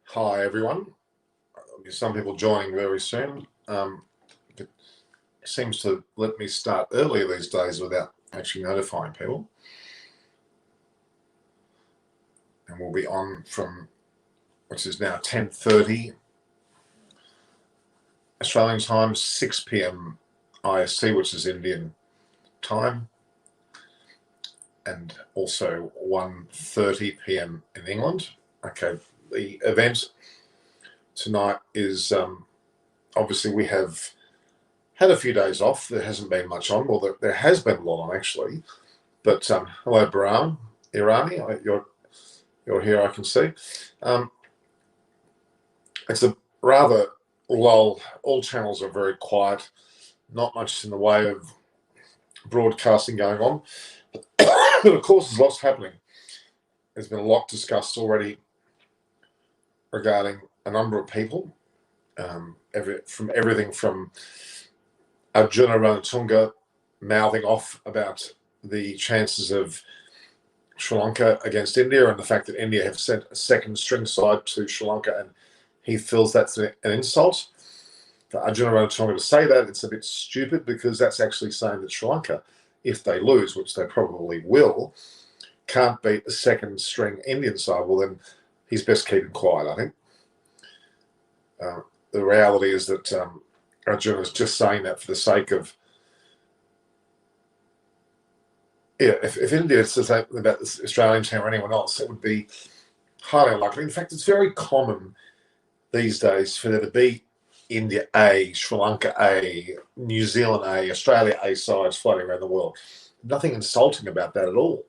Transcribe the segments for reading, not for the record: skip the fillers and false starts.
Hi everyone. Some people joining very soon. It seems to let me start earlier these days without actually notifying people. And we'll be on from, which is now 10:30 Australian time, 6 p.m. IST, which is Indian time, and also 1:30 p.m. in England. Okay, the event tonight is obviously we have had a few days off. There hasn't been much on. Well, there has been a lot on actually. But hello, Bahram, Irani. You're here, I can see. It's a rather lull. All channels are very quiet. Not much in the way of broadcasting going on. But of course, there's lots happening. There's been a lot discussed already regarding a number of people. Everything from Arjuna Ranatunga mouthing off about the chances of Sri Lanka against India and the fact that India have sent a second string side to Sri Lanka, and he feels that's an insult. For Arjuna Ranatunga to say that, it's a bit stupid, because that's actually saying that Sri Lanka, if they lose, which they probably will, can't beat the second string Indian side. Well, then he's best keeping quiet, I think. The reality is that Arjuna is just saying that for the sake of, if India says that about the Australian team or anyone else, it would be highly unlikely. In fact, it's very common these days for there to be India A, Sri Lanka A, New Zealand A, Australia A sides floating around the world. Nothing insulting about that at all.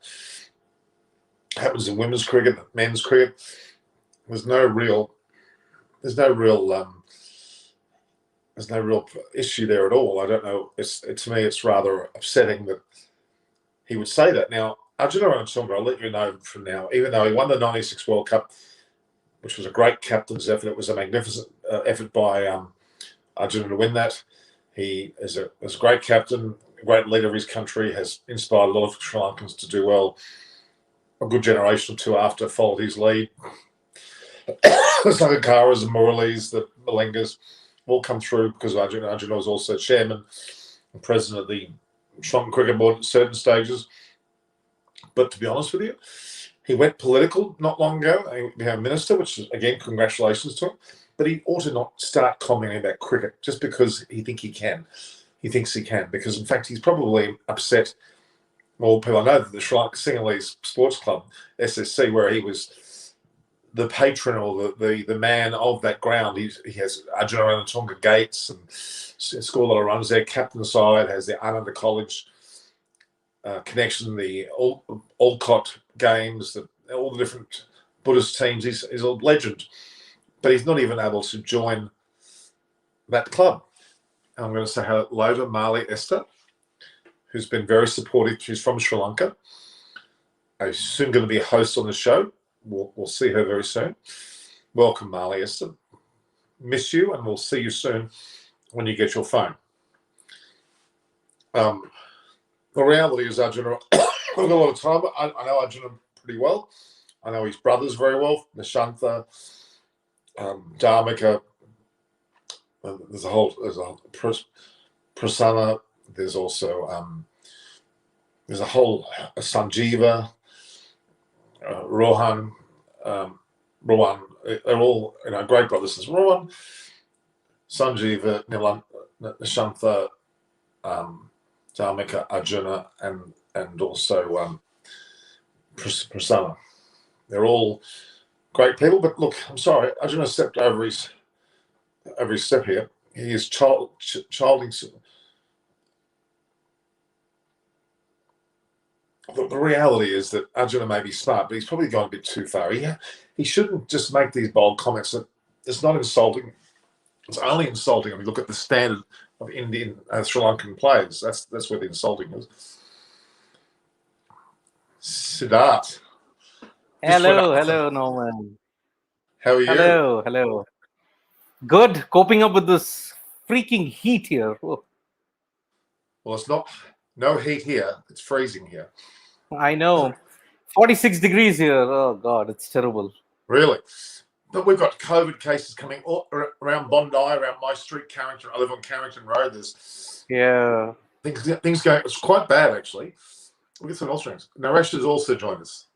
It happens in women's cricket, men's cricket. There's no real issue there at all. I don't know. To me, it's rather upsetting that he would say that. Now, Arjuna Ranatunga, I'll let you know from now, even though he won the '96 World Cup, which was a great captain's effort, it was a magnificent effort by Arjuna to win that. He is a great captain, a great leader of his country, has inspired a lot of Sri Lankans to do well. A good generation or two after followed his lead. The Sangakaras and Muralis, the Malengas, all come through because Arjuna was also chairman and president of the Sri Lankan Cricket Board at certain stages. But to be honest with you, he went political not long ago. He became a minister, which is, again, congratulations to him. But he ought to not start commenting about cricket just because he thinks he can. Because in fact he's probably upset. Well, people know that the Sri Lanka Sinhalese Sports Club, SSC, where he was the patron or the man of that ground. He has Arjuna Ranatunga gates and scored a lot of runs there. Captain side has the Ananda College connection, the Alcott games, all the different Buddhist teams. He's a legend, but he's not even able to join that club. And I'm going to say hello to Mali Esther, who's been very supportive. She's from Sri Lanka. She's soon going to be a host on the show. We'll see her very soon. Welcome, Mali Esther. Miss you, and we'll see you soon when you get your phone. The reality is Arjuna, I've got a lot of time. I know Arjuna pretty well. I know his brothers very well, Nishantha, Dharmika. There's a Prasanna. There's also there's a whole Sanjeeva, Rohan, Rohan. They're all great brothers. There's Rohan, Sanjeeva, Nishantha, Dharmika, Arjuna, and also Prasanna. They're all great people. But look, I'm sorry, Arjuna stepped over his step here. He is childing. The reality is that Arjuna may be smart, but he's probably gone a bit too far. He shouldn't just make these bold comments. That it's not insulting. It's only insulting when you look at the standard of Indian Sri Lankan players. That's where the insulting is. Siddharth. Hello, Norman. How are you? Hello. Good. Coping up with this freaking heat here. Oh. Well, it's not. No heat here. It's freezing here. I know. 46 degrees here. Oh, God, it's terrible. Really. But we've got COVID cases coming around Bondi, around my street, Carrington. I live on Carrington Road. There's things going. It's quite bad, actually. We'll get some else rings. Naresh has also joined us.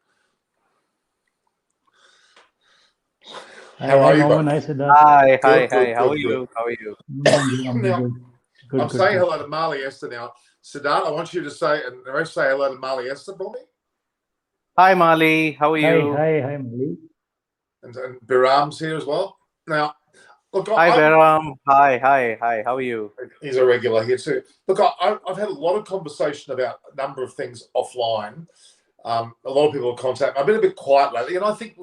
How are you? Hi, hi. How are you? How are you? Now, I'm saying hello to Marley Esther now. Siddharth, I want you to say, and Naresh, say hello to Marley Esther for me. Hi, Marley. How are you? Hi, Marley. And Biram's here as well. Now, look, hi, Biram. Hi. How are you? He's a regular here too. Look, I've had a lot of conversation about a number of things offline. A lot of people have contacted me. I've been a bit quiet lately, and I think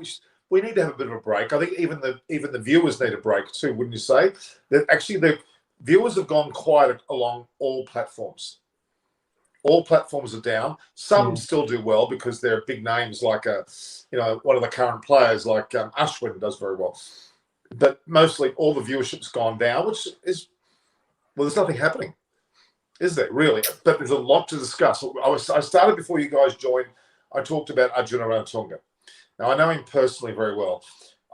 we need to have a bit of a break. I think even the viewers need a break too, wouldn't you say? That actually the viewers have gone quiet along all platforms. All platforms are down. Some still do well because they're big names like one of the current players like Ashwin does very well. But mostly all the viewership's gone down, which is, well, there's nothing happening, is there really? But there's a lot to discuss. I started before you guys joined. I talked about Arjuna Ranatunga. Now, I know him personally very well.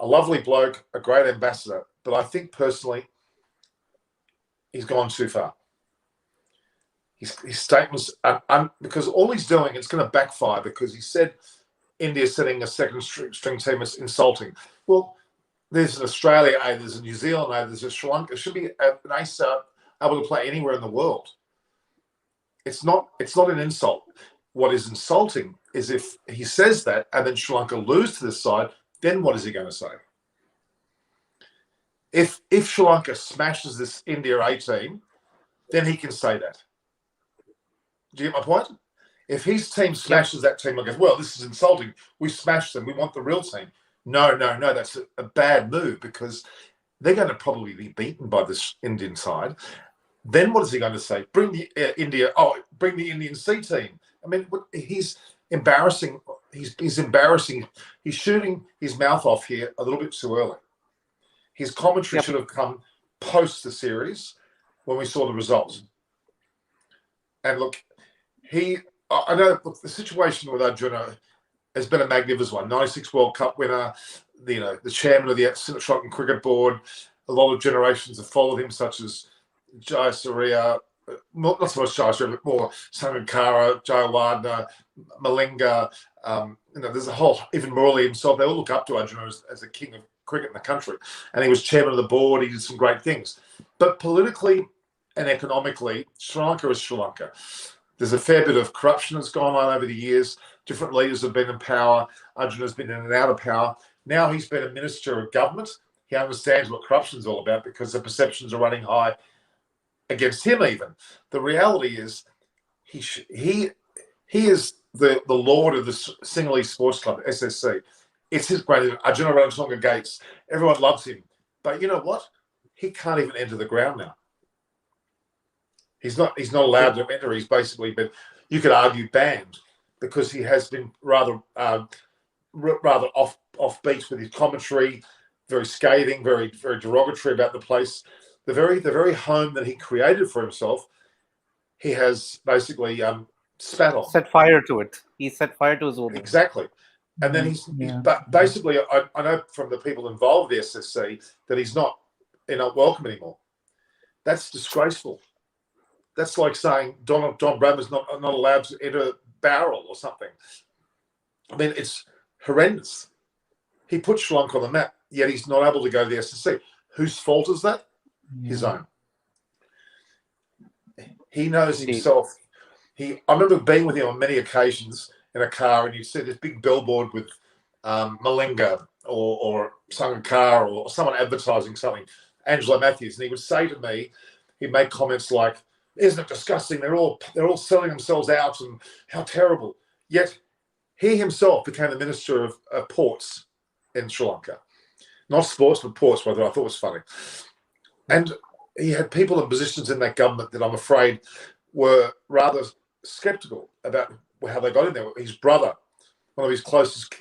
A lovely bloke, a great ambassador, but I think personally he's gone too far. His statements, because all he's doing, it's going to backfire because he said India setting a second string team is insulting. Well, there's an Australia A, there's a New Zealand A, there's a Sri Lanka. It should be an ace able to play anywhere in the world. It's not an insult. What is insulting is if he says that and then Sri Lanka lose to this side, then what is he going to say? If Sri Lanka smashes this India A team, then he can say that. Do you get my point? If his team smashes that team and goes, well, this is insulting. We smashed them. We want the real team. No. That's a bad move because they're going to probably be beaten by this Indian side. Then what is he going to say? Bring the Indian C team. I mean, he's embarrassing. He's embarrassing. He's shooting his mouth off here a little bit too early. His commentary should have come post the series when we saw the results. And look, I know the situation with Arjuna has been a magnificent one. 96 World Cup winner, the chairman of the Sri Lankan Cricket Board. A lot of generations have followed him, such as Jai Surya, not so much Jai Surya, but more Sangakkara, Jayawardena, Malinga. There's a whole, even Murali himself, they all look up to Arjuna as the king of cricket in the country. And he was chairman of the board. He did some great things. But politically and economically, Sri Lanka is Sri Lanka. There's a fair bit of corruption that's gone on over the years. Different leaders have been in power. Arjuna's been in and out of power. Now he's been a minister of government. He understands what corruption is all about because the perceptions are running high against him even. The reality is he is the lord of the Sinhalese Sports Club, SSC. It's his great Arjuna Ranatunga Gates. Everyone loves him. But you know what? He can't even enter the ground now. He's not allowed to enter. He's basically been, you could argue, banned because he has been rather offbeat with his commentary, very scathing, very very derogatory about the place. The very home that he created for himself, he has basically spat on. Set fire to it. He set fire to his own. Exactly. And then he's basically, I know from the people involved with the SSC that he's not welcome anymore. That's disgraceful. That's like saying Don Bradman's not allowed to enter Barrel or something. I mean, it's horrendous. He put Sri Lanka on the map, yet he's not able to go to the SSC. Whose fault is that? His own. He knows himself. I remember being with him on many occasions in a car, and you'd see this big billboard with Malinga or Sangakkara or someone advertising something, Angelo Matthews, and he would say to me, he'd make comments like, "Isn't it disgusting? They're all selling themselves out, and how terrible." Yet he himself became the minister of ports in Sri Lanka, not sports but ports. Whether I thought was funny, and he had people in positions in that government that I'm afraid were rather sceptical about how they got in there. His brother, one of his closest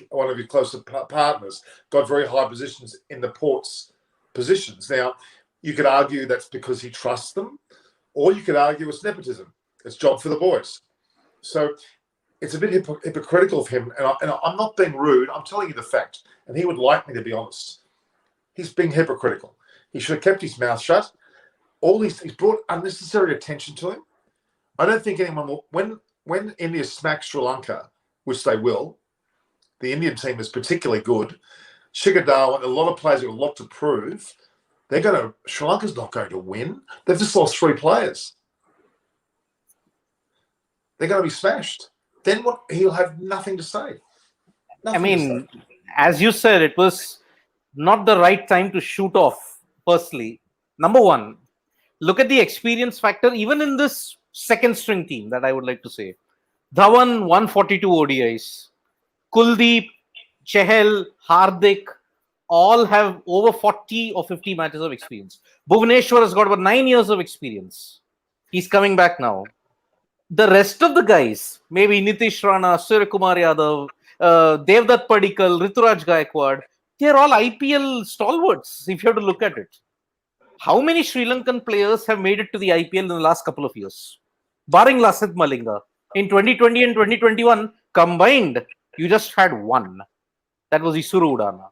partners, got very high positions in the ports positions. Now, you could argue that's because he trusts them, or you could argue it's nepotism. It's job for the boys. So it's a bit hypocritical of him. And I'm not being rude. I'm telling you the fact. And he would like me to be honest. He's being hypocritical. He should have kept his mouth shut. All he's brought unnecessary attention to him. I don't think anyone will. When India smacks Sri Lanka, which they will, the Indian team is particularly good. Shikhar Dhawan, a lot of players have a lot to prove. Sri Lanka's not going to win. They've just lost 3 players. They're going to be smashed. Then what? He'll have nothing to say. As you said, it was not the right time to shoot off. Firstly, number one, look at the experience factor, even in this second string team that I would like to say. Dhawan, 142 ODIs. Kuldeep, Chahal, Hardik, all have over 40 or 50 matches of experience. Bhuvaneshwar has got about 9 years of experience. He's coming back now. The rest of the guys, maybe Nitish Rana, Surya Kumar Yadav, Devdutt Padikkal, Rituraj Gaikwad, they're all IPL stalwarts, if you have to look at it. How many Sri Lankan players have made it to the IPL in the last couple of years? Barring Lasith Malinga. In 2020 and 2021, combined, you just had one. That was Isuru Udana.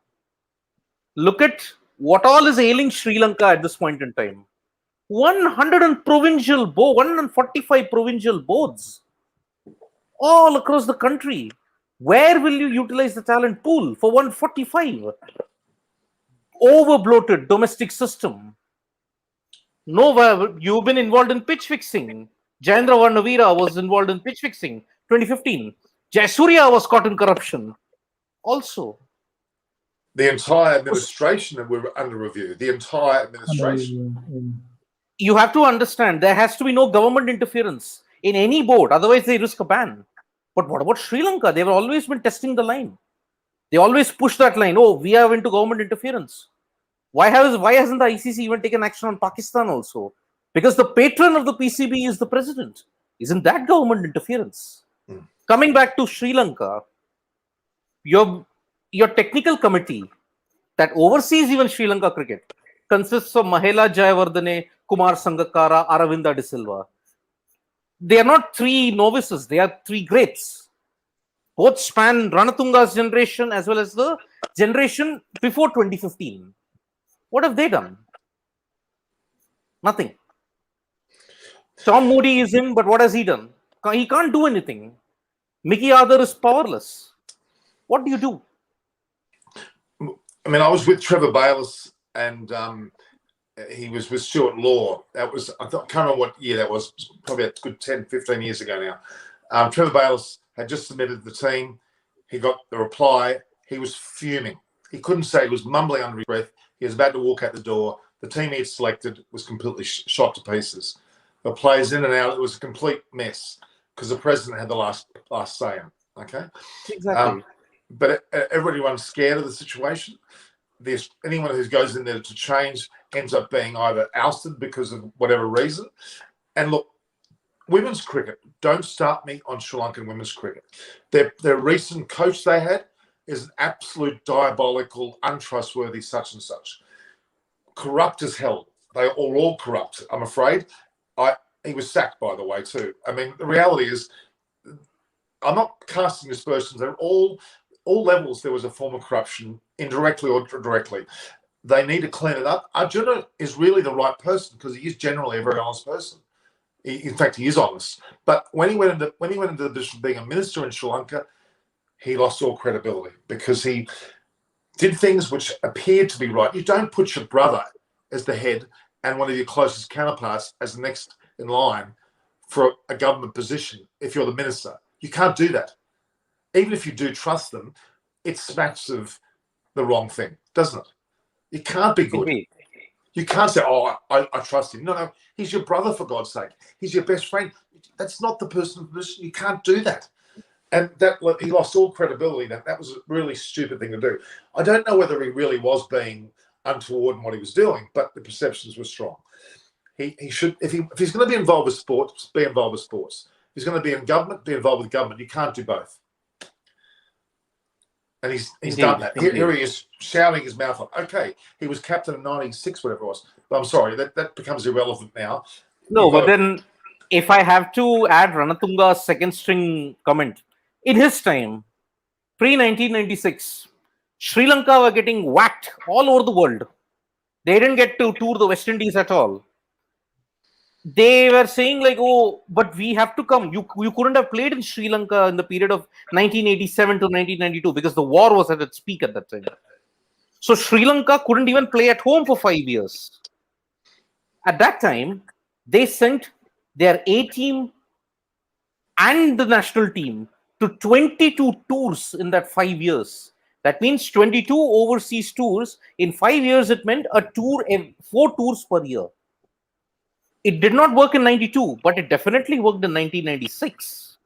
Look at what all is ailing Sri Lanka at this point in time. 145 provincial boards all across the country. Where will you utilize the talent pool for 145? Over-bloated domestic system. No, you've been involved in pitch fixing. Jayendra Varnavira was involved in pitch fixing, 2015. Jayasuriya was caught in corruption. Also. The entire administration were under review. The entire administration. You have to understand, there has to be no government interference in any board. Otherwise, they risk a ban. But what about Sri Lanka? They've always been testing the line. They always push that line. Oh, we are into government interference. Why hasn't the ICC even taken action on Pakistan also? Because the patron of the PCB is the president. Isn't that government interference? Coming back to Sri Lanka, your technical committee that oversees even Sri Lanka cricket consists of Mahela Jayawardene, Kumar Sangakkara, Aravinda De Silva. They are not 3 novices. They are 3 greats. Both span Ranatunga's generation as well as the generation before 2015. What have they done? Nothing. Tom Moody is in, but what has he done? He can't do anything. Mickey Arthur is powerless. What do you do? I mean, I was with Trevor Bayliss and he was with Stuart Law. That was, I can't remember what year that was, probably a good 10, 15 years ago now. Trevor Bayliss had just submitted the team. He got the reply. He was fuming. He couldn't say, he was mumbling under his breath. He was about to walk out the door. The team he had selected was completely shot to pieces. The players in and out, it was a complete mess because the president had the last say in. Okay? Exactly. But everyone's scared of the situation. Anyone who goes in there to change ends up being either ousted because of whatever reason. And look, women's cricket, don't start me on Sri Lankan women's cricket. Their recent coach they had is an absolute diabolical, untrustworthy such and such. Corrupt as hell. They are all corrupt, I'm afraid. He was sacked, by the way, too. I mean, the reality is, I'm not casting aspersions. They're all levels there was a form of corruption, indirectly or directly. They need to clean it up. Arjuna is really the right person because he is generally a very honest person. In fact, he is honest. But when he went into the position of being a minister in Sri Lanka, he lost all credibility because he did things which appeared to be right. You don't put your brother as the head and one of your closest counterparts as the next in line for a government position if you're the minister. You can't do that. Even if you do trust them, it smacks of the wrong thing, doesn't it? It can't be good. You can't say, oh, I trust him. No, he's your brother, for God's sake. He's your best friend. That's not the person. You can't do that. And that he lost all credibility. That was a really stupid thing to do. I don't know whether he really was being untoward in what he was doing, but the perceptions were strong. He should, if he's going to be involved with sports, be involved with sports. If he's going to be in government, be involved with government. You can't do both. And he's done that. Here he is shouting his mouth off. Okay, he was captain in '96, whatever it was. But I'm sorry, that becomes irrelevant now. No, but then if I have to add Ranatunga's second string comment, in his time, pre 1996, Sri Lanka were getting whacked all over the world. They didn't get to tour the West Indies at all. They were saying like, oh, but we have to come. You couldn't have played in Sri Lanka in the period of 1987 to 1992 because the war was at its peak at that time. So Sri Lanka couldn't even play at home for 5 years. At that time, they sent their A team and the national team to 22 tours in that 5 years. That means 22 overseas tours. In 5 years, it meant a tour, 4 tours per year. It did not work in 92, but it definitely worked in 1996.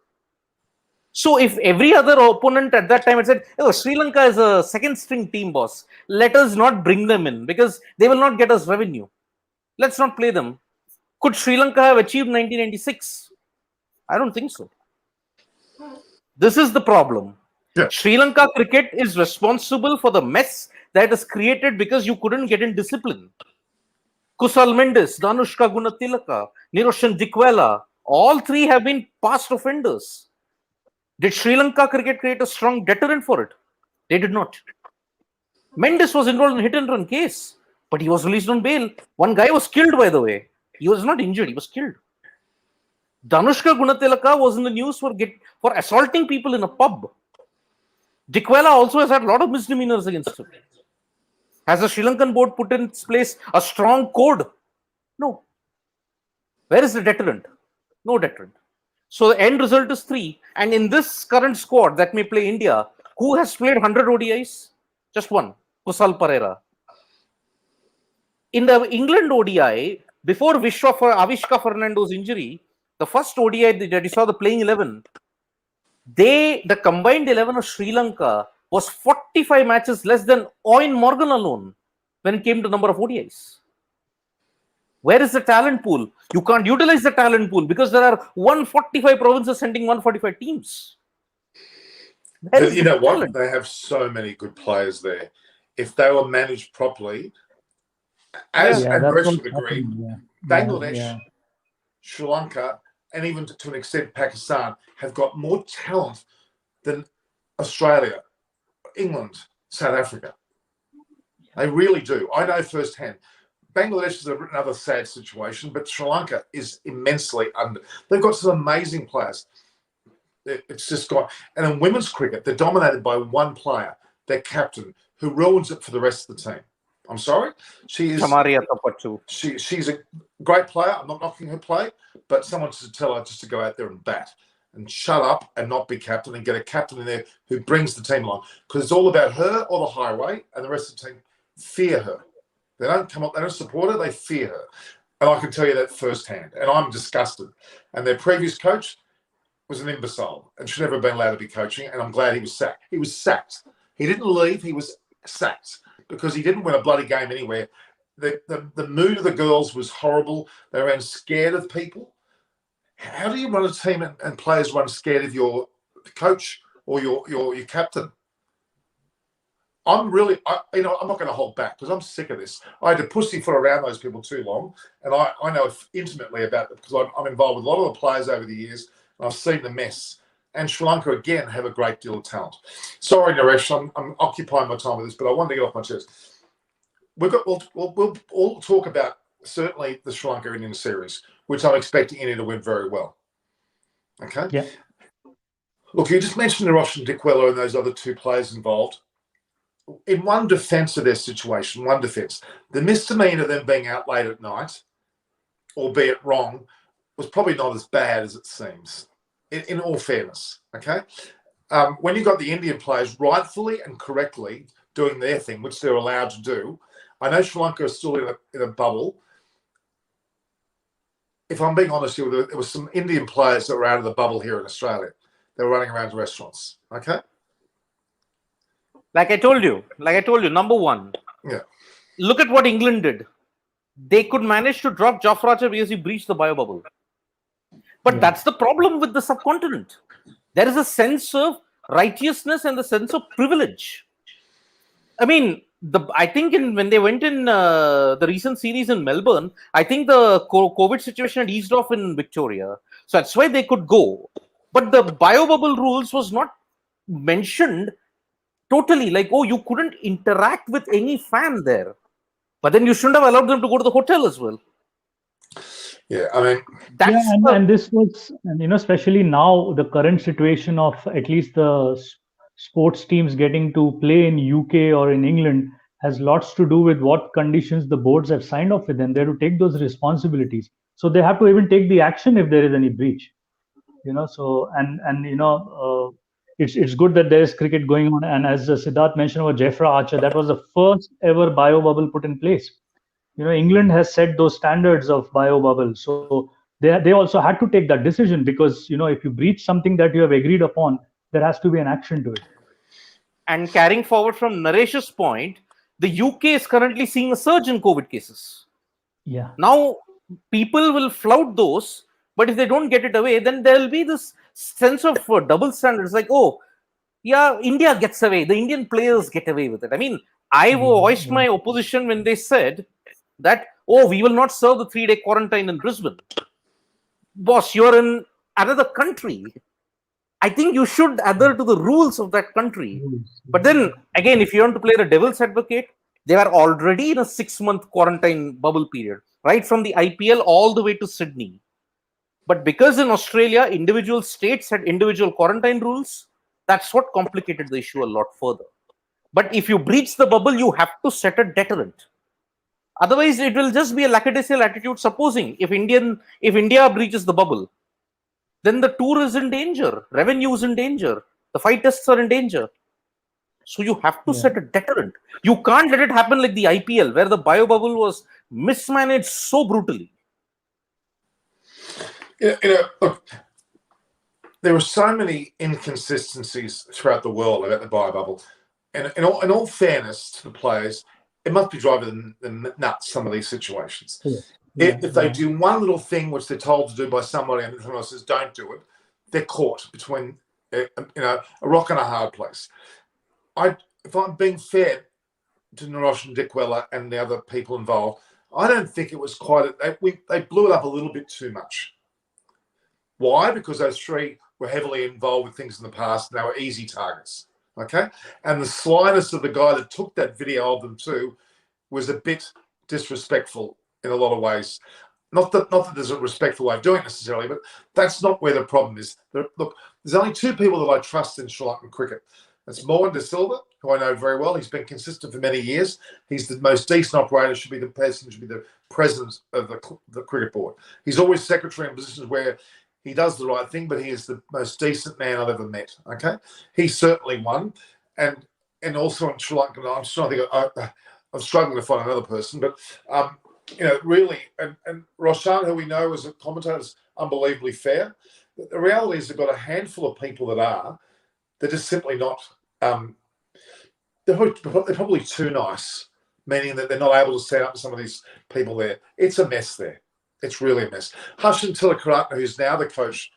So if every other opponent at that time had said, oh, Sri Lanka is a second string team, boss, let us not bring them in because they will not get us revenue. Let's not play them. Could Sri Lanka have achieved 1996? I don't think so. This is the problem. Yeah. Sri Lanka cricket is responsible for the mess that is created because you couldn't get in discipline. Kusal Mendes, Danushka Gunatilaka, Niroshan Dikwela, all three have been past offenders. Did Sri Lanka cricket create a strong deterrent for it? They did not. Mendes was involved in hit and run case, but he was released on bail. One guy was killed, by the way. He was not injured, he was killed. Danushka Gunatilaka was in the news for assaulting people in a pub. Dikwela also has had a lot of misdemeanors against him. Has the Sri Lankan board put in place a strong code? No. Where is the deterrent? No deterrent. So the end result is 3. And in this current squad that may play India, who has played 100 ODIs? Just one, Kusal Perera. In the England ODI, before Avishka Fernando's injury, the first ODI that you saw, the playing 11, the combined 11 of Sri Lanka was 45 matches less than Owen Morgan alone when it came to number of ODIs. Where is the talent pool? You can't utilize the talent pool because there are 145 provinces sending 145 teams. You know what? They have so many good players there. If they were managed properly, as and the rest would agree, Bangladesh, Sri Lanka, and even to an extent Pakistan have got more talent than Australia, England, South Africa. They really do. I know firsthand. Bangladesh is another sad situation, but Sri Lanka is immensely under. They've got some amazing players. It's just got, and in women's cricket, they're dominated by one player, their captain, who ruins it for the rest of the team. I'm sorry. She is. Tamaria Tapatu. She's a great player. I'm not knocking her play, but someone should tell her just to go out there and bat and shut up and not be captain and get a captain in there who brings the team along, because it's all about her or the highway, and the rest of the team fear her. They don't come up, they don't support her, they fear her. And I can tell you that firsthand. And I'm disgusted. And their previous coach was an imbecile and should never have been allowed to be coaching. And I'm glad he was sacked. He was sacked. He didn't leave, he was sacked because he didn't win a bloody game anywhere. The mood of the girls was horrible. They ran scared of people. How do you run a team and players run scared of your coach or your captain? I'm not going to hold back because I'm sick of this. I had to pussyfoot around those people too long, and I know intimately about it because I'm involved with a lot of the players over the years, and I've seen the mess. And Sri Lanka, again, have a great deal of talent. Sorry, Naresh, I'm occupying my time with this, but I wanted to get off my chest. We'll talk about certainly the Sri Lanka Indian series, which I'm expecting India to win very well. Okay? Yeah. Look, you just mentioned Niroshan Dikwela and those other two players involved. In one defence of their situation, the misdemeanour of them being out late at night, albeit wrong, was probably not as bad as it seems, in all fairness, okay? When you got the Indian players rightfully and correctly doing their thing, which they're allowed to do, I know Sri Lanka is still in a bubble. If I'm being honest with you, there were some Indian players that were out of the bubble here in Australia. They were running around restaurants, okay? Like I told you, number one, look at what England did. They could manage to drop Jafracha because he breached the bio bubble. But that's the problem with the subcontinent. There is a sense of righteousness and the sense of privilege. I mean, I think when they went in the recent series in Melbourne, I think the COVID situation had eased off in Victoria, so that's why they could go. But the bio bubble rules was not mentioned totally. Like, oh, you couldn't interact with any fan there, but then you shouldn't have allowed them to go to the hotel as well. Yeah, I mean, Yeah, That's and this was, and especially now, the current situation of at least the sports teams getting to play in UK or in England has lots to do with what conditions the boards have signed off with them. They're to take those responsibilities. So they have to even take the action if there is any breach. So and it's good that there is cricket going on. And as Siddharth mentioned about Jeffra Archer, that was the first ever bio bubble put in place. England has set those standards of bio bubble, so they also had to take that decision, because if you breach something that you have agreed upon, there has to be an action to it. And carrying forward from Naresh's point, the UK is currently seeing a surge in COVID cases. Yeah. Now, people will flout those, but if they don't get it away, then there will be this sense of double standards. Like, oh, yeah, India gets away. The Indian players get away with it. I mean, I voiced my opposition when they said that, oh, we will not serve the 3-day quarantine in Brisbane. Boss, you're in another country. I think you should adhere to the rules of that country. But then again, if you want to play the devil's advocate, they are already in a 6-month quarantine bubble period, right from the IPL all the way to Sydney. But because in Australia, individual states had individual quarantine rules, that's what complicated the issue a lot further. But if you breach the bubble, you have to set a deterrent. Otherwise, it will just be a lackadaisical attitude. Supposing if India breaches the bubble, then the tour is in danger, revenue is in danger, the 5 tests are in danger. So you have to set a deterrent. You can't let it happen like the IPL, where the bio bubble was mismanaged so brutally. Look, there are so many inconsistencies throughout the world about the bio bubble. And in all fairness to the players, it must be driving them nuts, some of these situations. If they do one little thing which they're told to do by somebody and someone else says don't do it, they're caught between a rock and a hard place. If I'm being fair to Narosh and Dickwella and the other people involved, I don't think it was quite. They blew it up a little bit too much. Why? Because those three were heavily involved with things in the past, and they were easy targets. Okay, and the slyness of the guy that took that video of them too was a bit disrespectful in a lot of ways. Not that there's a respectful way of doing it necessarily, but that's not where the problem is. Look, there's only two people that I trust in Sri Lankan cricket. That's Mohan De Silva, who I know very well. He's been consistent for many years. He's the most decent operator, should be the president of the cricket board. He's always secretary in positions where he does the right thing, but he is the most decent man I've ever met. Okay, he's certainly one, and also in Sri Lanka, I'm struggling to find another person, but really, and Roshan, who we know as a commentator, is unbelievably fair. The reality is they've got a handful of people they're just simply not. They're probably too nice, meaning that they're not able to set up some of these people there. It's a mess there. It's really a mess. Hashan Tilakaratne, who's now the coach,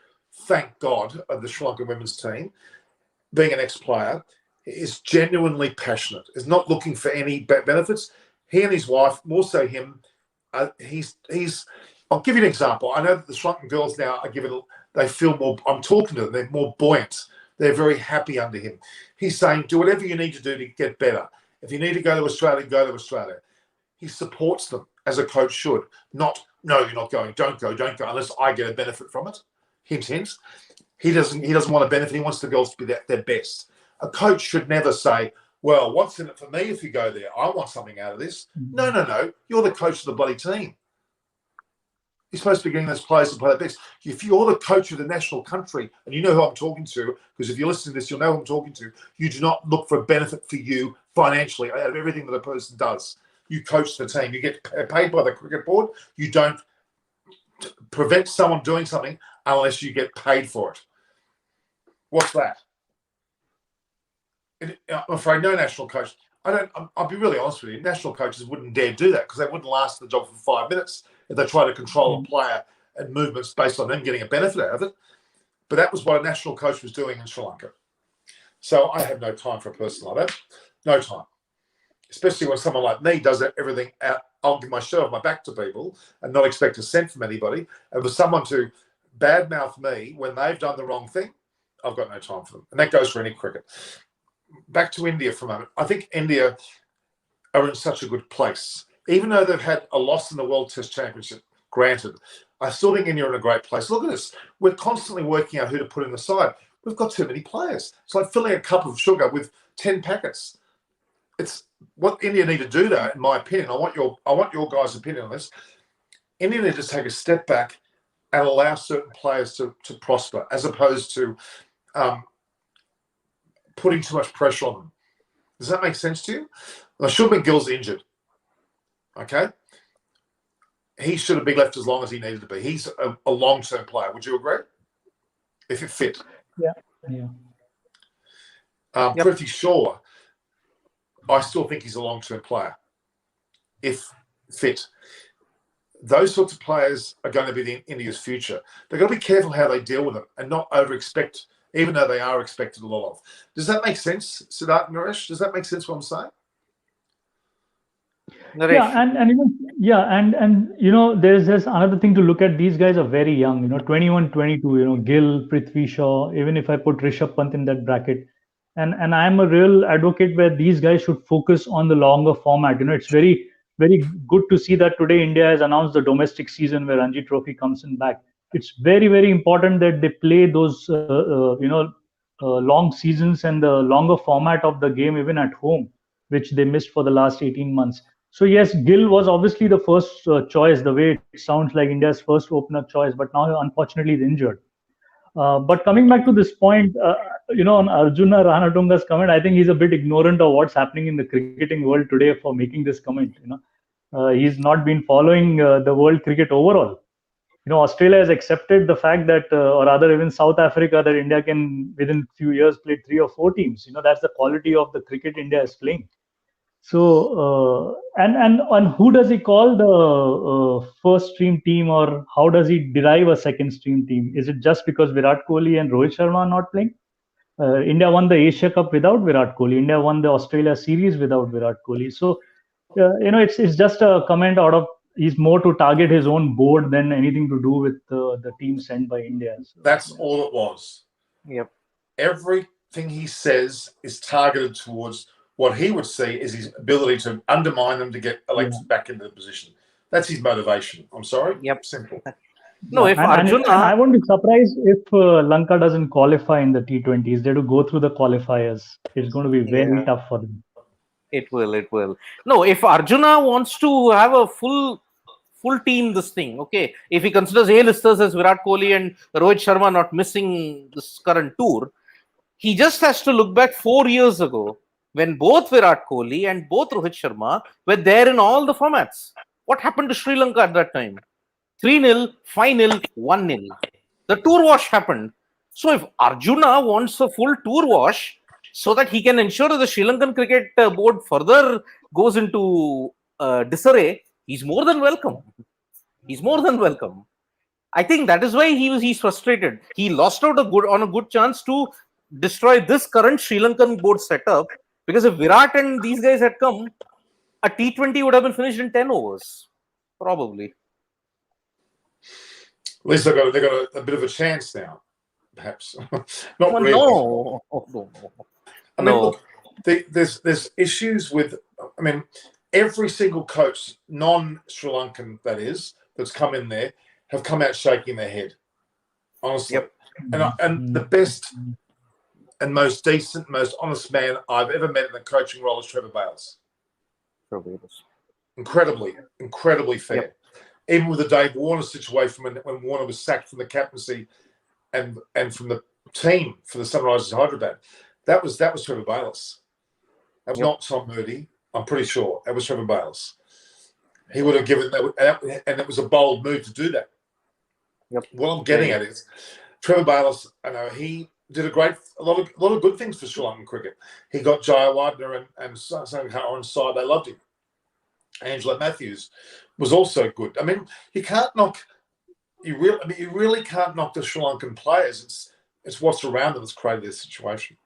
thank God, of the Sri Lankan women's team, being an ex-player, is genuinely passionate, is not looking for any benefits. He and his wife, more so him, he's. I'll give you an example. I know that the Sri Lankan girls now they feel more. I'm talking to them. They're more buoyant. They're very happy under him. He's saying, do whatever you need to do to get better. If you need to go to Australia, go to Australia. He supports them as a coach should. Not, no, you're not going. Don't go unless I get a benefit from it. Hint. He doesn't want a benefit. He wants the girls to be their best. A coach should never say, well, what's in it for me if you go there? I want something out of this. No. You're the coach of the bloody team. You're supposed to be getting those players to play their best. If you're the coach of the national country, and you know who I'm talking to, because if you're listening to this, you'll know who I'm talking to, you do not look for a benefit for you financially out of everything that a person does. You coach the team. You get paid by the cricket board. You don't prevent someone doing something unless you get paid for it. What's that? I'm afraid no national coach. I'll be really honest with you. National coaches wouldn't dare do that because they wouldn't last the job for 5 minutes if they try to control a player and movements based on them getting a benefit out of it. But that was what a national coach was doing in Sri Lanka. So I have no time for a person like that. No time. especially when someone like me does everything out. I'll give my shirt off my back to people and not expect a cent from anybody. And for someone to badmouth me when they've done the wrong thing, I've got no time for them. And that goes for any cricket. Back to India for a moment. I think India are in such a good place. Even though they've had a loss in the World Test Championship, granted, I still think India are in a great place. Look at this. We're constantly working out who to put in the side. We've got too many players. It's like filling a cup of sugar with 10 packets. It's what India need to do, though, in my opinion. I want your guys' opinion on this. India need to take a step back and allow certain players to prosper, as opposed to putting too much pressure on them. Does that make sense to you? Now, Shubman Gill's injured. Okay? He should have been left as long as he needed to be. He's a long-term player. Would you agree? If it fit. Yeah. Pretty sure. I still think he's a long-term player. If fit. Those sorts of players are going to be India's future. They've got to be careful how they deal with them and not over-expect, even though they are expected a lot of. Does that make sense, Siddharth and Naresh? Does that make sense what I'm saying? Naresh. Yeah, and there's another thing to look at. These guys are very young, 21, 22, Gill, Prithvi Shaw, even if I put Rishabh Pant in that bracket. And I'm a real advocate where these guys should focus on the longer format. It's very, very good to see that today India has announced the domestic season where Ranji Trophy comes in back. It's very, very important that they play those, long seasons and the longer format of the game even at home, which they missed for the last 18 months. So yes, Gill was obviously the first choice, the way it sounds like India's first opener choice, but now unfortunately he's injured. But coming back to this point, on Arjuna Ranatunga's comment, I think he's a bit ignorant of what's happening in the cricketing world today for making this comment. He's not been following the world cricket overall. Australia has accepted the fact that, or rather even South Africa, that India can within few years play 3 or 4 teams. That's the quality of the cricket India is playing. So, and who does he call the first stream team, or how does he derive a second stream team? Is it just because Virat Kohli and Rohit Sharma are not playing? India won the Asia Cup without Virat Kohli. India won the Australia series without Virat Kohli. So, it's just a comment out of, he's more to target his own board than anything to do with the team sent by India. So, that's all it was. Yep. Everything he says is targeted towards what he would see is his ability to undermine them to get elected back into the position. That's his motivation. I'm sorry. Yep. Simple. No, if Arjuna... I won't be surprised if Lanka doesn't qualify in the T20s. They have to go through the qualifiers. It's going to be very tough for them. It will. No, if Arjuna wants to have a full team, this thing, okay, if he considers A-listers as Virat Kohli and Rohit Sharma not missing this current tour, he just has to look back 4 years ago when both Virat Kohli and both Rohit Sharma were there in all the formats. What happened to Sri Lanka at that time? 3-0, 5-0, 1-0. The tour wash happened. So if Arjuna wants a full tour wash so that he can ensure that the Sri Lankan cricket board further goes into disarray, he's more than welcome. I think that is why he's frustrated. He lost out on a good chance to destroy this current Sri Lankan board setup, because if Virat and these guys had come, a T20 would have been finished in 10 overs, probably. At least they've got a bit of a chance now, perhaps. Not really. No. I mean, look, there's issues with. I mean, every single coach, non-Sri Lankan that is, that's come in there, have come out shaking their head. Honestly, and the best and most decent, most honest man I've ever met in the coaching role is Trevor Bales. Incredibly fair. Yep. Even with the Dave Warner situation when Warner was sacked from the captaincy and from the team for the Sunrisers Hyderabad, that was Trevor Bales. That was not Tom Moody. I'm pretty sure that was Trevor Bales. He would have given that, and it was a bold move to do that. Yep. What I'm getting at is Trevor Bales. I know he did a lot of good things for Sri Lankan cricket. He got Jayawardene and Sanghar on side. They loved him. Angela Matthews was also good. I mean, you really can't knock the Sri Lankan players. It's what's around them that's created this situation.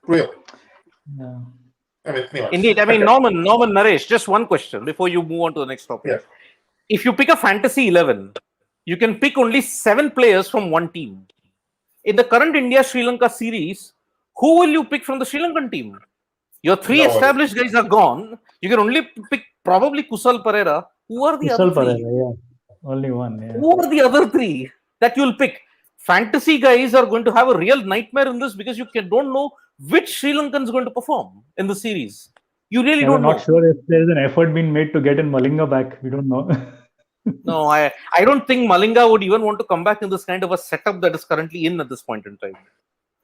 Really. Yeah. I mean, anyway. Indeed. I mean, Norman Naresh, just one question before you move on to the next topic. Yeah. If you pick a fantasy 11, you can pick only 7 players from one team. In the current India-Sri Lanka series, who will you pick from the Sri Lankan team? Your 3 established guys are gone. You can only pick probably Kusal Pereira. Who are the other 3? Pereira, yeah. Only one. Yeah. Who are the other 3 that you'll pick? Fantasy guys are going to have a real nightmare in this because you don't know which Sri Lankan is going to perform in the series. You really don't know. We're not sure if there's an effort being made to get in Malinga back. We don't know. No, I don't think Malinga would even want to come back in this kind of a setup that is currently in at this point in time.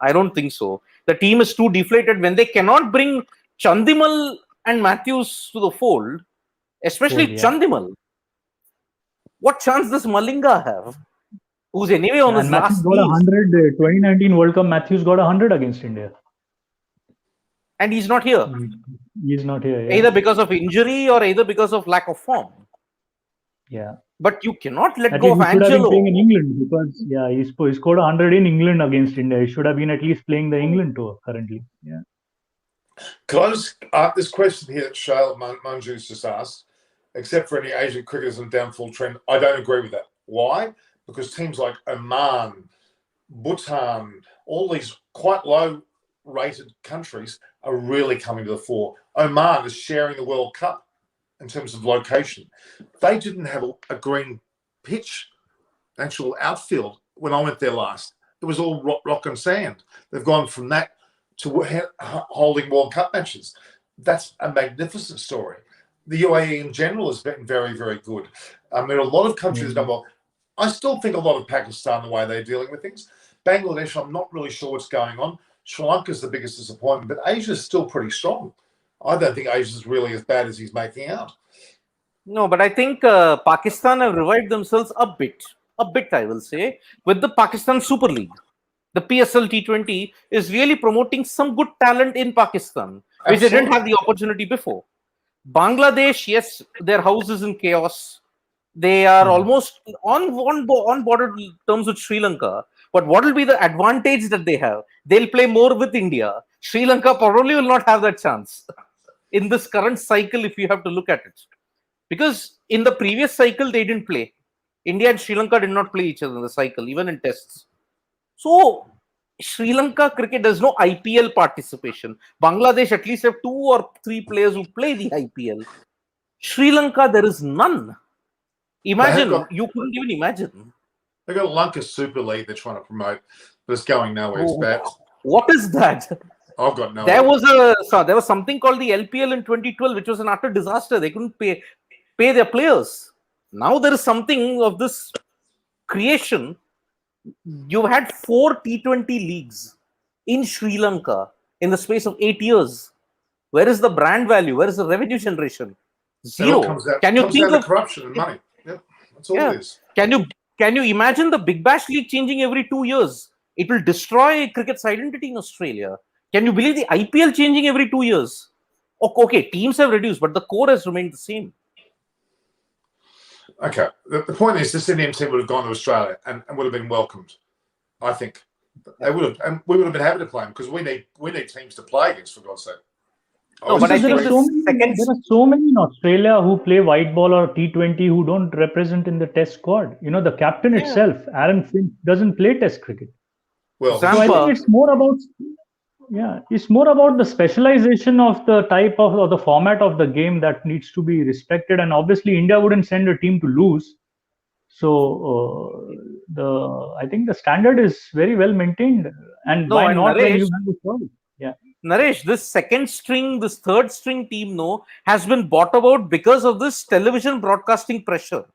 I don't think so. The team is too deflated when they cannot bring Chandimal and Matthews to the fold, especially Chandimal. What chance does Malinga have? Who's anyway on his last got 100. 2019 World Cup, Matthews got 100 against India. And he's not here. He's not here. Yeah. Either because of injury or either because of lack of form. Yeah. But you cannot let go of Angelo. He should have been playing in England because, he scored 100 in England against India. He should have been at least playing the England tour currently. Yeah. Can I just ask this question here that Shale Manju's just asked? Except for any Asian cricketers and downfall trend, I don't agree with that. Why? Because teams like Oman, Bhutan, all these quite low-rated countries are really coming to the fore. Oman is sharing the World Cup in terms of location. They didn't have a green pitch, actual outfield, when I went there last. It was all rock and sand. They've gone from that to holding World Cup matches. That's a magnificent story. The UAE in general has been very, very good. I mean, a lot of countries have done well. I still think a lot of Pakistan, the way they're dealing with things. Bangladesh, I'm not really sure what's going on. Sri Lanka is the biggest disappointment, but Asia's still pretty strong. I don't think Asia's really as bad as he's making out. No, but I think Pakistan have revived themselves a bit, I will say, with the Pakistan Super League. The PSL T20 is really promoting some good talent in Pakistan, which they didn't have the opportunity before. Bangladesh, yes, their house is in chaos. They are almost on border terms with Sri Lanka. But what will be the advantage that they have? They'll play more with India. Sri Lanka probably will not have that chance in this current cycle if you have to look at it. Because in the previous cycle, they didn't play. India and Sri Lanka did not play each other in the cycle, even in tests. So, Sri Lanka cricket, there's no IPL participation. Bangladesh at least have 2 or 3 players who play the IPL. Sri Lanka, there is none. Imagine, you couldn't even imagine. They've got a Lanka Super League they're trying to promote, but it's going nowhere. It's bad. What is that? I've got no idea. There was something called the LPL in 2012, which was an utter disaster. They couldn't pay their players. Now there is something of this creation. You've had 4 T20 leagues in Sri Lanka in the space of 8 years. Where is the brand value? Where is the revenue generation? Zero. Can you think of corruption and money? Yep, that's all it is. Can you imagine the Big Bash League changing every 2 years? It will destroy cricket's identity in Australia. Can you believe the IPL changing every 2 years? Okay, teams have reduced, but the core has remained the same. Okay, the point is this Indian team would have gone to Australia and would have been welcomed. I think they would have, and we would have been happy to play them because we need teams to play against, for God's sake. No, but I think there are so many in Australia who play white ball or T20 who don't represent in the test squad. You know, the captain itself, Aaron Finch, doesn't play test cricket. Well, so I think it's more about the specialization of the type of or the format of the game that needs to be respected. And obviously, India wouldn't send a team to lose. So I think the standard is very well maintained. And why not when you have a choice? Yeah. Naresh, this third string team, has been brought about because of this television broadcasting pressure.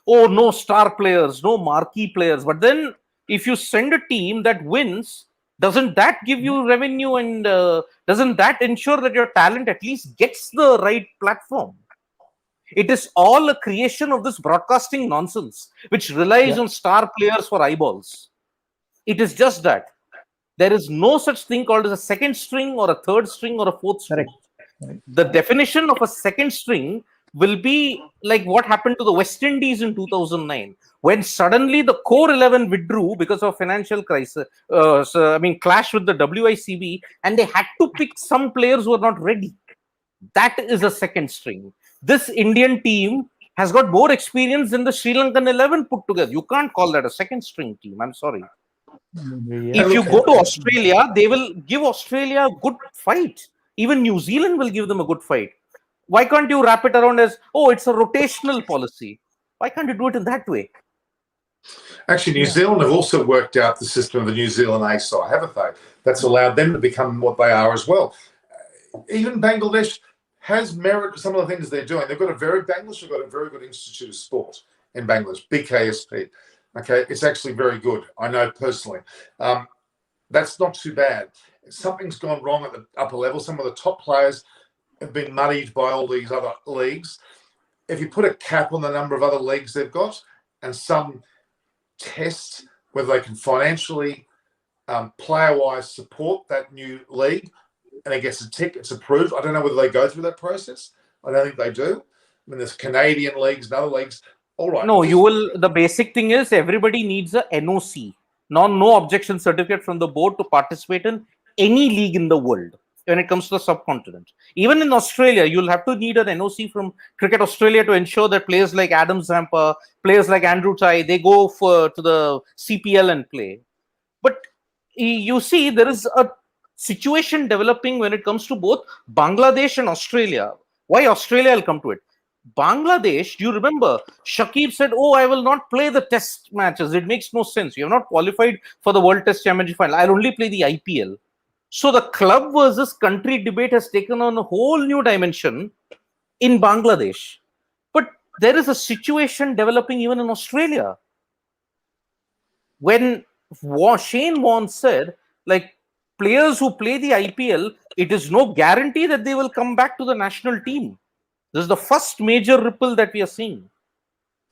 Oh, no star players, no marquee players. But then if you send a team that wins, doesn't that give you revenue and doesn't that ensure that your talent at least gets the right platform? It is all a creation of this broadcasting nonsense, which relies on star players for eyeballs. It is just that. There is no such thing called as a second string or a third string or a fourth string. Correct. The definition of a second string will be like what happened to the West Indies in 2009, when suddenly the core 11 withdrew because of financial crisis, clash with the WICB, and they had to pick some players who were not ready. That is a second string. This Indian team has got more experience than the Sri Lankan 11 put together. You can't call that a second string team. I'm sorry. Yeah. If you go to Australia, they will give Australia a good fight. Even New Zealand will give them a good fight. Why can't you wrap it around as, oh, it's a rotational policy? Why can't you do it in that way? Actually, New Zealand have also worked out the system of the New Zealand A side, haven't they? That's allowed them to become what they are as well. Even Bangladesh has merit some of the things they're doing. Bangladesh have got a very good institute of sport in Bangladesh, BKSP. Okay, it's actually very good. I know personally. That's not too bad. Something's gone wrong at the upper level. Some of the top players have been muddied by all these other leagues. If you put a cap on the number of other leagues they've got and some test whether they can financially, player-wise, support that new league, and it gets a tick, it's approved. I don't know whether they go through that process. I don't think they do. I mean, there's Canadian leagues and other leagues. All right. No, you will. The basic thing is everybody needs a NOC, no objection certificate from the board to participate in any league in the world when it comes to the subcontinent. Even in Australia, you'll have to need an NOC from Cricket Australia to ensure that players like Adam Zampa, players like Andrew Tye, they go to the CPL and play. But you see, there is a situation developing when it comes to both Bangladesh and Australia. Why Australia? I'll come to it. Bangladesh, do you remember Shakib said, oh, I will not play the test matches. It makes no sense. You have not qualified for the World Test Championship final. I'll only play the IPL. So the club versus country debate has taken on a whole new dimension in Bangladesh. But there is a situation developing even in Australia. When Shane Warne said, like, players who play the IPL, it is no guarantee that they will come back to the national team. This is the first major ripple that we are seeing.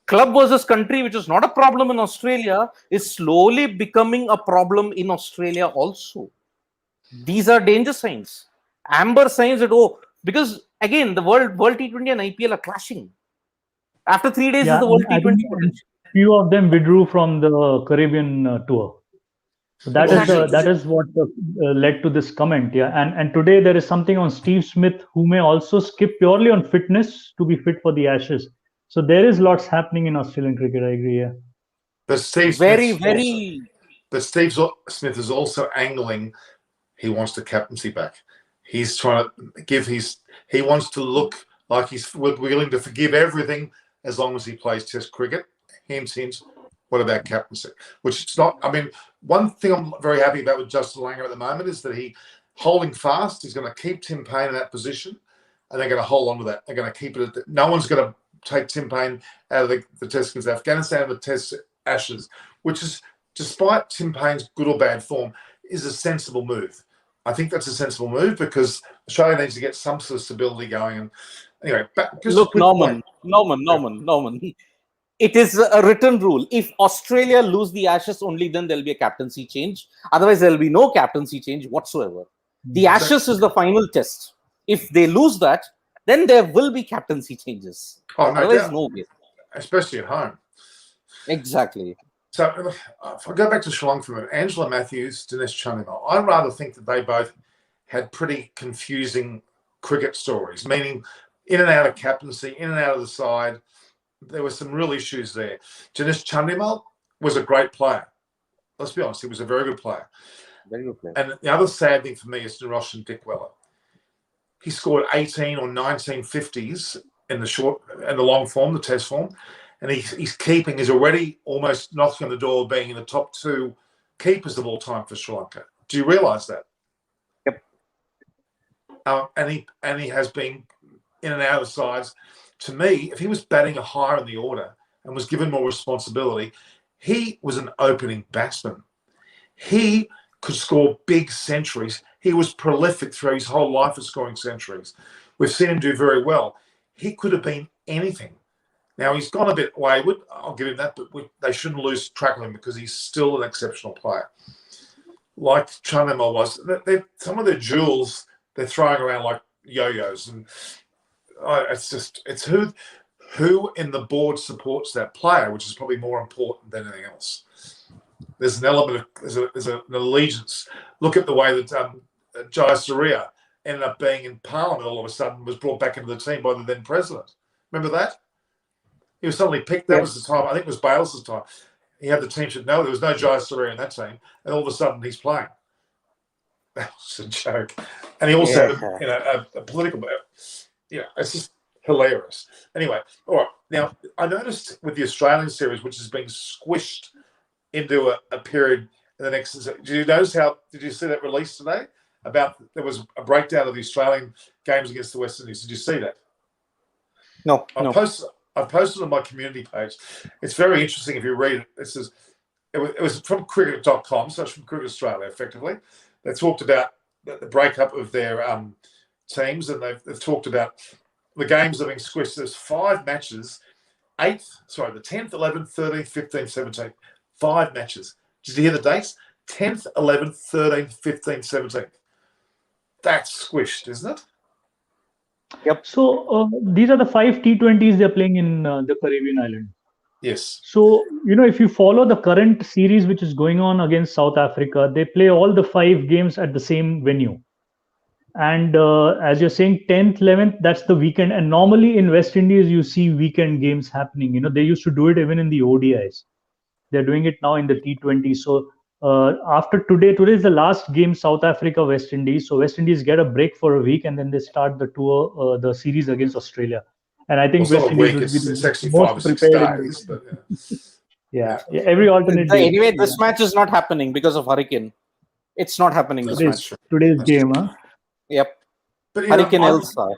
Club versus country, which is not a problem in Australia, is slowly becoming a problem in Australia also. These are danger signs. Amber signs that, because again, the World T20 and IPL are clashing. After 3 days is the World T20 potential. Few of them withdrew from the Caribbean tour. So that is what led to this comment. Yeah, and today there is something on Steve Smith who may also skip purely on fitness to be fit for the Ashes. So there is lots happening in Australian cricket. I agree. Yeah, but Steve Smith is also angling. He wants the captaincy back. He's trying to give he wants to look like he's willing to forgive everything as long as he plays Test cricket. Hint. What about captaincy? Which it's not. I mean, one thing I'm very happy about with Justin Langer at the moment is that he holding fast. He's going to keep Tim Payne in that position, and they're going to hold on to that. They're going to keep it. No one's going to take Tim Payne out of the Test against Afghanistan and the Test Ashes, which is, despite Tim Payne's good or bad form, is a sensible move. I think that's a sensible move because Australia needs to get some sort of stability going. And anyway, look, Norman. It is a written rule. If Australia lose the Ashes, only then there'll be a captaincy change. Otherwise, there'll be no captaincy change whatsoever. The Ashes is the final test. If they lose that, then there will be captaincy changes. Oh, no Otherwise, doubt. no way. Especially at home. Exactly. So if I go back to Sri Lanka for a minute, Angela Matthews, Dinesh Chandimal, I rather think that they both had pretty confusing cricket stories, meaning in and out of captaincy, in and out of the side. There were some real issues there. Dinesh Chandimal was a great player. Let's be honest, he was a very good player. Very good player. And the other sad thing for me is Naroshan Dickwella. He scored 18 or 19 50s in the long form, the Test form. And his keeping is already almost knocking on the door of being in the top 2 keepers of all time for Sri Lanka. Do you realise that? Yep. And he has been in and out of sides. To me, if he was batting higher in the order and was given more responsibility, he was an opening batsman. He could score big centuries. He was prolific throughout his whole life of scoring centuries. We've seen him do very well. He could have been anything. Now, he's gone a bit wayward. I'll give him that, but they shouldn't lose track of him because he's still an exceptional player. Like Chandimal was. Some of their jewels, they're throwing around like yo-yos. And it's who in the board supports that player, which is probably more important than anything else. There's an element of, there's an allegiance. Look at the way that Jai Surya ended up being in Parliament all of a sudden, was brought back into the team by the then president. Remember that? He was suddenly picked. That was the time. I think it was Bales' time. He had the team said no. There was no Jai Surya in that team, and all of a sudden he's playing. That was a joke. And he also had a political. It's just hilarious. Anyway, all right. Now I noticed with the Australian series, which is being squished into a period in the next. Did you notice Did you see that release today? There was a breakdown of the Australian games against the West Indies. Did you see that? No. I've posted on my community page. It's very interesting if you read it. It says it was from cricket.com, so it's from Cricket Australia, effectively. They talked about the breakup of their teams, and they've talked about the games that are being squished. There's 5 matches, the 10th, 11th, 13th, 15th, 17th. 5 matches. Did you hear the dates? 10th, 11th, 13th, 15th, 17th. That's squished, isn't it? Yep. So these are the 5 T20s they're playing in the Caribbean island. Yes. So, if you follow the current series which is going on against South Africa, they play all the 5 games at the same venue. And as you're saying, 10th, 11th, that's the weekend. And normally in West Indies, you see weekend games happening. They used to do it even in the ODIs. They're doing it now in the T20. So after today is the last game, South Africa, West Indies. So West Indies get a break for a week, and then they start the tour, the series against Australia. And I think West Indies will be it's actually most 5 or 6 prepared. days. But, Every alternate day. Anyway, this match is not happening because of hurricane. It's not happening this match. Today's game, huh? Yep. But Hurricane Elsa.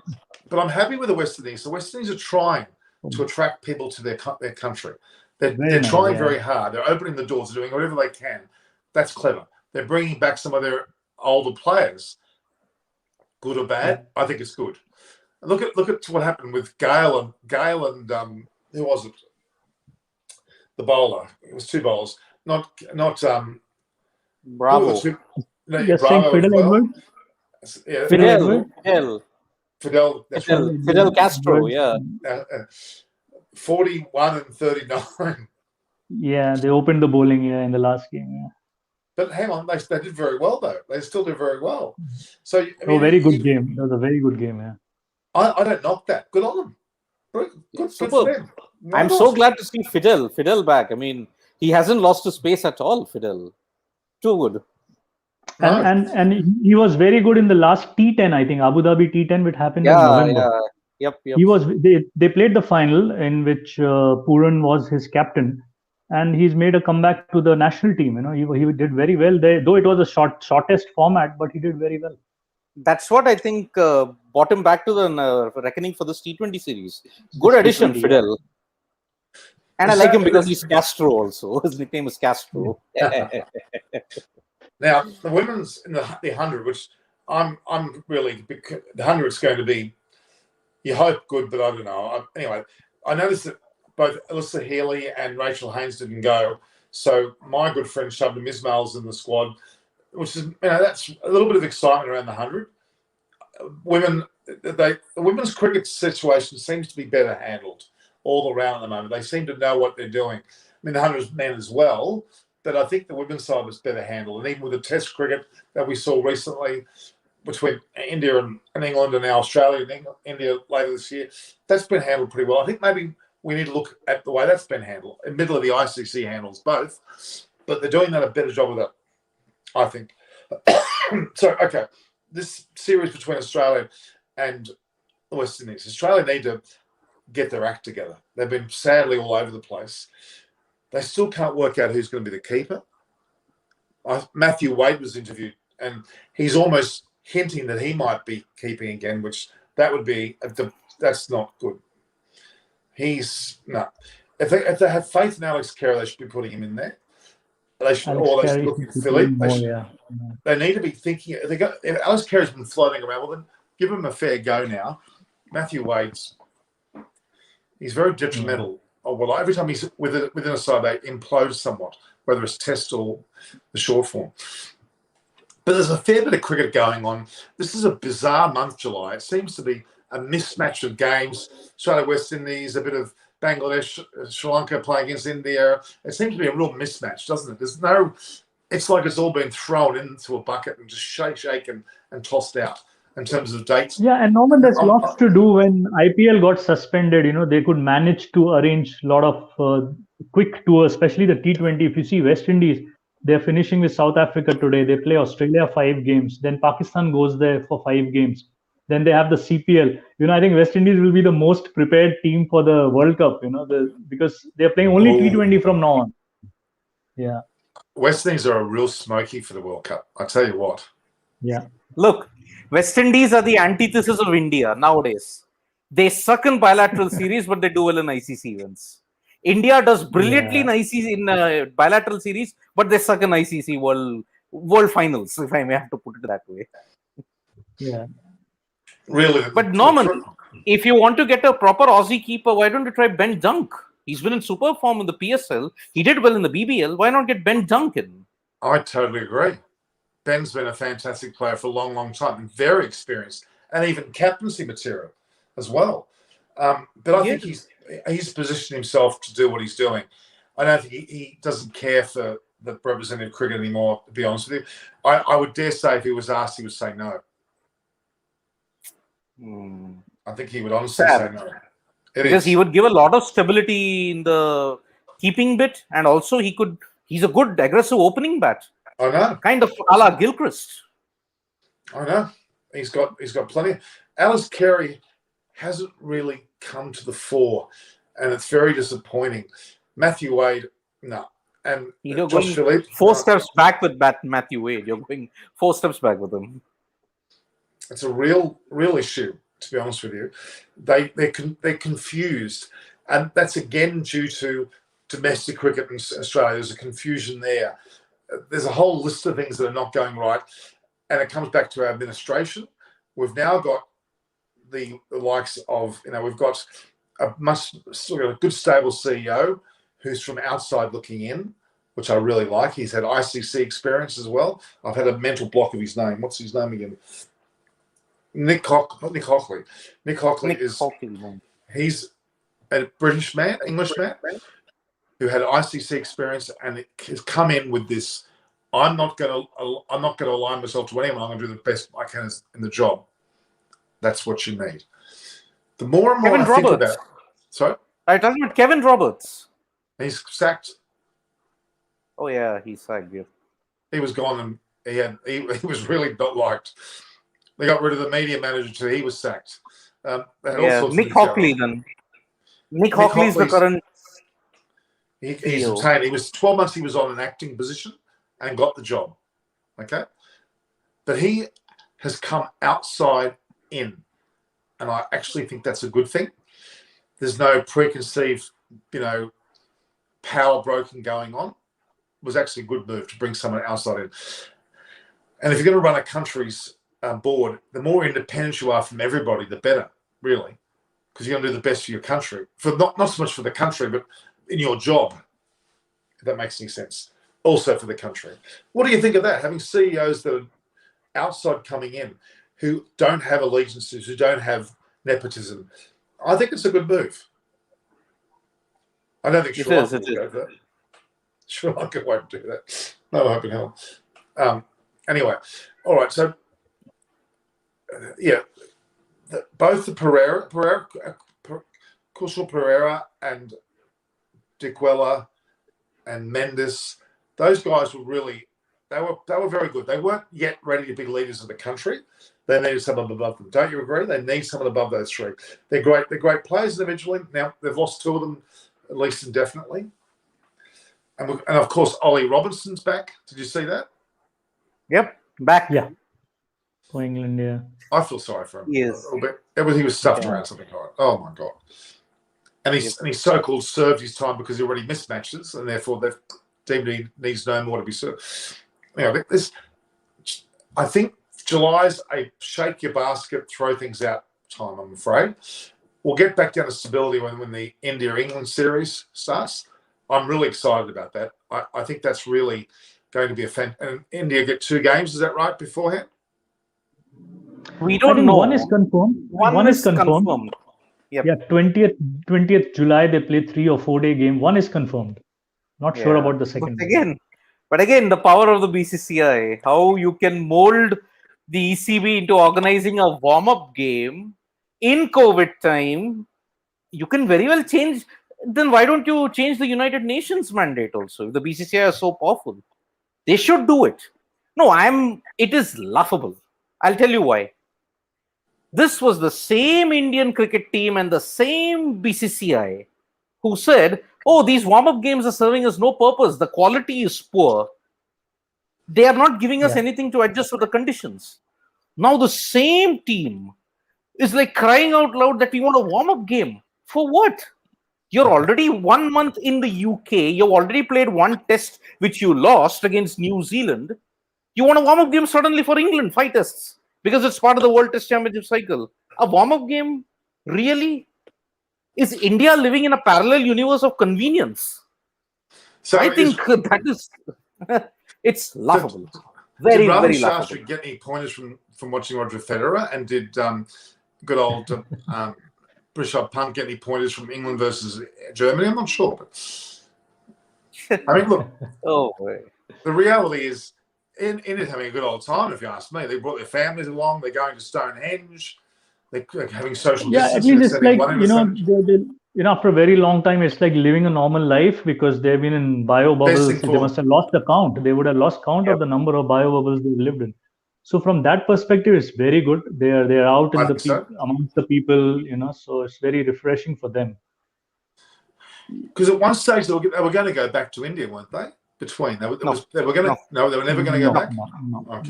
But I'm happy with the West Indies. The West Indies are trying to attract people to their country. They're trying very hard. They're opening the doors. They're doing whatever they can. That's clever. They're bringing back some of their older players. Good or bad, I think it's good. And look at what happened with Gale and who was it? The bowler. It was 2 bowlers. Not Bravo. You're saying Fidel Edward? Yeah, Fidel Castro, yeah. 41 and 39. Yeah, they opened the bowling in the last game. Yeah. But hang on, they did very well though. They still did very well. So very good game. It was a very good game. Yeah. I don't knock that. Good on them. Good for them. I'm so glad to see Fidel back. I mean, he hasn't lost his pace at all. Fidel, too good. And he was very good in the last T10, I think, Abu Dhabi T10, which happened in November. Yep. He was. They played the final in which Puran was his captain, and he's made a comeback to the national team. He did very well there, though it was a shortest format, but he did very well. That's what I think brought him back to the reckoning for this T20 series. Good addition, Fidel. And I like him because he's Castro also. His nickname is Castro. Now, the women's in the 100, which I'm really, the 100 is going to be, you hope good, but I don't know. Anyway, I noticed that both Alyssa Healy and Rachel Haynes didn't go. So my good friend Shabnam Ismail's in the squad, which is, that's a little bit of excitement around the 100. The women's cricket situation seems to be better handled all around at the moment. They seem to know what they're doing. I mean, the 100 men as well, but I think the women's side was better handled. And even with the Test cricket that we saw recently between India and England, and now Australia and India later this year, that's been handled pretty well. I think maybe we need to look at the way that's been handled. Admittedly, the ICC handles both, but they're doing a better job of that, I think. So, okay, this series between Australia and the West Indies. Australia need to get their act together. They've been sadly all over the place. They still can't work out who's going to be the keeper. Matthew Wade was interviewed, and he's almost hinting that he might be keeping again, which that would be that's not good. He's no. If they have faith in Alex Carey, they should be putting him in there. They should, or they should look at Philly. They need to be thinking. If Alex Carey's been floating around, well then give him a fair go now. Matthew Wade's he's very detrimental. Well, every time he's within a side, they implode somewhat, whether it's Test or the short form. But there's a fair bit of cricket going on. This is a bizarre month, July. It seems to be a mismatch of games. Australia, West Indies, a bit of Bangladesh, Sri Lanka playing against India. It seems to be a real mismatch, doesn't it? It's like it's all been thrown into a bucket and just shake and tossed out. in terms of dates. Yeah, and Norman, there's Um, lots to do. When IPL got suspended, they could manage to arrange a lot of quick tours, especially the T20. If you see West Indies, they're finishing with South Africa today. They play Australia 5 games. Then Pakistan goes there for 5 games. Then they have the CPL. I think West Indies will be the most prepared team for the World Cup, because they're playing only T20 from now on. Yeah. West Indies are a real smoky for the World Cup. I tell you what. Yeah. Look, West Indies are the antithesis of India nowadays. They suck in bilateral series, but they do well in ICC events. India does brilliantly in ICC in bilateral series, but they suck in ICC world finals, if I may have to put it that way. Yeah. Really. But Norman, if you want to get a proper Aussie keeper, why don't you try Ben Dunk? He's been in super form in the PSL. He did well in the BBL. Why not get Ben Dunk in? I totally agree. Ben's been a fantastic player for a long, long time and very experienced, and even captaincy material as well. But I think he's positioned himself to do what he's doing. I don't think he doesn't care for the representative cricket anymore, to be honest with you. I would dare say if he was asked, he would say no. I think he would honestly say no. Because he would give a lot of stability in the keeping bit, and also he's a good aggressive opening bat. I know. Kind of a la Gilchrist. I know. He's got plenty. Alice Carey hasn't really come to the fore, and it's very disappointing. Matthew Wade, no. And You're Josh going Philippe, 4 steps back with Matthew Wade. You're going 4 steps back with him. It's a real issue, to be honest with you. They're confused, and that's again due to domestic cricket in Australia. There's a confusion there. There's a whole list of things that are not going right, and it comes back to our administration. We've now got the likes of, we've got a good stable CEO who's from outside looking in, which I really like. He's had ICC experience as well. I've had a mental block of his name. What's his name again? Nick Hockley. Nick Hockley he's a British man, English man, who had ICC experience and has come in with this. I'm not going to align myself to anyone. I'm going to do the best I can in the job. That's what you need. The more and more I think about it. Sorry? Are you talking about Kevin Roberts? He's sacked. Oh, yeah, he's sacked. Yeah. He was gone, and he was really not liked. They got rid of the media manager too. He was sacked. Nick Hockley then. Nick Hockley's the current. He's retained. He was 12 months. He was on an acting position and got the job. Okay, but he has come outside in, and I actually think that's a good thing. There's no preconceived, power broken going on. It was actually a good move to bring someone outside in. And if you're going to run a country's board, the more independent you are from everybody, the better, really, because you're going to do the best for your country. For not so much for the country, but in your job, if that makes any sense. Also for the country. What do you think of that? Having CEOs that are outside coming in, who don't have allegiances, who don't have nepotism, I think it's a good move. I don't think Sri Lanka will go for that. Sri Lanka won't do that. No hope in hell. Anyway, all right. So, both the Kushal Pereira and Dikwela and Mendes, those guys were really, they were very good. They weren't yet ready to be leaders of the country. They needed someone above them. Don't you agree? They need someone above those three. They're great. They're great players individually. Now they've lost 2 of them, at least indefinitely. And of course, Ollie Robinson's back. Did you see that? Yep, back. Yeah. For England, yeah. I feel sorry for him. Yes. A little bit. He was stuffed around something like that. Oh my god. And he's so-called served his time because he already missed matches, and therefore they've deemed he needs no more to be served. I think July's a shake your basket, throw things out time, I'm afraid. We'll get back down to stability when the India-England series starts. I'm really excited about that. I think that's really going to be a fan. And India get 2 games, is that right, beforehand? We don't know. One is confirmed. One is confirmed. Yep. Yeah, 20th July, they play 3 or 4 day game. One is confirmed. Not sure about the second. But again, the power of the BCCI, how you can mold the ECB into organizing a warm-up game in COVID time, you can very well change. Then why don't you change the United Nations mandate also? If the BCCI is so powerful, they should do it. No, it is laughable. I'll tell you why. This was the same Indian cricket team and the same BCCI who said, oh, these warm-up games are serving us no purpose. The quality is poor. They are not giving us anything to adjust to the conditions. Now the same team is like crying out loud that we want a warm-up game. For what? You're already 1 month in the UK. You've already played one test which you lost against New Zealand. You want a warm-up game suddenly for England, 5 tests, because it's part of the World Test Championship cycle. A warm-up game? Really? Is India living in a parallel universe of convenience? So I think that is, it's laughable. Very, very laughable. Did get any pointers from watching Roger Federer? And did good old Rishabh Pant get any pointers from England versus Germany? I'm not sure. But I mean, look, the reality is, India's having a good old time, if you ask me. They brought their families along. They're going to Stonehenge. They're having social distancing. At least it's like, after a very long time, it's like living a normal life because they've been in bio bubbles. They must have lost the count. They would have lost count of the number of bio bubbles they've lived in. So from that perspective, it's very good. They're out in amongst the people, so it's very refreshing for them. Because at one stage they were going to go back to India, weren't they? They were never going to go back.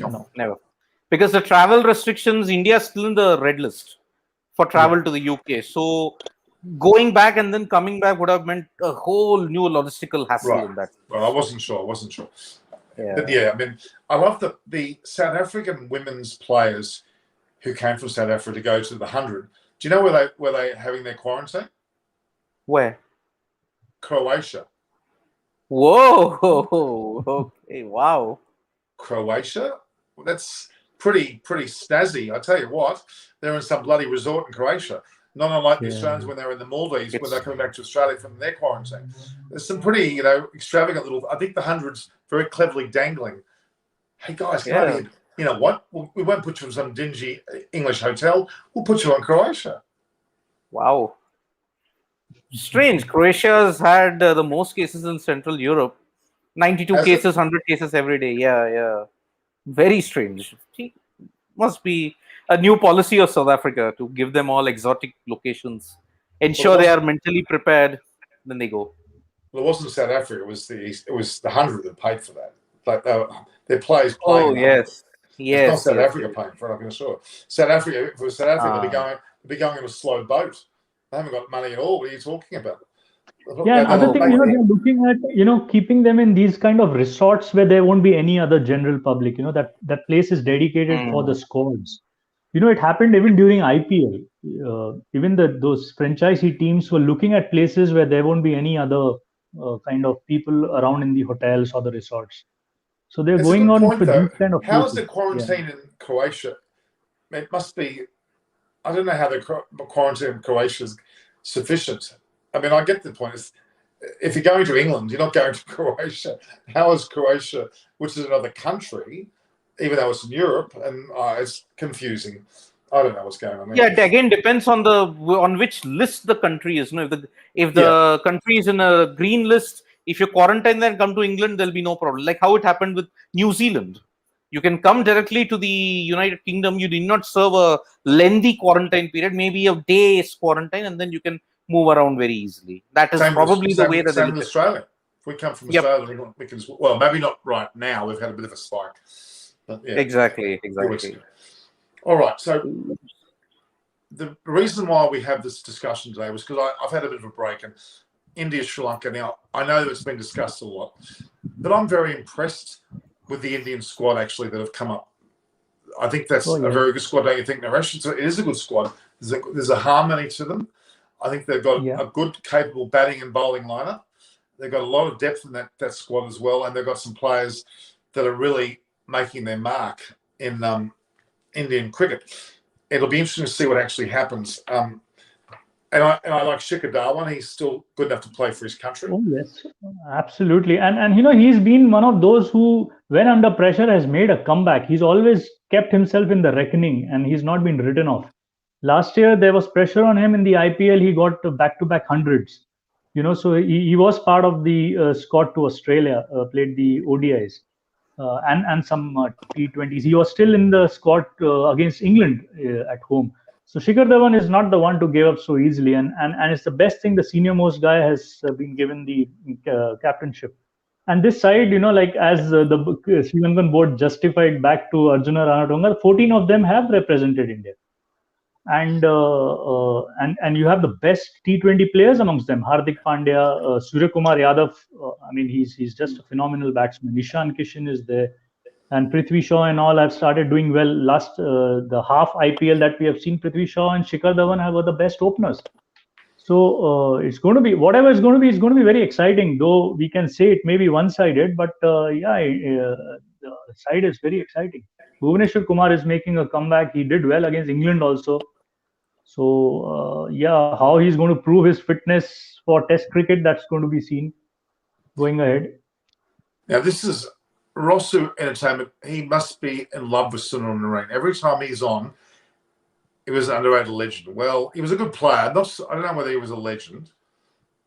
No, never. Because the travel restrictions, India is still in the red list for travel to the UK. So going back and then coming back would have meant a whole new logistical hassle in that. Well, I wasn't sure. Yeah. But I mean, I love the South African women's players who came from South Africa to go to the 100. Do you know where they having their quarantine? Where? Croatia. Whoa! Okay, wow. Croatia? Well, that's pretty snazzy. I tell you what, they're in some bloody resort in Croatia. Not unlike the Australians when they're in the Maldives, when they're coming back to Australia from their quarantine. There's some pretty, extravagant little. I think the 100's very cleverly dangling. Hey guys, you know what? We won't put you in some dingy English hotel. We'll put you on Croatia. Wow. Strange. Croatia's had the most cases in Central Europe. 92 cases, 100 cases every day. Yeah. Very strange. Must be a new policy of South Africa to give them all exotic locations. Ensure they are mentally prepared. Then they go. Well, it wasn't South Africa. It was the 100 that paid for that. Like their players playing. Oh yes. It's not South Africa paying for it. I can assure. South Africa. If it was South Africa, they'd be going in a slow boat. They haven't got money at all. What are you talking about? Another thing, they're looking at, keeping them in these kind of resorts where there won't be any other general public. That place is dedicated for the squads. It happened even during IPL. Even those franchisee teams were looking at places where there won't be any other kind of people around in the hotels or the resorts. So they're going on for these kind of. How is the quarantine in Croatia? It must be. I don't know how the quarantine in Croatia is sufficient. I mean, I get the point. If you're going to England, you're not going to Croatia. How is Croatia, which is another country, even though it's in Europe, and it's confusing. I don't know what's going on. Yeah, it again depends on which list the country is. If the country is in a green list, if you quarantine there and come to England, there'll be no problem. Like how it happened with New Zealand. You can come directly to the United Kingdom. You need not serve a lengthy quarantine period, maybe a day's quarantine, and then you can move around very easily. That is probably the way that same in Australia. If we come from Australia, we can. Well, maybe not right now. We've had a bit of a spike. But Exactly. All right. So the reason why we have this discussion today was because I've had a bit of a break, and India, Sri Lanka. Now I know that it's been discussed a lot, but I'm very impressed with the Indian squad actually that have come up. I think that's a very good squad, don't you think, Naresh? It is a good squad. There's a harmony to them. I think they've got a good, capable batting and bowling lineup. They've got a lot of depth in that squad as well, and they've got some players that are really making their mark in Indian cricket. It'll be interesting to see what actually happens. And I like Shikhar Dhawan. He's still good enough to play for his country. Oh yes, absolutely. And he's been one of those who, when under pressure, has made a comeback. He's always kept himself in the reckoning, and he's not been written off. Last year there was pressure on him in the IPL. He got back-to-back hundreds. So he was part of the squad to Australia, played the ODIs and some T20s. He was still in the squad against England at home. So Shikhar Dhawan is not the one to give up so easily, and it's the best thing. The senior most guy has been given the captainship, and this side, like as the Sri Lankan board justified back to Arjuna Ranatunga, 14 of them have represented India, and you have the best T20 players amongst them. Hardik Pandya, Surya Kumar Yadav. He's just a phenomenal batsman. Ishan Kishan is there. And Prithvi Shaw and all have started doing well. Last the half IPL that we have seen, Prithvi Shaw and Shikhar Dhawan were the best openers. So it's going to be whatever it's going to be. It's going to be very exciting. Though we can say it may be one-sided, but the side is very exciting. Bhuvneshwar Kumar is making a comeback. He did well against England also. So how he's going to prove his fitness for Test cricket, that's going to be seen going ahead. Now this is Rosu Entertainment. He must be in love with Sunil Narine. Every time he's on, he was an underrated legend. Well, he was a good player. I don't know whether he was a legend.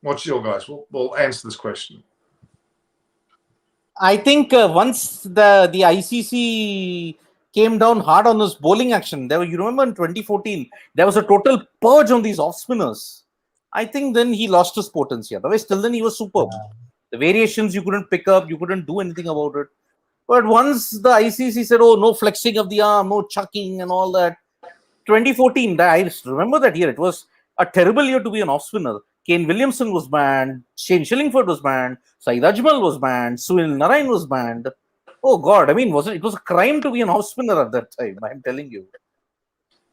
What's your guys? We'll answer this question. I think once the ICC came down hard on his bowling action, you remember in 2014, there was a total purge on these off spinners. I think then he lost his potency. Otherwise, till then he was superb. The variations you couldn't pick up, you couldn't do anything about it. But once the ICC said, oh, no flexing of the arm, no chucking and all that, 2014, I remember that year. It was a terrible year to be an off-spinner. Kane Williamson was banned, Shane Shillingford was banned, Saeed Ajmal was banned, Sunil Narine was banned. Oh, God, it was a crime to be an off-spinner at that time, I'm telling you.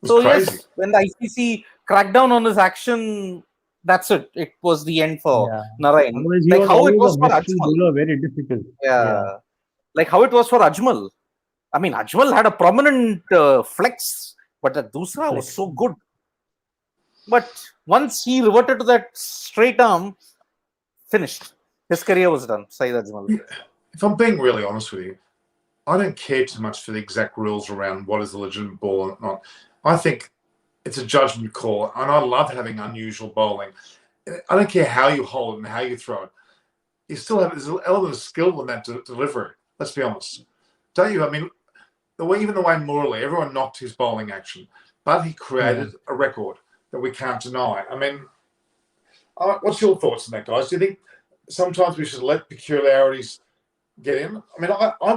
So, crazy. Yes, when the ICC cracked down on his action, that's it. It was the end for Narine. Like how it was for Ajmal. Very difficult. Yeah. Like how it was for Ajmal. Ajmal had a prominent flex, but the Dusra was so good. But once he reverted to that straight arm, finished. His career was done, Saeed Ajmal. If I'm being really honest with you, I don't care too much for the exact rules around what is a legitimate ball and not. I think it's a judgment call, and I love having unusual bowling. I don't care how you hold it and how you throw it. You still have there's an element of skill in that delivery. Let's be honest. Don't you? Even the way Morley, everyone knocked his bowling action, but he created a record that we can't deny. What's your thoughts on that, guys? Do you think sometimes we should let peculiarities get in? I'll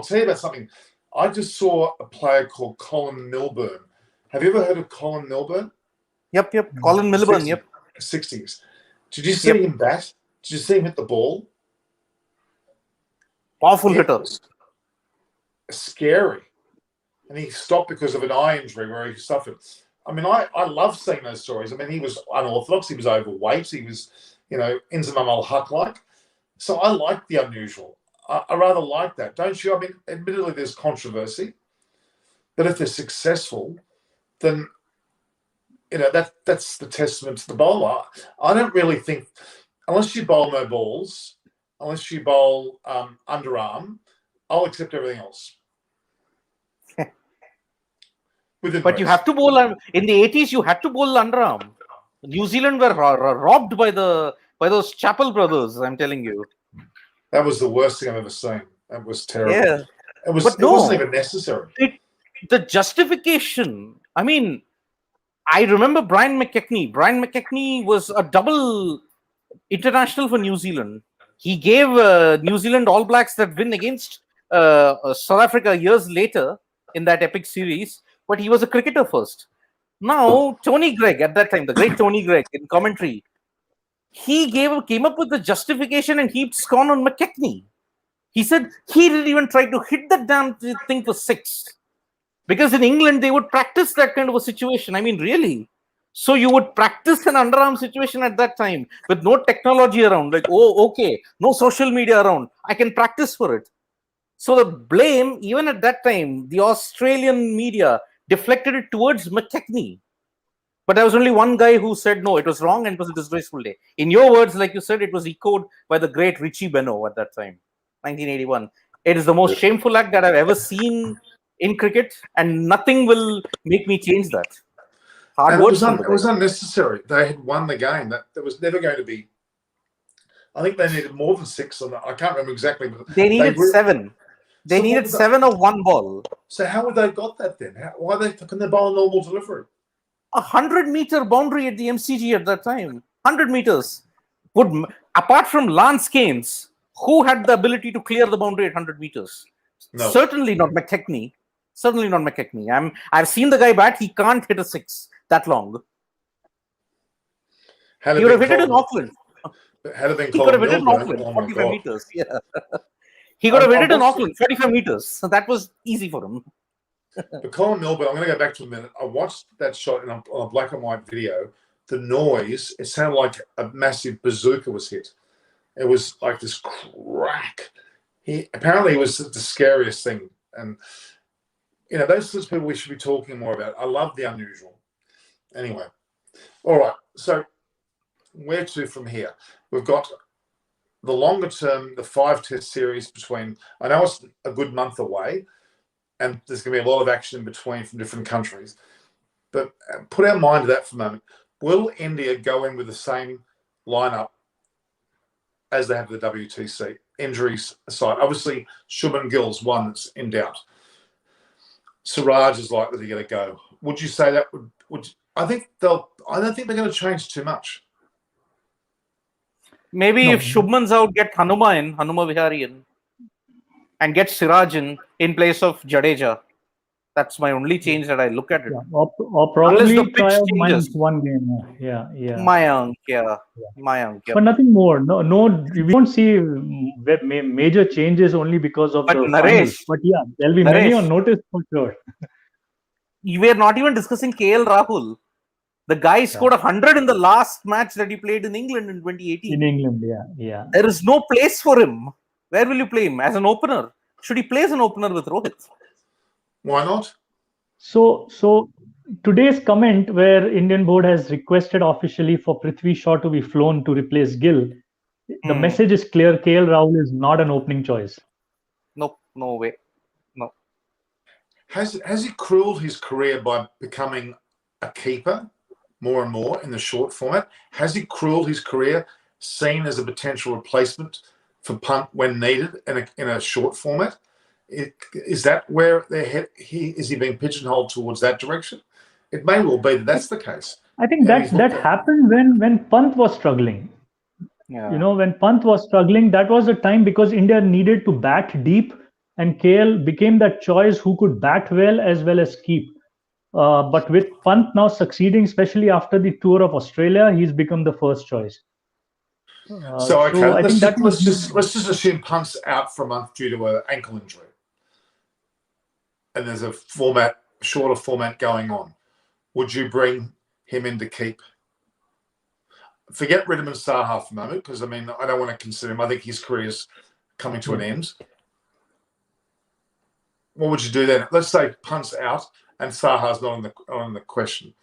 tell you about something. I just saw a player called Colin Milburn. Have you ever heard of Colin Milburn? Yep. Colin Milburn, 60s. Did you see him bat? Did you see him hit the ball? Powerful hitter. Scary. And he stopped because of an eye injury where he suffered. I love seeing those stories. He was unorthodox. He was overweight. He was, Inzamam al-Haq like. So I like the unusual. I rather like that, don't you? Admittedly, there's controversy. But if they're successful, then, that's the testament to the bowler. I don't really think, unless you bowl no balls, unless you bowl underarm, I'll accept everything else. But you have to bowl in the 80s. You had to bowl underarm. New Zealand were robbed by those Chappell brothers. I'm telling you, that was the worst thing I've ever seen. That was terrible. Yeah, it wasn't even necessary. The justification. I remember Brian McKechnie. Brian McKechnie was a double international for New Zealand. He gave New Zealand All Blacks that win against South Africa years later in that epic series. But he was a cricketer first. Now, Tony Gregg, at that time, the great Tony Gregg in commentary, he came up with the justification and heaped scorn on McKechnie. He said he didn't even try to hit that damn thing for 6. Because in England, they would practice that kind of a situation. Really. So you would practice an underarm situation at that time with no technology around. Like, no social media around. I can practice for it. So the blame, even at that time, the Australian media deflected it towards McKechnie. But there was only one guy who said no, it was wrong and it was a disgraceful day. In your words, like you said, it was echoed by the great Richie Benaud at that time, 1981. It is the most shameful act that I've ever seen in cricket, and nothing will make me change that. Hard And words it was unnecessary. They had won the game. That was never going to be. I think they needed more than 6 on that. I can't remember exactly. But they needed 7. They needed 7 of one ball. So how would they got that then? Why couldn't they bowl a normal delivery? 100-meter boundary at the MCG at that time. 100 meters. Apart from Lance Keynes, who had the ability to clear the boundary at 100 meters? No. Certainly not McKechnie. Certainly not McKechnie. I've seen the guy bat. He can't hit a 6 that long. He would have hit it in Auckland. Had it been he could have hit it in Auckland, 45 meters. Yeah. He could have hit it in Auckland, 45 meters. So that was easy for him. But Colin Milburn, I'm going to go back to a minute. I watched that shot on a black and white video. The noise, it sounded like a massive bazooka was hit. It was like this crack. Apparently it was the scariest thing. And, those sorts of people we should be talking more about. I love the unusual. Anyway. All right. So where to from here? We've got the longer term, the 5-test series between, I know it's a good month away, and there's going to be a lot of action in between from different countries. But put our mind to that for a moment. Will India go in with the same lineup as they have the WTC? Injuries aside. Obviously, Shubman Gill's one that's in doubt. Siraj is likely to get a go. Would you say that would I don't think they're going to change too much. Maybe if Shubman's out, get Hanuma Vihari in, and get Siraj in place of Jadeja. That's my only change that I look at it. Yeah. Or probably try out Mayank one game. Yeah. Mayank. But nothing more. No. We won't see major changes only because of the finals. But yeah, there'll be many on notice for sure. We are not even discussing KL Rahul. The guy scored 100 in the last match that he played in England in 2018. In England, yeah. There is no place for him. Where will you play him? As an opener? Should he play as an opener with Rohit? Why not? So today's comment where Indian board has requested officially for Prithvi Shaw to be flown to replace Gill, the message is clear. KL Rahul is not an opening choice. No way. No. Has he cruelled his career by becoming a keeper more and more in the short format? Has he cruelled his career seen as a potential replacement for punt when needed in a short format? Is that where is he being pigeonholed towards that direction? It may well be that's the case. I think that happened when Pant was struggling. Yeah. When Pant was struggling, that was the time because India needed to bat deep, and KL became that choice who could bat well as keep. But with Pant now succeeding, especially after the tour of Australia, he's become the first choice. Let's just assume Pant's out for a month due to an ankle injury, and there's a shorter format going on. Would you bring him in to keep? Forget Ridham and Saha for a moment, because I don't want to consider him. I think his career is coming to an end. What would you do then? Let's say Pant's out and Saha's not on the question.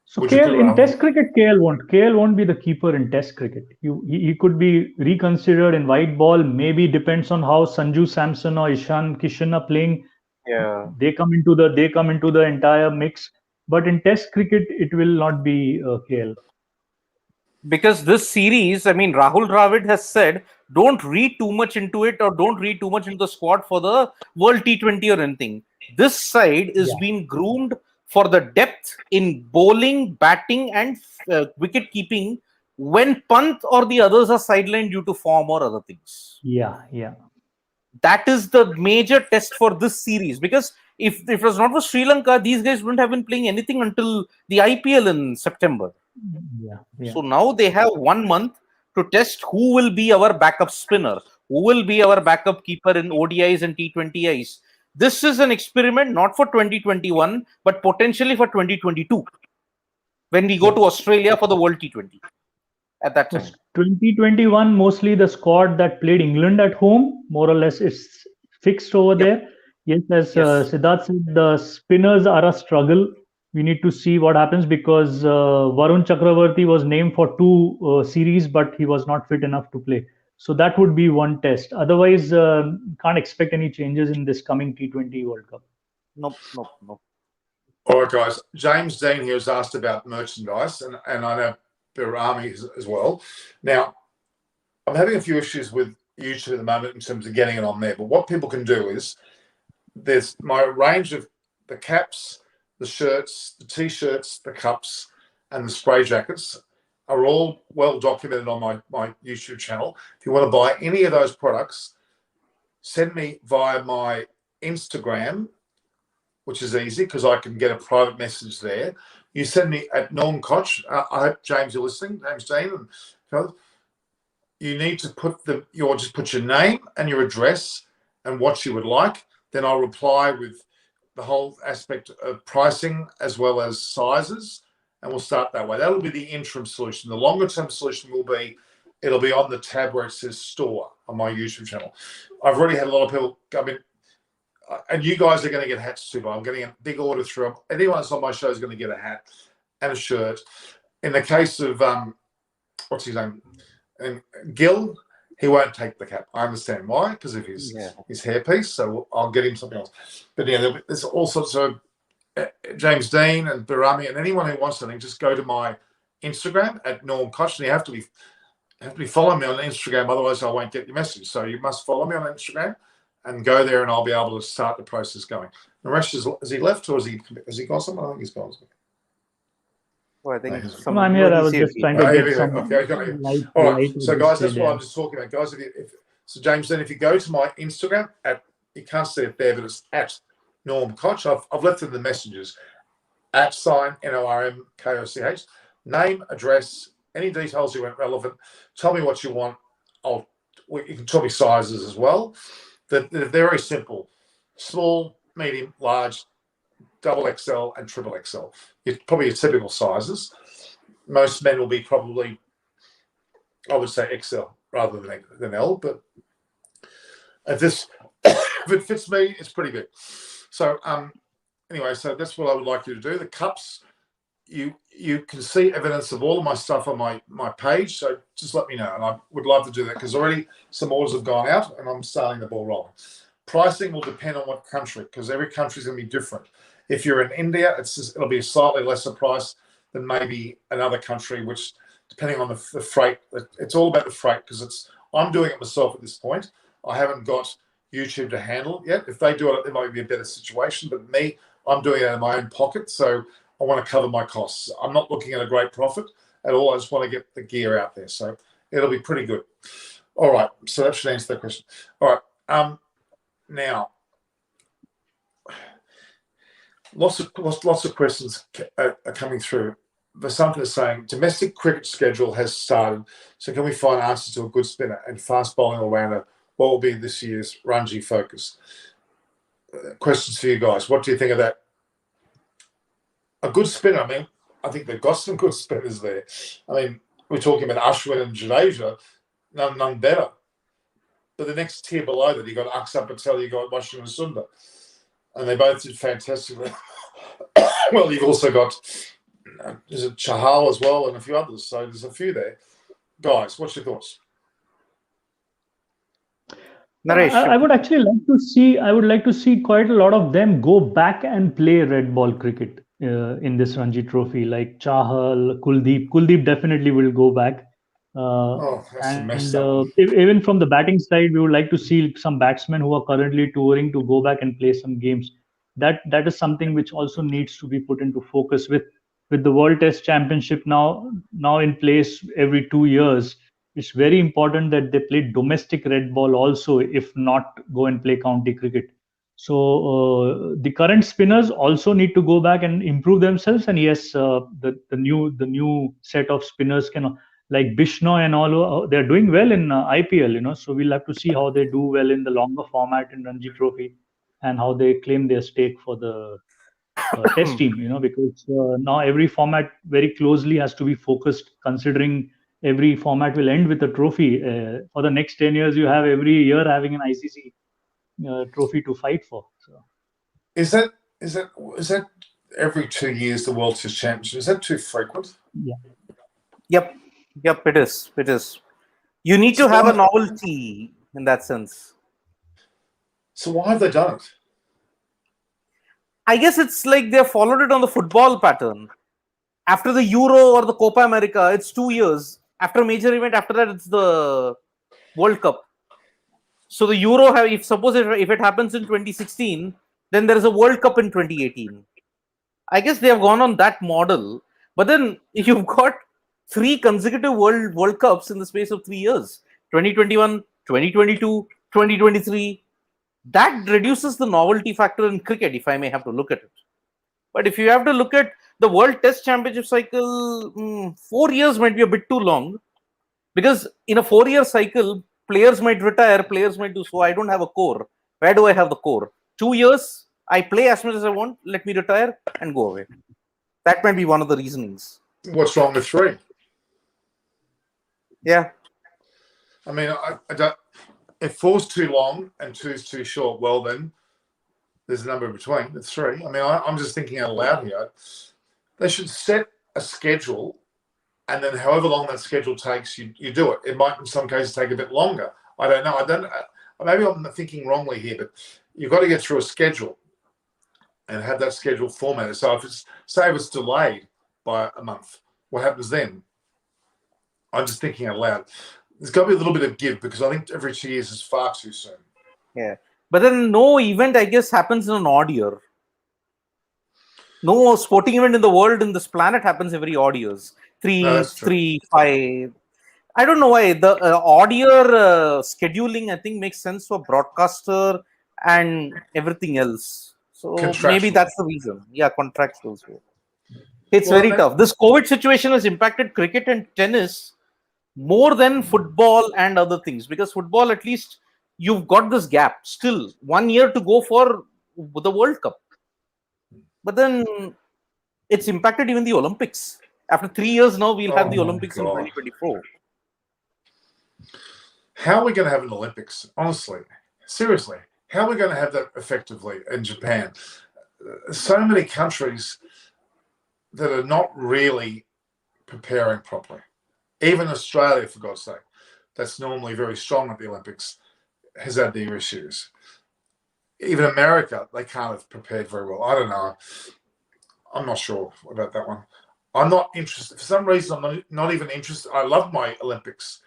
So KL in Test cricket, KL won't be the keeper in Test cricket. He could be reconsidered in white ball. Maybe depends on how Sanju Samson or Ishan Kishan are playing. Yeah, they come into the entire mix. But in Test cricket, it will not be KL. Because this series, Rahul Dravid has said, don't read too much into it or don't read too much into the squad for the World T20 or anything. This side is being groomed for the depth in bowling, batting, and wicket keeping when Pant or the others are sidelined due to form or other things. Yeah. That is the major test for this series, because if it was not for Sri Lanka, these guys wouldn't have been playing anything until the IPL in September. Yeah. So now they have 1 month to test who will be our backup spinner, who will be our backup keeper in ODIs and T20Is. This is an experiment not for 2021, but potentially for 2022, when we go to Australia for the World T20 at that time. 2021, mostly the squad that played England at home, more or less, is fixed over there. Yes, as Siddharth said, the spinners are a struggle. We need to see what happens because Varun Chakravarti was named for two series, but he was not fit enough to play. So that would be one test. Otherwise, can't expect any changes in this coming T20 World Cup. Nope, nope, nope. All right, guys. James Dean here has asked about merchandise, and I know Birami as well. Now, I'm having a few issues with YouTube at the moment in terms of getting it on there. But what people can do is there's my range of the caps, the shirts, the T-shirts, the cups, and the spray jackets are all well documented on my YouTube channel. If you want to buy any of those products, send me via my Instagram, which is easy because I can get a private message there. You send me at Norm Koch. I hope, James, you're listening. James Dean. And you need to just put your name and your address and what you would like. Then I'll reply with the whole aspect of pricing as well as sizes, and we'll start that way. That'll be the interim solution. The longer term solution will be, it'll be on the tab where it says store on my YouTube channel. I've already had a lot of people come in, and you guys are going to get hats too, but I'm getting a big order through. Anyone that's on my show is going to get a hat and a shirt. In the case of, what's his name? And Gil, he won't take the cap. I understand why, because of his hairpiece. So I'll get him something else. But yeah, there's all sorts of James Dean and Birami, and anyone who wants something, just go to my Instagram at Norm Koch. And you have to be following me on Instagram, otherwise I won't get your message. So you must follow me on Instagram and go there, and I'll be able to start the process going. Naresh, has he left, or has he gone somewhere? I think he's gone. Well, I think I'm here. I was just trying to get some light. All right, so guys, that's what I'm just talking about, guys. So James, then if you go to my Instagram you can't see it there, but it's at Norm Koch. I've left in the messages at sign NORMKOCH, name, address, any details you want relevant. Tell me what you want. You can tell me sizes as well. They're very simple: small, medium, large, double XL and triple XL. It's probably your typical sizes. Most men will be probably, I would say, XL rather than L. But if it fits me, it's pretty big. So anyway, so that's what I would like you to do. The cups, you can see evidence of all of my stuff on my page. So just let me know, and I would love to do that because already some orders have gone out, and I'm starting the ball rolling. Pricing will depend on what country, because every country is going to be different. If you're in India, it'll be a slightly lesser price than maybe another country, which, depending on the freight, it's all about the freight, because I'm doing it myself at this point. I haven't got YouTube to handle it yet. If they do it, it might be a better situation. But me, I'm doing it out of my own pocket, so I want to cover my costs. I'm not looking at a great profit at all. I just want to get the gear out there, so it'll be pretty good. All right, so that should answer that question. All right, now. Lots of questions are coming through. Vasanth is saying domestic cricket schedule has started, so can we find answers to a good spinner and fast bowling all-rounder? What will be this year's Ranji focus? Questions for you guys. What do you think of that? A good spinner. I mean, I think they've got some good spinners there. I mean, we're talking about Ashwin and Jadeja, none better. But the next tier below that, you got Akshar Patel, you got Washington Sundar. And they both did fantastically. Well, you've also got is it Chahal as well, and a few others. So there's a few there. Guys, what's your thoughts? Naresh, I would actually like to see. I would like to see quite a lot of them go back and play red ball cricket in this Ranji Trophy, like Chahal, Kuldeep. Kuldeep definitely will go back. And even from the batting side, we would like to see some batsmen who are currently touring to go back and play some games. That is something which also needs to be put into focus with the World Test Championship now in place every 2 years. It's very important that they play domestic red ball also, if not go and play county cricket. So the current spinners also need to go back and improve themselves. And yes, the new set of spinners can, like Bishnoi and all, they're doing well in IPL, so we'll have to see how they do well in the longer format in Ranji Trophy and how they claim their stake for the test team, because now every format very closely has to be focused, considering every format will end with a trophy. For the next 10 years, you have every year having an ICC trophy to fight for. So. Is that every 2 years the World Test Championship. Is that too frequent? Yep. Yep. It is. It is. You need So to have a why- novelty in that sense. So why have they done it? I guess it's like they followed it on the football pattern. After the Euro or the Copa America, it's 2 years. After a major event, after that, it's the World Cup. So the Euro, if suppose if it happens in 2016, then there is a World Cup in 2018. I guess they have gone on that model. But then you've got 3 consecutive World Cups in the space of 3 years: 2021, 2022, 2023. That reduces the novelty factor in cricket, if I may have to look at it. But if you have to look at the World Test Championship cycle, 4 years might be a bit too long, because in a 4 year cycle, players might retire, players might do so. I don't have a core. Where do I have the core? 2 years, I play as much as I want, let me retire and go away. That might be one of the reasonings. What's wrong with 3? Yeah. I mean, I don't. If 4's too long and 2's too short, well then there's a number in between. It's 3. I mean, I'm just thinking out loud here. They should set a schedule, and then however long that schedule takes, you do it. It might in some cases take a bit longer. I don't know. Maybe I'm thinking wrongly here, but you've got to get through a schedule and have that schedule formatted. So if it's delayed by a month, what happens then? I'm just thinking out loud. There's got to be a little bit of give, because I think every 2 years is far too soon. Yeah. But then no event, I guess, happens in an odd year. No sporting event in the world, in this planet, happens every odd years. No, 3, 5. I don't know why. The odd year scheduling, I think, makes sense for broadcaster and everything else. So maybe that's the reason. Yeah, contractual. It's very tough. This COVID situation has impacted cricket and tennis more than football and other things, because football, at least you've got this gap still 1 year to go for the World Cup. But then it's impacted even the Olympics. After 3 years now, we'll have the Olympics in 2024. How are we going to have an Olympics? Honestly, seriously, how are we going to have that effectively in Japan? So many countries that are not really preparing properly. Even Australia, for God's sake, that's normally very strong at the Olympics, has had their issues. Even America, they can't have prepared very well. I don't know. I'm not sure about that one. I'm not interested. For some reason, I'm not even interested. I love my Olympics.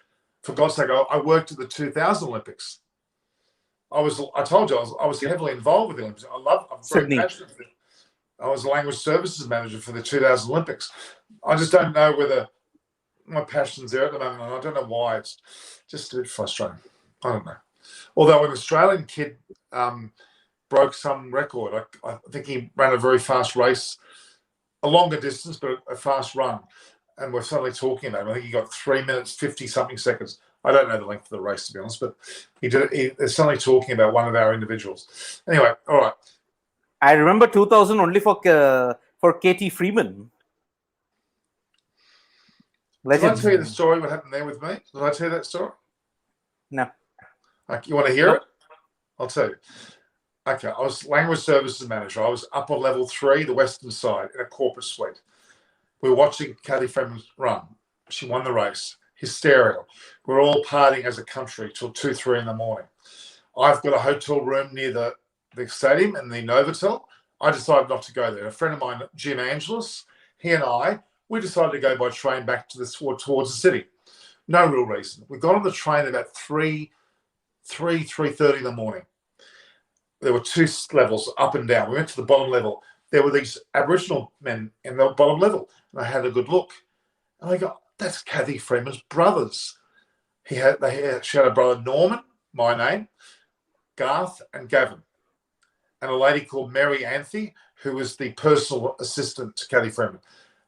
For God's sake, I worked at the 2000 Olympics. I told you, I was heavily involved with the Olympics. I'm very passionate. I was a language services manager for the 2000 Olympics. I just don't know whether my passion's there at the moment. And I don't know why. It's just a bit frustrating. I don't know. Although an Australian kid broke some record. I think he ran a very fast race, a longer distance, but a fast run. And we're suddenly talking about him. I think he got 3 minutes, 50-something seconds. I don't know the length of the race, to be honest, but they're suddenly talking about one of our individuals. Anyway, all right. I remember 2000 only for Katie Freeman. Legend. Did I tell you the story, what happened there with me? Did I tell you that story? No. You want to hear it? I'll tell you. Okay, I was language services manager. I was up on level 3, the western side, in a corporate suite. We were watching Katie Freeman run. She won the race. Hysteria. We're all partying as a country till 2, 3 in the morning. I've got a hotel room near the stadium in the Novotel. I decided not to go there. A friend of mine, Jim Angelis, he and we decided to go by train back to towards the city. No real reason. We got on the train about 3:30 in the morning. There were 2 levels up and down. We went to the bottom level. There were these Aboriginal men in the bottom level, and I had a good look. And I go, that's Kathy Freeman's brothers. She had a brother, Norman, my name, Garth, and Gavin, and a lady called Mary Anthony, who was the personal assistant to Kathy Freeman.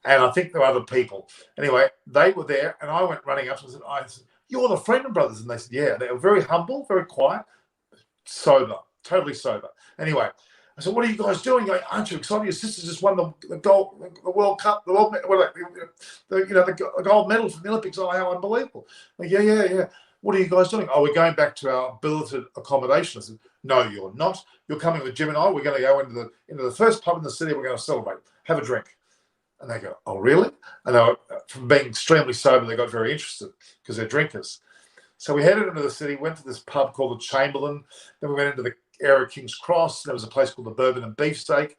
And I think there were other people. Anyway, they were there, and I went running up and I said, you're the Freeman brothers? And they said, yeah. They were very humble, very quiet, sober, totally sober. Anyway, I said, what are you guys doing? Aren't you excited? Your sister just won the World Cup, the gold medal from the Olympics. Oh, how unbelievable. Like, yeah. what are you guys doing? Oh, we're going back to our billeted accommodation. I said, no, you're not. You're coming with Jim and I. We're going to go into the first pub in the city. We're going to celebrate, have a drink. And they go, oh, really? And they were, from being extremely sober, they got very interested because they're drinkers. So we headed into the city, went to this pub called the Chamberlain. Then we went into the area of King's Cross. There was a place called the Bourbon and Beefsteak.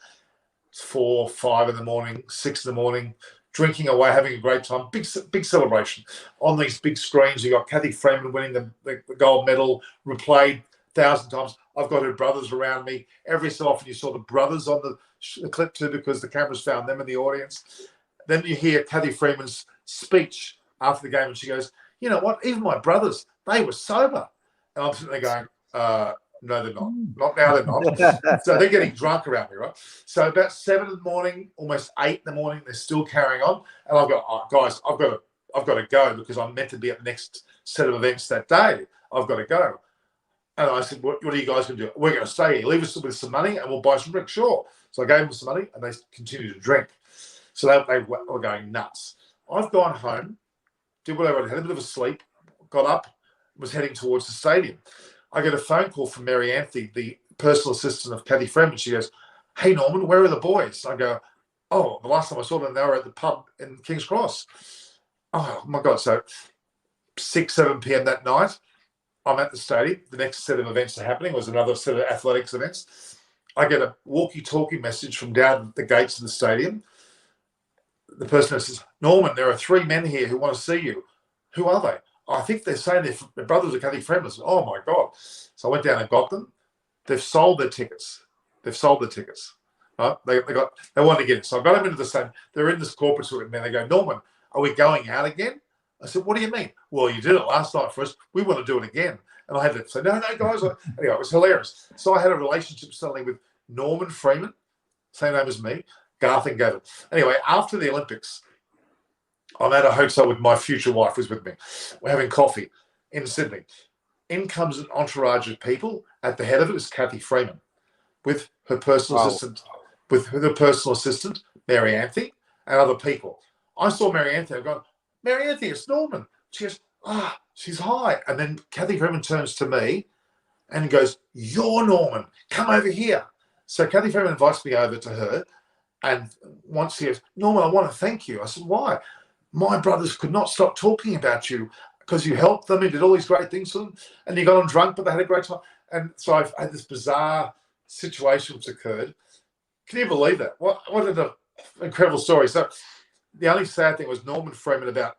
It's 4, 5 in the morning, 6 in the morning, drinking away, having a great time. Big celebration. On these big screens, you got Kathy Freeman winning the gold medal, replayed 1,000 times. I've got her brothers around me. Every so often you saw the brothers on the clip too, because the cameras found them in the audience. Then you hear Kathy Freeman's speech after the game, and she goes, you know what, even my brothers, they were sober. And I'm sitting there going, no, they're not. Not now, they're not. So they're getting drunk around me, right? So about 7 in the morning, almost 8 in the morning, they're still carrying on. And I've got, oh, guys, I've got to go because I'm meant to be at the next set of events that day. I've got to go. And I said, what are you guys going to do? We're going to stay here. Leave us with some money and we'll buy some drinks. Sure. So I gave them some money and they continued to drink. So they were going nuts. I've gone home, did whatever, I had a bit of a sleep, got up, was heading towards the stadium. I get a phone call from Mary Anthony, the personal assistant of Kathy Freeman. She goes, hey, Norman, where are the boys? I go, oh, the last time I saw them, they were at the pub in King's Cross. Oh, my God. So 6, 7 p.m. that night, I'm at the stadium. The next set of events are happening. It was another set of athletics events. I get a walkie-talkie message from down the gates of the stadium. The person says, Norman, there are 3 men here who want to see you. Who are they? I think they're saying they're brothers of Kathy Freeman. Oh, my God. So I went down and got them. They've sold their tickets. Right? They wanted to get it. So I got them into the same. They're in this corporate suite, and they go, Norman, are we going out again? I said, what do you mean? Well, you did it last night for us. We want to do it again. And I had to say, no, guys. Anyway, it was hilarious. So I had a relationship suddenly with Norman Freeman, same name as me, Garth and Gavin. Anyway, after the Olympics, I'm at a hotel with my future wife who's with me. We're having coffee in Sydney. In comes an entourage of people. At the head of it is Kathy Freeman with her personal assistant, Mary Anthony, and other people. I saw Mary Anthony. I'm going, Mary Anthony, it's Norman. She goes, she's high. And then Kathy Freeman turns to me and goes, you're Norman. Come over here. So Kathy Freeman invites me over to her. And once she goes, Norman, I want to thank you. I said, why? My brothers could not stop talking about you because you helped them and did all these great things for them. And you got them drunk, but they had a great time. And so I've had this bizarre situation which occurred. Can you believe that? What an incredible story. So the only sad thing was Norman Freeman, about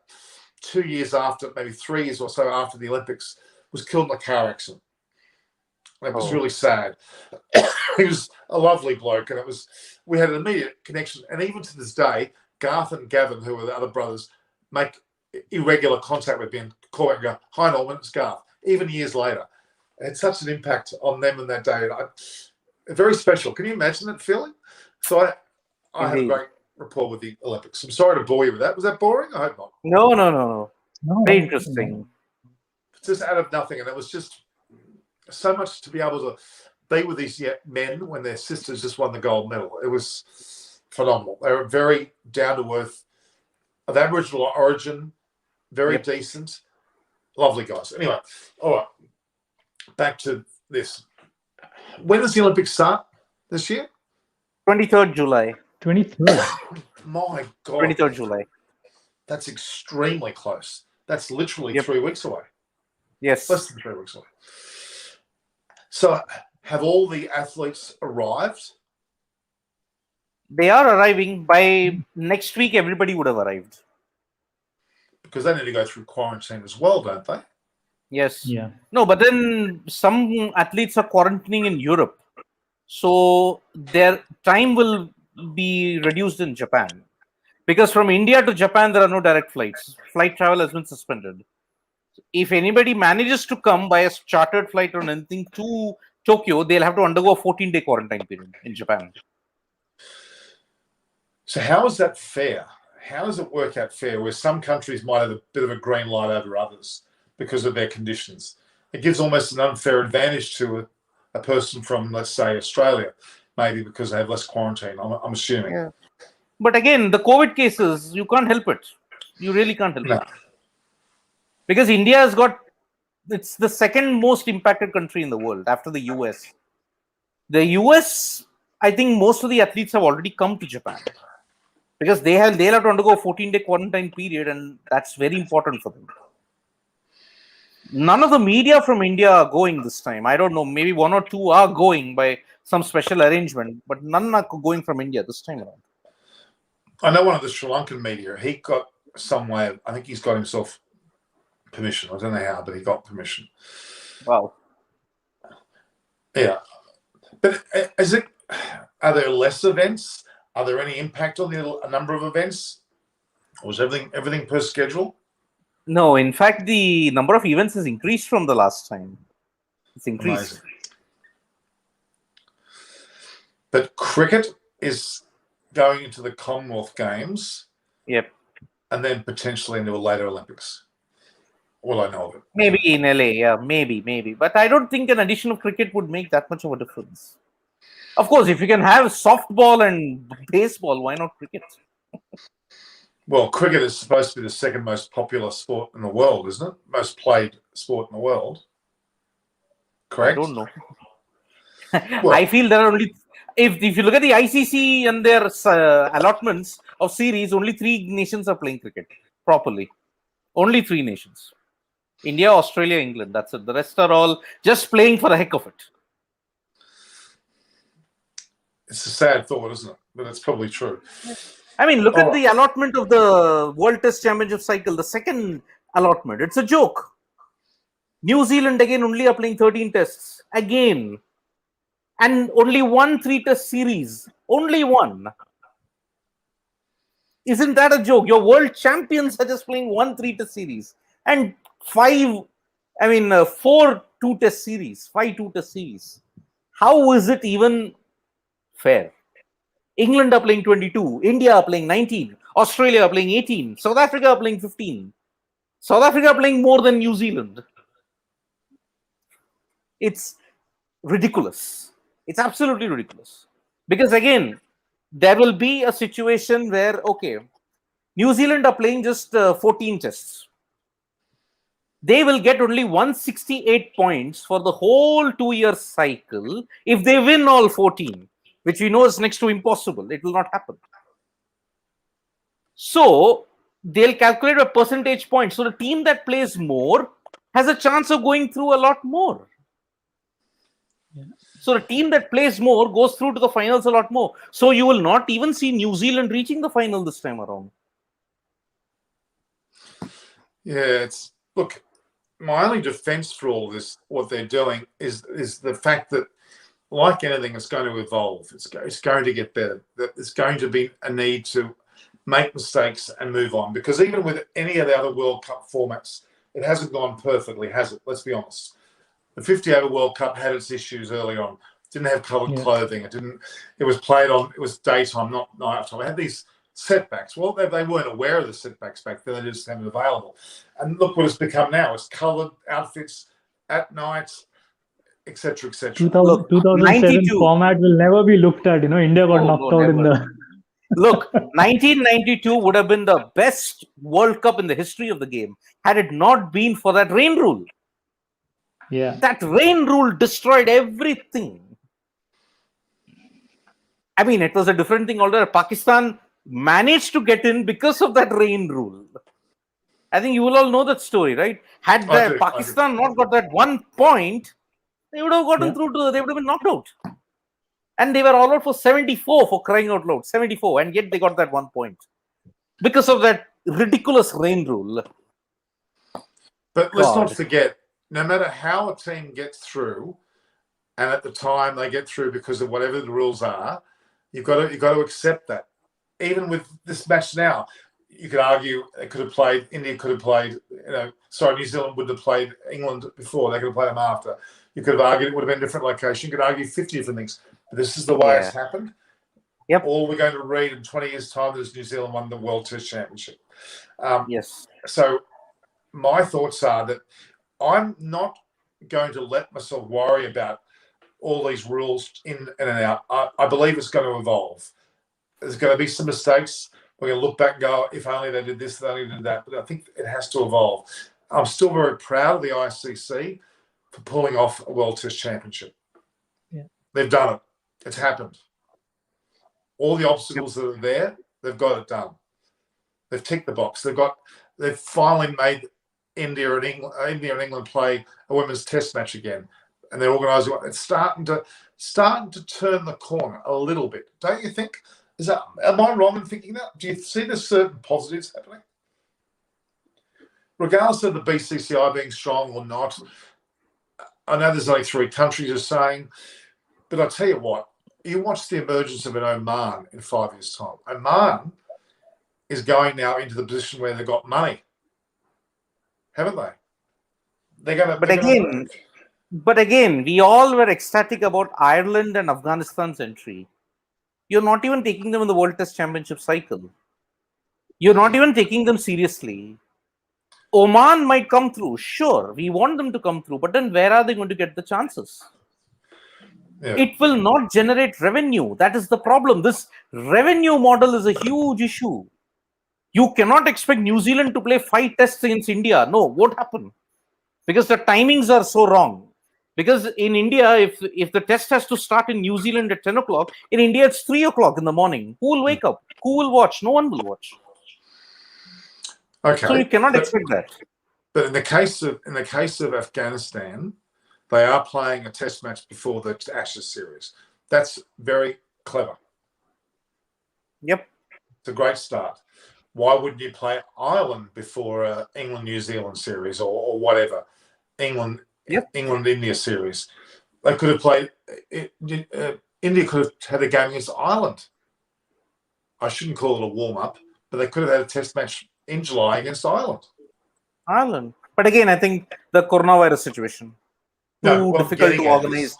2 years after, maybe 3 years or so after the Olympics, was killed in a car accident. It was really sad. He was a lovely bloke, and we had an immediate connection. And even to this day, Garth and Gavin, who are the other brothers, make irregular contact with me and call and go, hi, Norman, it's Garth, even years later. It had such an impact on them in that day. Very special. Can you imagine that feeling? So I had a great rapport with the Olympics. I'm sorry to bore you with that. Was that boring? I hope not. No. Very interesting. Just out of nothing. And it was just so much to be able to be with these men when their sisters just won the gold medal. It was phenomenal. They were very down to earth, of Aboriginal origin, very decent, lovely guys. Anyway, all right, back to this. When does the Olympics start this year? 23rd July. 23rd. My God. 23rd July. That's extremely close. That's literally 3 weeks away. Yes. Less than 3 weeks away. So have all the athletes arrived? They are arriving. By next week, everybody would have arrived. Because they need to go through quarantine as well, don't they? Yes. Yeah. No, but then some athletes are quarantining in Europe. So their time will be reduced in Japan. Because from India to Japan, there are no direct flights. Flight travel has been suspended. If anybody manages to come by a chartered flight or anything to Tokyo, they'll have to undergo a 14-day quarantine period in Japan. So how is that fair? How does it work out fair where some countries might have a bit of a green light over others because of their conditions? It gives almost an unfair advantage to a person from, let's say, Australia, maybe because they have less quarantine, I'm assuming. Yeah. But again, the COVID cases, you can't help it. You really can't help it. Because India has got it's the second most impacted country in the world after the US. The US, I think most of the athletes have already come to Japan because they'll have to undergo a 14-day quarantine period, and that's very important for them. None of the media from India are going this time. I don't know, maybe one or two are going by some special arrangement, but none are going from India this time around. I know one of the Sri Lankan media, he got some way, I think he's got himself permission. I don't know how, but he got permission. Wow. Yeah. But are there less events? Are there any impact on the number of events? Or is everything per schedule? No, in fact, the number of events has increased from the last time. It's increased. Amazing. But cricket is going into the Commonwealth Games. Yep. And then potentially into a later Olympics. All I know of it. Maybe in LA, yeah, maybe. But I don't think an addition of cricket would make that much of a difference. Of course, if you can have softball and baseball, why not cricket? Well, cricket is supposed to be the second most popular sport in the world, isn't it? Most played sport in the world. Correct? I don't know. Well, I feel there are only, if you look at the ICC and their allotments of series, only 3 nations are playing cricket properly. Only 3 nations. India, Australia, England. That's it. The rest are all just playing for the heck of it. It's a sad thought, isn't it? But it's probably true. I mean, look at the allotment of the World Test Championship cycle, the second allotment. It's a joke. New Zealand, again, only are playing 13 tests. Again. And only 1 3-test series. Only 1. Isn't that a joke? Your world champions are just playing 1 3-test series. And 4 2-test series. 5 2-test series. How is it even fair? England are playing 22. India are playing 19. Australia are playing 18. South Africa are playing 15. South Africa are playing more than New Zealand. It's ridiculous. It's absolutely ridiculous. Because again, there will be a situation where, okay, New Zealand are playing just 14 tests. They will get only 168 points for the whole 2-year cycle if they win all 14. Which we know is next to impossible. It will not happen. So they'll calculate a percentage point. So the team that plays more has a chance of going through a lot more. Yeah. So the team that plays more goes through to the finals a lot more. So you will not even see New Zealand reaching the final this time around. Yeah, look, my only defense for all this, what they're doing is the fact that, like anything, it's going to evolve. It's going to get better. There's going to be a need to make mistakes and move on. Because even with any of the other World Cup formats, it hasn't gone perfectly, has it? Let's be honest. The 50-over World Cup had its issues early on. Didn't have coloured clothing. It was played on. It was daytime, not nighttime. It had these setbacks. Well, they weren't aware of the setbacks back then. They just had it available. And look what it's become now. It's coloured outfits at night, etc., etc. 2007 format will never be looked at. India got knocked out in the. Look, 1992 would have been the best World Cup in the history of the game had it not been for that rain rule. Yeah. That rain rule destroyed everything. I mean, it was a different thing altogether. Pakistan managed to get in because of that rain rule. I think you will all know that story, right? Had Pakistan not got that 1 point, they would have gotten through to, they would have been knocked out. And they were all out for 74, for crying out loud, 74, and yet they got that 1 point because of that ridiculous rain rule. But let's not forget, no matter how a team gets through, and at the time they get through because of whatever the rules are, you've got to accept that. Even with this match now, you could argue India could have played, New Zealand would have played England before, they could have played them after. You could have argued it would have been a different location. You could argue 50 different things. But this is the way it's happened. Yep. All we're going to read in 20 years' time is New Zealand won the World Test Championship. Yes. So my thoughts are that I'm not going to let myself worry about all these rules in and out. I believe it's going to evolve. There's going to be some mistakes. We're going to look back and go, if only they did this, if only they did that. But I think it has to evolve. I'm still very proud of the ICC for pulling off a World Test Championship. Yeah. They've done it. It's happened. All the obstacles that are there, they've got it done. They've ticked the box. They've finally made India and England play a women's Test match again, and they're organising. It's starting to turn the corner a little bit, don't you think? Am I wrong in thinking that? Do you see there's certain positives happening, regardless of the BCCI being strong or not? I know there's only 3 countries are saying, but I'll tell you what. You watch the emergence of an Oman in 5 years' time. Oman is going now into the position where they've got money, haven't they? They're going to. But again, we all were ecstatic about Ireland and Afghanistan's entry. You're not even taking them in the World Test Championship cycle. You're not even taking them seriously. Oman might come through. Sure, we want them to come through. But then where are they going to get the chances? Yeah. It will not generate revenue. That is the problem. This revenue model is a huge issue. You cannot expect New Zealand to play 5 tests against India. No, won't happen. Because the timings are so wrong. Because in India, if the test has to start in New Zealand at 10 o'clock, in India it's 3 o'clock in the morning. Who will wake up? Who will watch? No one will watch. Okay. So you cannot expect that. But in the case of Afghanistan, they are playing a test match before the Ashes series. That's very clever. Yep. It's a great start. Why wouldn't you play Ireland before England-New Zealand series or whatever? England-India series. They could have played. India could have had a game against Ireland. I shouldn't call it a warm-up, but they could have had a test match in July against Ireland. But again, I think the coronavirus situation. Difficult to organize.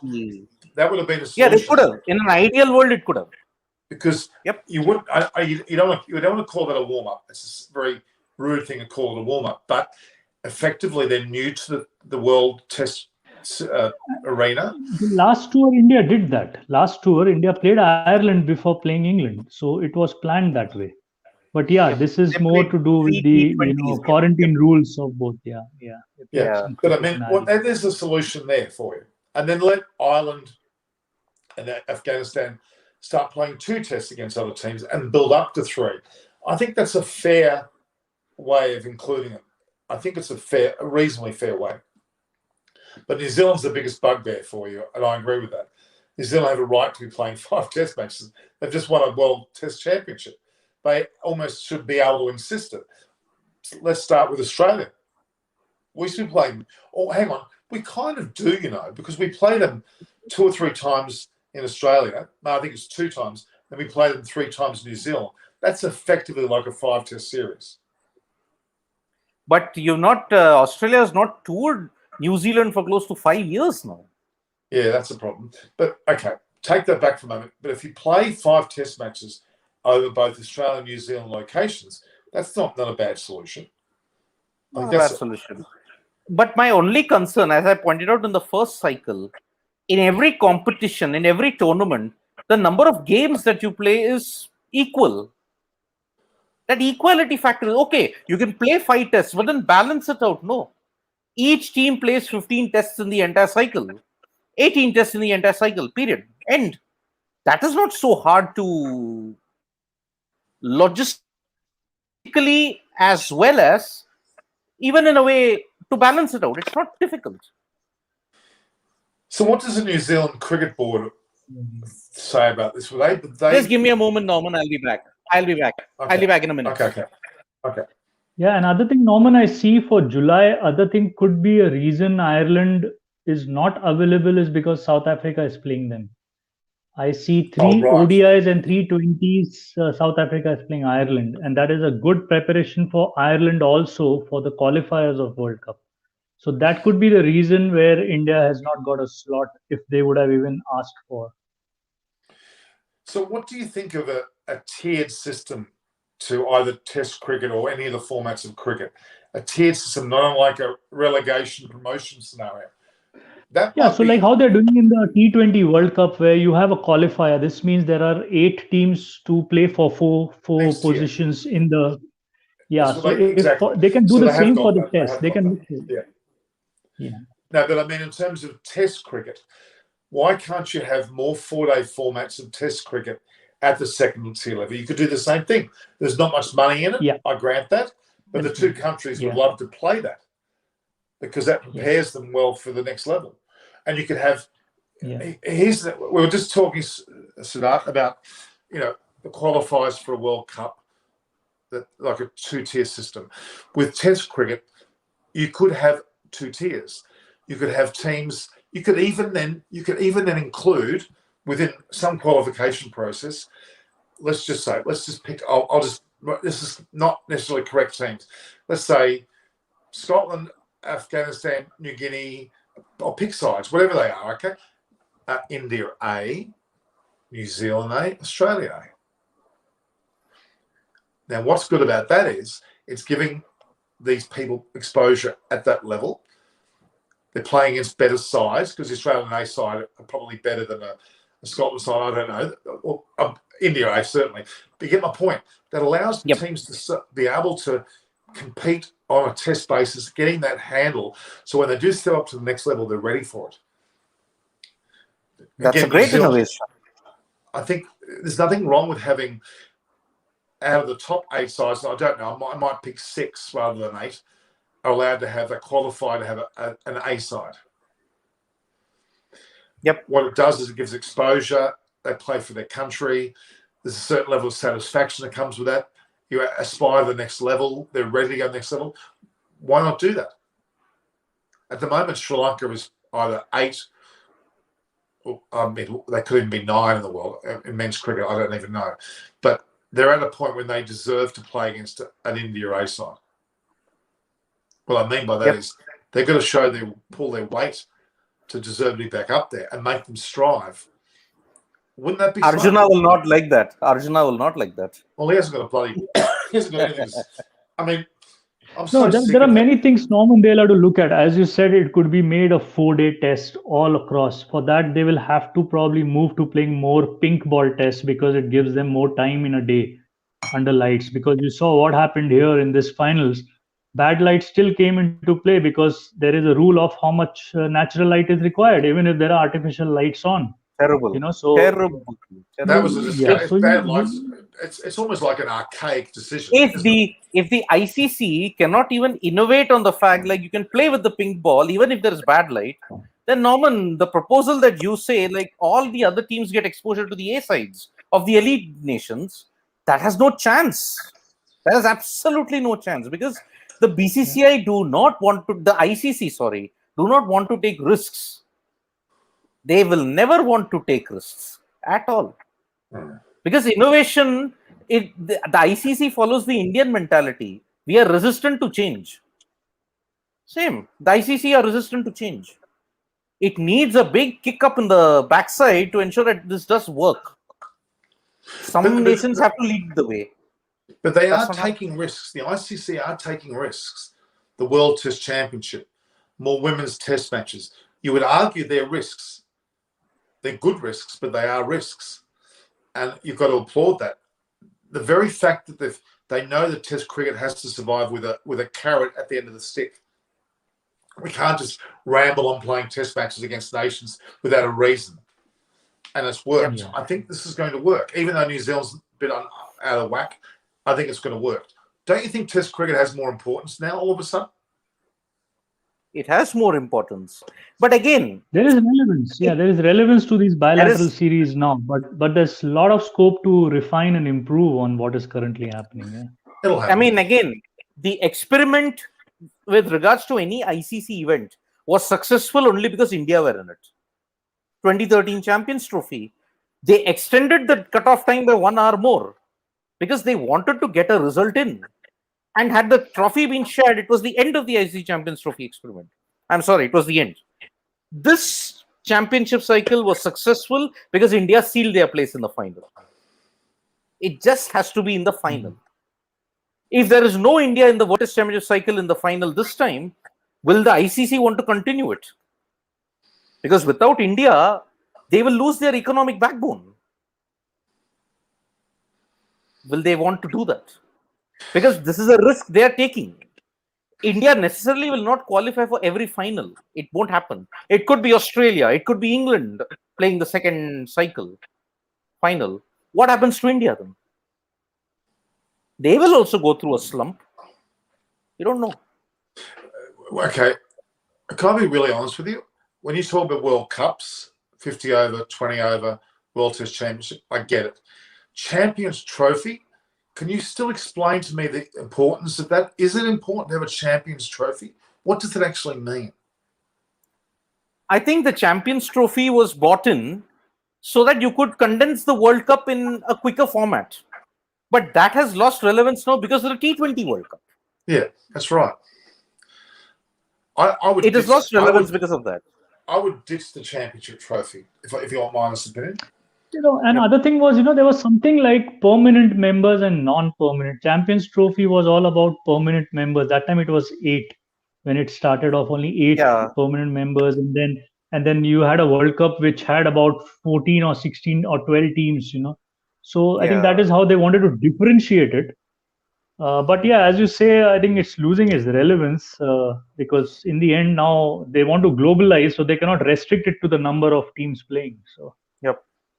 That would have been a solution. Yeah, they could have. In an ideal world, it could have. Because you wouldn't. You don't want to call that a warm up. It's a very rude thing to call it a warm up. But effectively, they're new to the World Test arena. The last tour, India did that. Last tour, India played Ireland before playing England, so it was planned that way. But yeah, this is more to do with the quarantine rules of both. Yeah. But I mean, there's a solution there for you, and then let Ireland and Afghanistan start playing 2 tests against other teams and build up to 3. I think that's a fair way of including it. I think it's a reasonably fair way. But New Zealand's the biggest bugbear for you, and I agree with that. New Zealand have a right to be playing 5 test matches. They've just won a World Test Championship. They almost should be able to insist it. Let's start with Australia. We should be playing. Oh, hang on. We kind of do, because we play them 2 or 3 times in Australia. No, I think it's 2 times. And we play them 3 times in New Zealand. That's effectively like a 5-test series. But Australia has not toured New Zealand for close to 5 years now. Yeah, that's a problem. But okay, take that back for a moment. But if you play 5 test matches over both Australia and New Zealand locations, that's not a bad solution. Not a bad solution. But my only concern, as I pointed out in the first cycle, in every competition, in every tournament, the number of games that you play is equal. That equality factor is okay. You can play 5 tests, but then balance it out. No. Each team plays 15 tests in the entire cycle, 18 tests in the entire cycle, period. End. That is not so hard to logistically as well as even in a way to balance it out. It's not difficult. So what does the New Zealand Cricket Board say about this? Just give me a moment, Norman. I'll be back. Okay. I'll be back in a minute. Okay. Yeah, another thing, Norman, I see for July, other thing could be a reason Ireland is not available is because South Africa is playing them. I see 3 ODIs and 3 20s. South Africa is playing Ireland, and that is a good preparation for Ireland also for the qualifiers of World Cup. So that could be the reason where India has not got a slot if they would have even asked for. So what do you think of a tiered system to either Test cricket or any of the formats of cricket? A tiered system, not unlike a relegation promotion scenario. So like how they're doing in the T20 World Cup, where you have a qualifier. This means there are 8 teams to play for four positions in the Yeah, That's what so if exactly. they can do So the they have same got for the that. test, they can. Yeah. Yeah. No, but I mean, in terms of Test cricket, why can't you have more 4-day formats of Test cricket at the second tier level? You could do the same thing. There's not much money in it. Yeah. I grant that, but the two countries would love to play that because that prepares them well for the next level. And you could have. We were just talking, Siddharth, about the qualifiers for a World Cup, that like a two-tier system. With Test cricket, you could have two tiers. You could have teams. You could even then include within some qualification process. Let's just pick. I'll just. This is not necessarily correct teams. Let's say Scotland, Afghanistan, New Guinea. I'll pick sides, whatever they are. Okay. India A, New Zealand A, Australia A. Now, what's good about that is it's giving these people exposure at that level. They're playing against better sides because the Australian A side are probably better than a Scotland side. I don't know. Or India A, certainly. But you get my point. That allows teams to be able to compete on a test basis, getting that handle. So when they do step up to the next level, they're ready for it. That's a great innovation. I think there's nothing wrong with having out of the top 8 sides. I don't know. I might pick 6 rather than 8. Are allowed to have a qualifier to have an A side. Yep. What it does is it gives exposure. They play for their country. There's a certain level of satisfaction that comes with that. You aspire to the next level. They're ready to go to the next level. Why not do that? At the moment, Sri Lanka is either 8. I mean, they could even be 9 in the world in men's cricket. I don't even know, but they're at a point when they deserve to play against an India A side. What I mean by that is they've got to pull their weight to deserve to be back up there and make them strive. Wouldn't that be Arjuna smart? will not like that. Arjuna will not like that. Well, he hasn't got a bloody. He hasn't got anything. I mean, there are many things, Norman, they'll have to look at. As you said, it could be made a 4-day test all across. For that, they will have to probably move to playing more pink ball tests because it gives them more time in a day under lights. Because you saw what happened here in this finals. Bad light still came into play because there is a rule of how much natural light is required, even if there are artificial lights on. Terrible. Terrible. That was a discussion. It's almost like an archaic decision. If the ICC cannot even innovate on the fact like you can play with the pink ball even if there is bad light, then Norman, the proposal that you say like all the other teams get exposure to the A sides of the elite nations, that has no chance. That has absolutely no chance because the BCCI do not want to. The ICC, do not want to take risks. They will never want to take risks at all. Because innovation, the ICC follows the Indian mentality. We are resistant to change. Same. The ICC are resistant to change. It needs a big kick up in the backside to ensure that this does work. Some nations have to lead the way. But they are taking risks. The ICC are taking risks. The World Test Championship, more women's test matches. You would argue they're risks. They're good risks, but they are risks. And you've got to applaud that. The very fact that they know that Test cricket has to survive with a carrot at the end of the stick. We can't just ramble on playing Test matches against nations without a reason. And it's worked. Yeah. I think this is going to work. Even though New Zealand's a bit out of whack, I think it's going to work. Don't you think Test cricket has more importance now all of a sudden? It has more importance. But again, there is relevance. Yeah, there is relevance to these bilateral series now. But there's a lot of scope to refine and improve on what is currently happening. Yeah. It'll happen. I mean, again, the experiment with regards to any ICC event was successful only because India were in it. 2013 Champions Trophy, they extended the cutoff time by 1 hour more because they wanted to get a result in. And had the trophy been shared, it was the end of the ICC Champions Trophy experiment. I'm sorry, it was the end. This championship cycle was successful because India sealed their place in the final. It just has to be in the final. If there is no India in the World Test Championship cycle in the final this time, will the ICC want to continue it? Because without India, they will lose their economic backbone. Will they want to do that? because this is a risk they are taking. India necessarily will not qualify for every final. It won't happen. It could be Australia. It could be England playing the second cycle final. What happens to India then? They will also go through a slump. You don't know. Okay, can I be really honest with you? When you talk about World Cups, 50 over, 20 over, World Test Championship, I get it. Champions Trophy, can you still explain to me the importance of that? Is it important to have a Champions Trophy? What does it actually mean? I think the Champions Trophy was bought in so that you could condense the World Cup in a quicker format. But that has lost relevance now because of the T20 World Cup. Yeah, that's right. I would. It has lost relevance because of that. I would ditch the Championship Trophy if you want my honest opinion. And other thing was, there was something like permanent members and non-permanent. Champions Trophy was all about permanent members. That time it was 8 when it started off, only 8 Yeah. permanent members, and then you had a World Cup which had about 14 or 16 or 12 teams. So I think that is how they wanted to differentiate it. But yeah, as you say, I think it's losing its relevance because in the end now they want to globalize, so they cannot restrict it to the number of teams playing. So.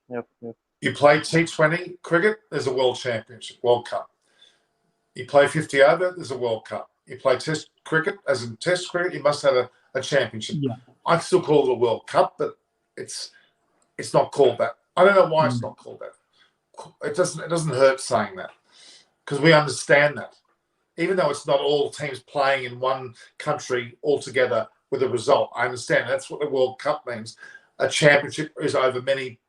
Yep. You play T20 cricket, there's a World Championship, World Cup. You play 50 over, there's a World Cup. You play Test cricket, as in Test cricket, you must have a championship. Yeah. I still call it a World Cup, but it's not called that. I don't know why it's not called that. It doesn't hurt saying that because we understand that. Even though it's not all teams playing in one country altogether with a result, I understand that's what the World Cup means. A championship is over many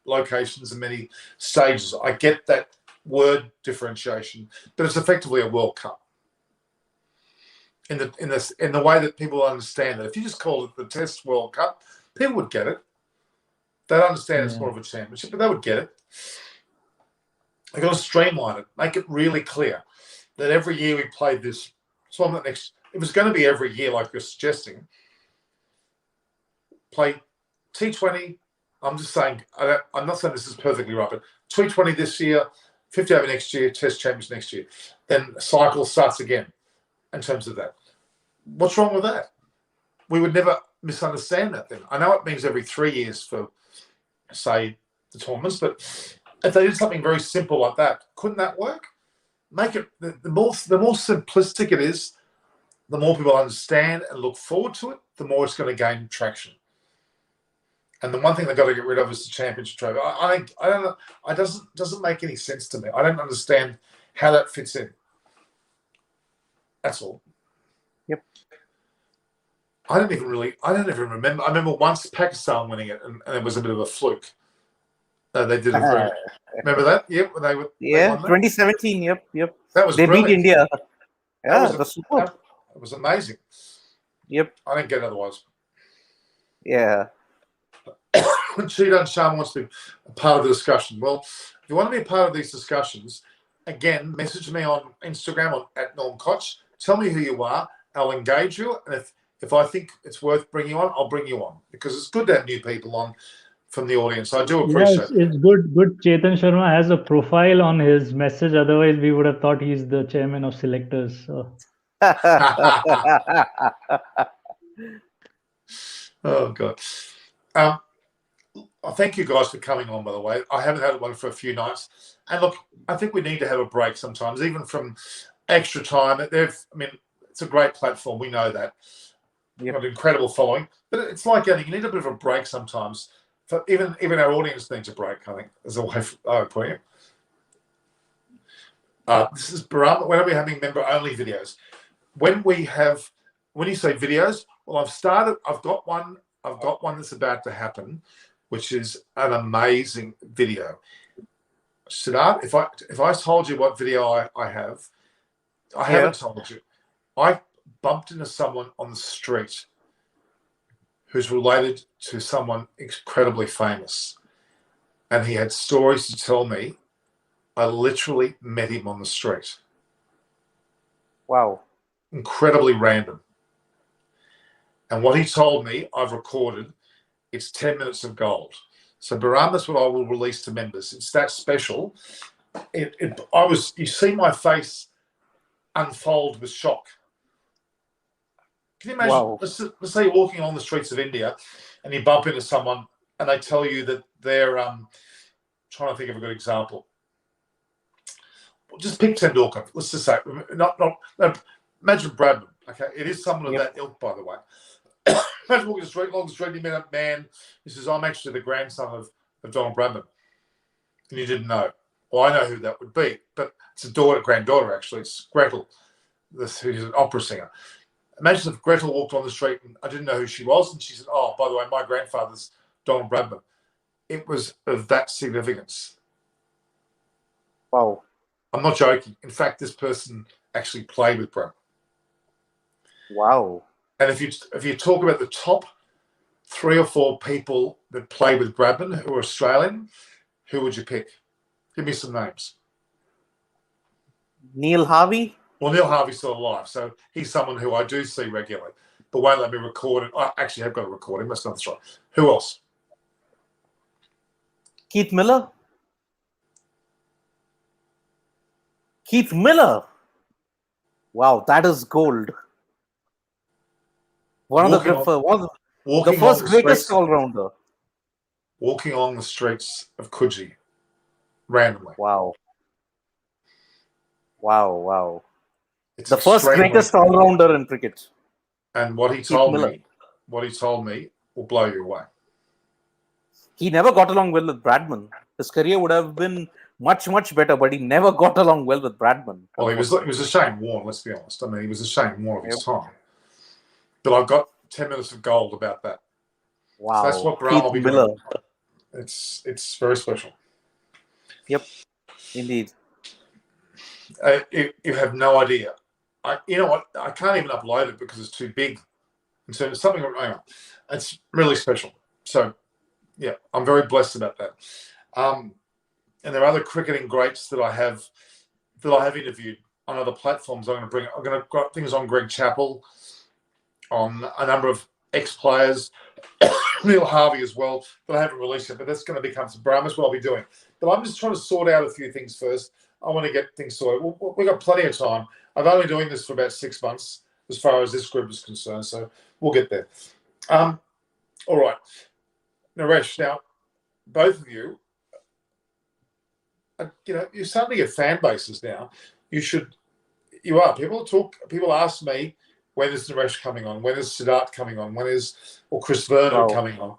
locations and many stages. I get that word differentiation, but it's effectively a World Cup. In the way that people understand it. If you just called it the Test World Cup, people would get it. They'd understand it's more of a championship, but they would get it. They've got to streamline it, make it really clear that every year we play this. So on the next, if it's going to be every year, like you're suggesting, play T20. I'm just saying, I'm not saying this is perfectly right, but T20 this year, 50 over next year, Test Champions next year. Then cycle starts again in terms of that. What's wrong with that? We would never misunderstand that then. I know it means every 3 years for, say, the tournaments, but if they did something very simple like that, couldn't that work? Make it, the more simplistic it is, the more people understand and look forward to it, the more it's going to gain traction. And the one thing they've got to get rid of is the championship trophy. I don't know. It doesn't make any sense to me. I don't understand how that fits in. That's all. Yep. I don't even remember. I remember once Pakistan winning it, and it was a bit of a fluke. They did it. Remember that? Yep. When they 2017. Yep. That was they brilliant. beat India. Yeah, that's superb. It was amazing. Yep. I didn't get it otherwise. Yeah. Cheetah and Sharma wants to be a part of the discussion. Well, if you want to be a part of these discussions, again, message me on Instagram at Norm Koch. Tell me who you are. I'll engage you. And if I think it's worth bringing you on, I'll bring you on because it's good to have new people on from the audience. I do appreciate it. It's good. Chetan Sharma has a profile on his message. Otherwise, we would have thought he's the chairman of selectors. So. Oh, God. Thank you guys for coming on, by the way. I haven't had one for a few nights. And look, I think we need to have a break sometimes, even from extra time. It's a great platform. We know that. You've got an incredible following. But it's like anything. You need a bit of a break sometimes. Even our audience needs a break, I think, as a way I put it. This is Baram. When are we having member-only videos? When you say videos, well, I've got one that's about to happen, which is an amazing video. Siddharth, if I told you what video I have, I haven't told you. I bumped into someone on the street who's related to someone incredibly famous. And he had stories to tell me. I literally met him on the street. Wow. Incredibly random. And what he told me, I've recorded. It's 10 minutes of gold. So Baram, that's what I will release to members. It's that special. You see my face unfold with shock. Can you imagine? Wow. Let's say you're walking along the streets of India and you bump into someone and they tell you that they're trying to think of a good example. Just pick Tendulkar. Let's just say, not imagine Bradman. Okay, it is someone of that ilk, by the way. Imagine walking along the street, and you met a man who says, "I'm actually the grandson of Donald Bradman," and you didn't know. Well, I know who that would be, but it's a granddaughter actually. It's Gretel, who's an opera singer. Imagine if Gretel walked on the street and I didn't know who she was, and she said, "Oh, by the way, my grandfather's Donald Bradman." It was of that significance. Wow. I'm not joking. In fact, this person actually played with Bradman. Wow. And if you talk about the top 3 or 4 people that played with Bradman who are Australian, who would you pick? Give me some names. Neil Harvey? Well, Neil Harvey's still alive, so he's someone who I do see regularly, but won't let me record it. I actually have got to record him. That's not right. Who else? Keith Miller? Keith Miller? Wow, that is gold. One of the first greatest all-rounder. Walking along the streets of Coogee randomly. Wow. Wow, wow. It's the first greatest all-rounder in cricket. And what he told me will blow you away. He never got along well with Bradman. His career would have been much, much better, but he never got along well with Bradman. Well, he was a shame worn, let's be honest. I mean, he was a shame worn of his time. But I've got 10 minutes of gold about that. Wow. So that's what Graham will be doing. It's very special. Yep, indeed. You have no idea. You know what? I can't even upload it because it's too big. And so there's something wrong. It's really special. So, yeah, I'm very blessed about that. And there are other cricketing greats that I have interviewed on other platforms. I'm going to got things on Greg Chappell, on a number of ex-players, Neil Harvey as well, that I haven't released yet, but that's going to become some Brahmas, what I'll be doing. But I'm just trying to sort out a few things first. I want to get things sorted. We've got plenty of time. I've only doing this for about 6 months as far as this group is concerned, so we'll get there. All right. Naresh, now, both of you, you're starting to get fan bases now. You are. People ask me, when is Naresh coming on? When is Siddharth coming on? Or Chris Vernon coming on?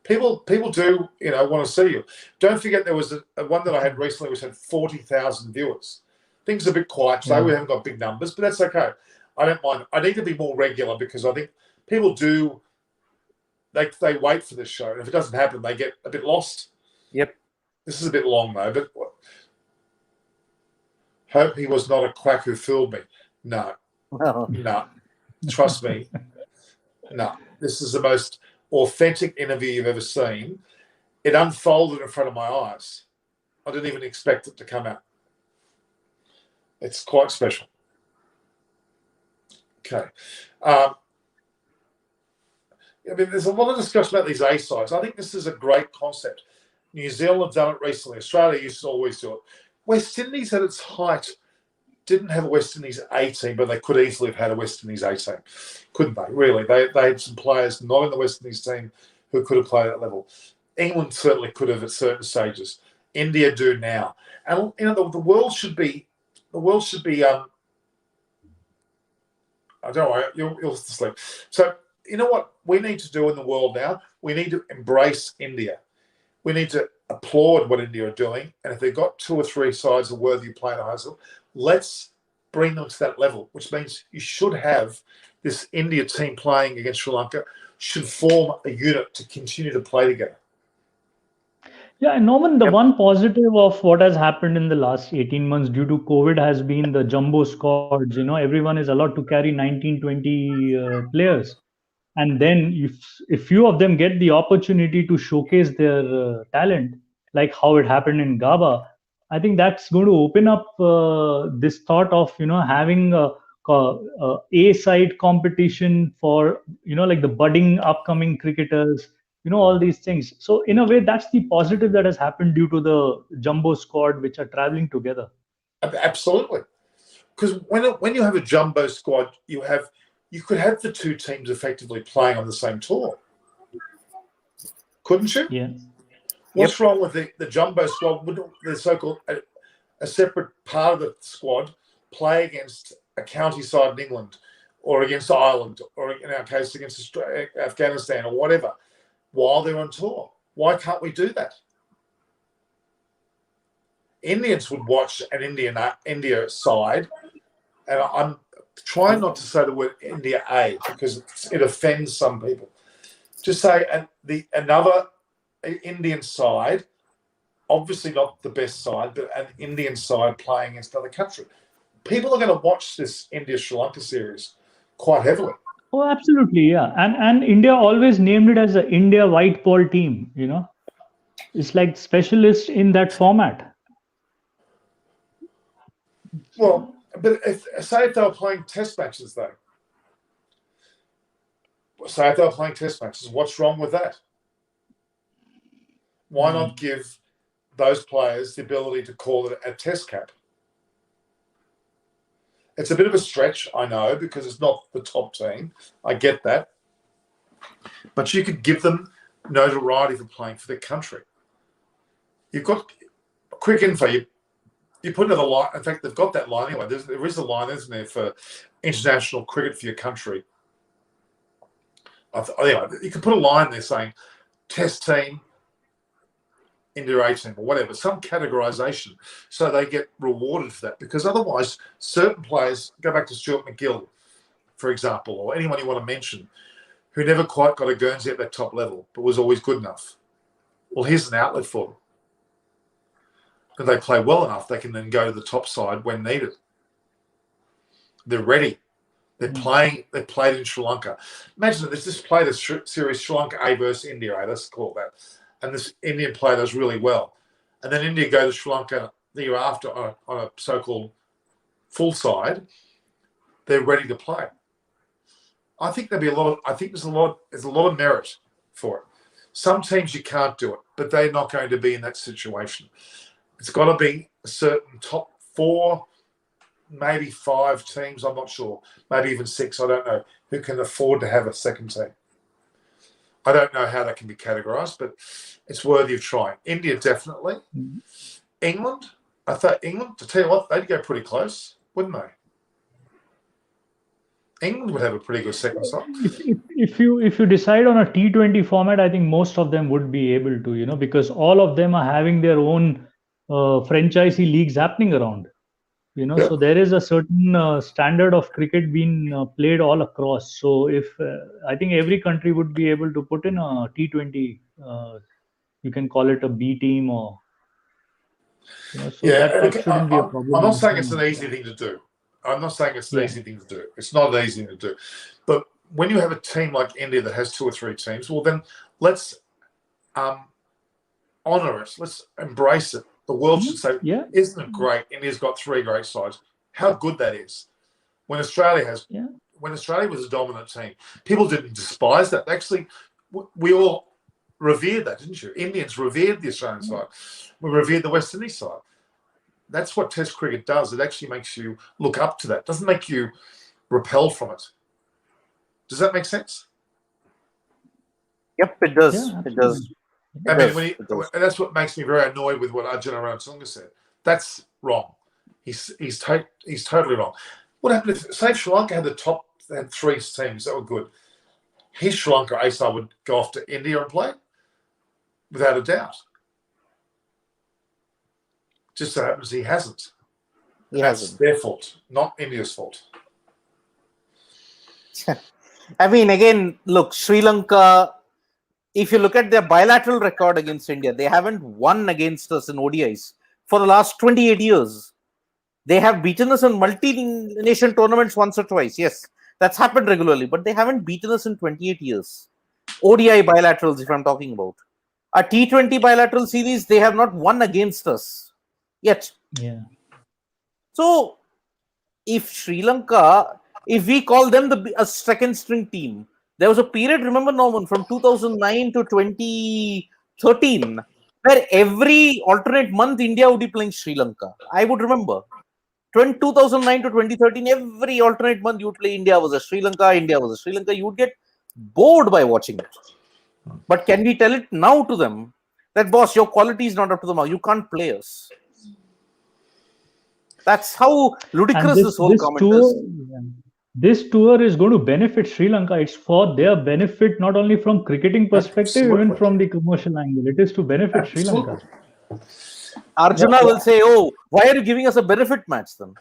People do, want to see you. Don't forget there was a one that I had recently which had 40,000 viewers. Things are a bit quiet today. We haven't got big numbers, but that's okay. I don't mind. I need to be more regular because I think people do, they wait for this show. And if it doesn't happen, they get a bit lost. Yep. This is a bit long though, but hope he was not a quack who fooled me. No. No. Trust me. No. This is the most authentic interview you've ever seen. It unfolded in front of my eyes. I didn't even expect it to come out. It's quite special. Okay. I mean, there's a lot of discussion about these A-sides. I think this is a great concept. New Zealand have done it recently. Australia used to always do it. West Indies at its height didn't have a West Indies A team, but they could easily have had a West Indies A team, couldn't they? Really, they had some players not in the West Indies team who could have played at that level. England certainly could have at certain stages. India do now, and the world should be. I don't know. You'll sleep. So you know what we need to do in the world now? We need to embrace India. We need to applaud what India are doing, and if they've got 2 or 3 sides that are worthy of playing at high school, let's bring them to that level, which means you should have this India team playing against Sri Lanka should form a unit to continue to play together. Yeah, and Norman, the one positive of what has happened in the last 18 months due to COVID has been the jumbo squads. Everyone is allowed to carry 19, 20 players. And then if few of them get the opportunity to showcase their talent, like how it happened in Gaba, I think that's going to open up this thought of having a side competition for like the budding upcoming cricketers, all these things. So in a way, that's the positive that has happened due to the jumbo squad which are traveling together. Absolutely. because when you have a jumbo squad, you could have the two teams effectively playing on the same tour, couldn't you? Yeah. What's wrong with the jumbo squad? Wouldn't the so-called a separate part of the squad play against a county side in England, or against Ireland, or in our case against Afghanistan, or whatever, while they're on tour? Why can't we do that? Indians would watch an India side, and I'm trying not to say the word India A because it offends some people. Just say another Indian side, obviously not the best side, but an Indian side playing against another country. People are going to watch this India-Sri Lanka series quite heavily. Oh, absolutely, yeah. And India always named it as a India white ball team. It's like specialist in that format. Well, but say if they were playing test matches, though. Say if they were playing test matches, what's wrong with that? Why not give those players the ability to call it a test cap? It's a bit of a stretch, I know, because it's not the top team. I get that. But you could give them notoriety for playing for their country. You've got quick info. You put another line. In fact, they've got that line anyway. There is a line, isn't there, for international cricket for your country. Anyway, you can put a line there saying test team, India A team, or whatever, some categorisation, so they get rewarded for that. Because otherwise, certain players, go back to Stuart McGill, for example, or anyone you want to mention, who never quite got a Guernsey at that top level, but was always good enough. Well, here's an outlet for them. If they play well enough, they can then go to the top side when needed. They're ready. They're playing. They played in Sri Lanka. Imagine this. Just played a series Sri Lanka A versus India A. Let's call it that. And this Indian player does really well. And then India go to Sri Lanka the year after on a so-called full side. They're ready to play. I think there'll be a lot of. I think there's a lot of merit for it. Some teams you can't do it, but they're not going to be in that situation. It's got to be a certain top 4, maybe 5 teams. I'm not sure. Maybe even 6. I don't know who can afford to have a second team. I don't know how that can be categorised, but it's worthy of trying. India definitely. England. I thought England. To tell you what, they'd go pretty close, wouldn't they? England would have a pretty good second side. If you decide on a T20 format, I think most of them would be able to, because all of them are having their own franchisee leagues happening around. So there is a certain standard of cricket being played all across. So if I think every country would be able to put in a T20, you can call it a B team or. So that shouldn't be a problem. I'm not saying it's an easy thing to do. I'm not saying it's an easy thing to do. It's not an easy thing to do. But when you have a team like India that has 2 or 3 teams, well, then let's honour it. Let's embrace it. The world should say, isn't it great? India's got 3 great sides. How good that is. When Australia was a dominant team, people didn't despise that. Actually, we all revered that, didn't you? Indians revered the Australian side. We revered the West Indies side. That's what Test cricket does. It actually makes you look up to that. It doesn't make you repel from it. Does that make sense? Yep, it does. Yeah, it does. I mean, and that's what makes me very annoyed with what Arjuna Ranatunga said. That's wrong. He's totally wrong. What happened if, say, Sri Lanka had 3 teams that were good? His Sri Lanka A side would go off to India and play, without a doubt. Just so happens he hasn't. That's their fault, not India's fault. I mean, again, look, Sri Lanka, if you look at their bilateral record against India, they haven't won against us in ODIs for the last 28 years. They have beaten us in multi-nation tournaments once or twice. Yes, that's happened regularly, but they haven't beaten us in 28 years. ODI bilaterals, if I'm talking about. A T20 bilateral series, they have not won against us yet. Yeah. So, if Sri Lanka, if we call them a second string team, there was a period, remember, Norman, from 2009 to 2013, where every alternate month India would be playing Sri Lanka. I would remember. 2009 to 2013, every alternate month you would play India versus Sri Lanka, India versus Sri Lanka. You would get bored by watching it. But can we tell it now to them that, boss, your quality is not up to the mark. You can't play us. That's how ludicrous this whole comment is. This tour is going to benefit Sri Lanka. It's for their benefit, not only from cricketing perspective, even from the commercial angle. It is to benefit Sri Lanka. Arjuna will say, "Oh, why are you giving us a benefit match then?"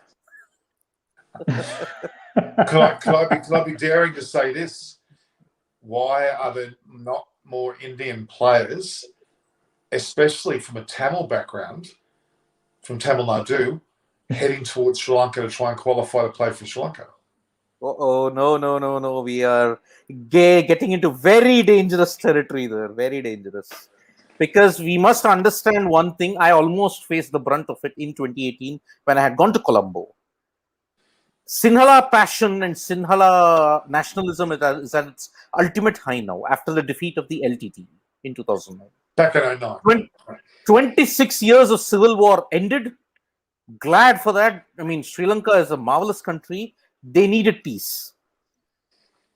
Could I be daring to say this? Why are there not more Indian players, especially from a Tamil background, from Tamil Nadu, heading towards Sri Lanka to try and qualify to play for Sri Lanka? Oh, no. We are getting into very dangerous territory there. Very dangerous. Because we must understand one thing. I almost faced the brunt of it in 2018 when I had gone to Colombo. Sinhala passion and Sinhala nationalism is at its ultimate high now after the defeat of the LTT in 2009. Back in 2009. 26 years of civil war ended. Glad for that. I mean, Sri Lanka is a marvelous country. They needed peace.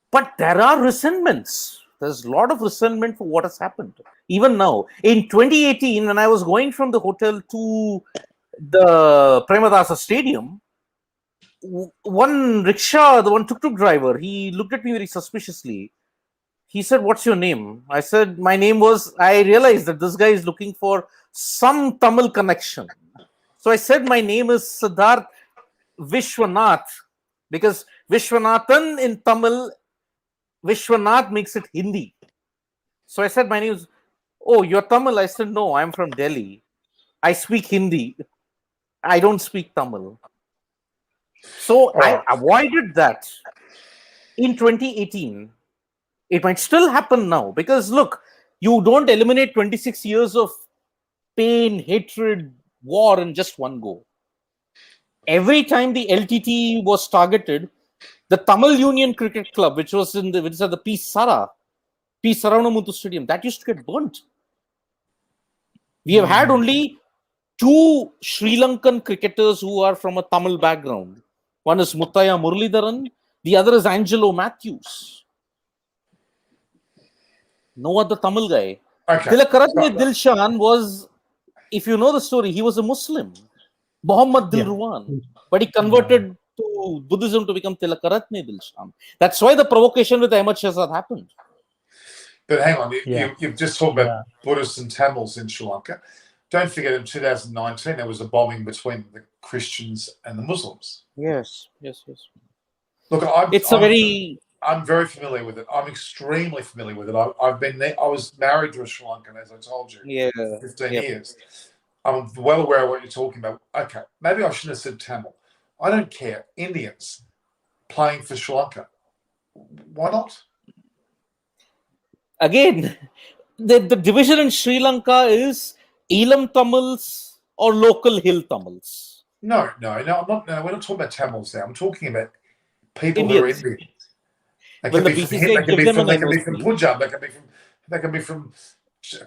But there are resentments. There's a lot of resentment for what has happened. Even now, in 2018, when I was going from the hotel to the Premadasa Stadium, one rickshaw, the one tuk-tuk driver, he looked at me very suspiciously. He said, "What's your name?" I said, "My name was," I realized that this guy is looking for some Tamil connection. So I said, "My name is Siddharth Vishwanath," because Vishwanathan in Tamil, Vishwanath makes it Hindi. So I said, "My name is," "Oh, you're Tamil?" I said, "No, I'm from Delhi. I speak Hindi. I don't speak Tamil." So I avoided that in 2018. It might still happen now because, look, you don't eliminate 26 years of pain, hatred, war in just one go. Every time the LTT was targeted, the Tamil Union Cricket Club, which is at the P. Saravanamutu Stadium, that used to get burnt. We have had only 2 Sri Lankan cricketers who are from a Tamil background. One is Muttaya Muralidharan, the other is Angelo Matthews. No other Tamil guy. Okay. Tilakaratne Dilshan was, if you know the story, he was a Muslim. Muhammad Dilruwan. But he converted to Buddhism to become Tilakaratne Dilshan. That's why the provocation with Ahmad Shahzad happened. But hang on, you've just talked about Buddhists and Tamils in Sri Lanka. Don't forget, in 2019, there was a bombing between the Christians and the Muslims. Yes. Look, I'm very familiar with it. I'm extremely familiar with it. I've been there. I was married to a Sri Lankan, as I told you, for 15 years. I'm well aware of what you're talking about. Okay, maybe I shouldn't have said Tamil. I don't care. Indians playing for Sri Lanka. Why not? Again, the division in Sri Lanka is Elam Tamils or local hill Tamils. No, I'm not. No, we're not talking about Tamils now. I'm talking about people who are Indian. They can be from Punjab. They can be from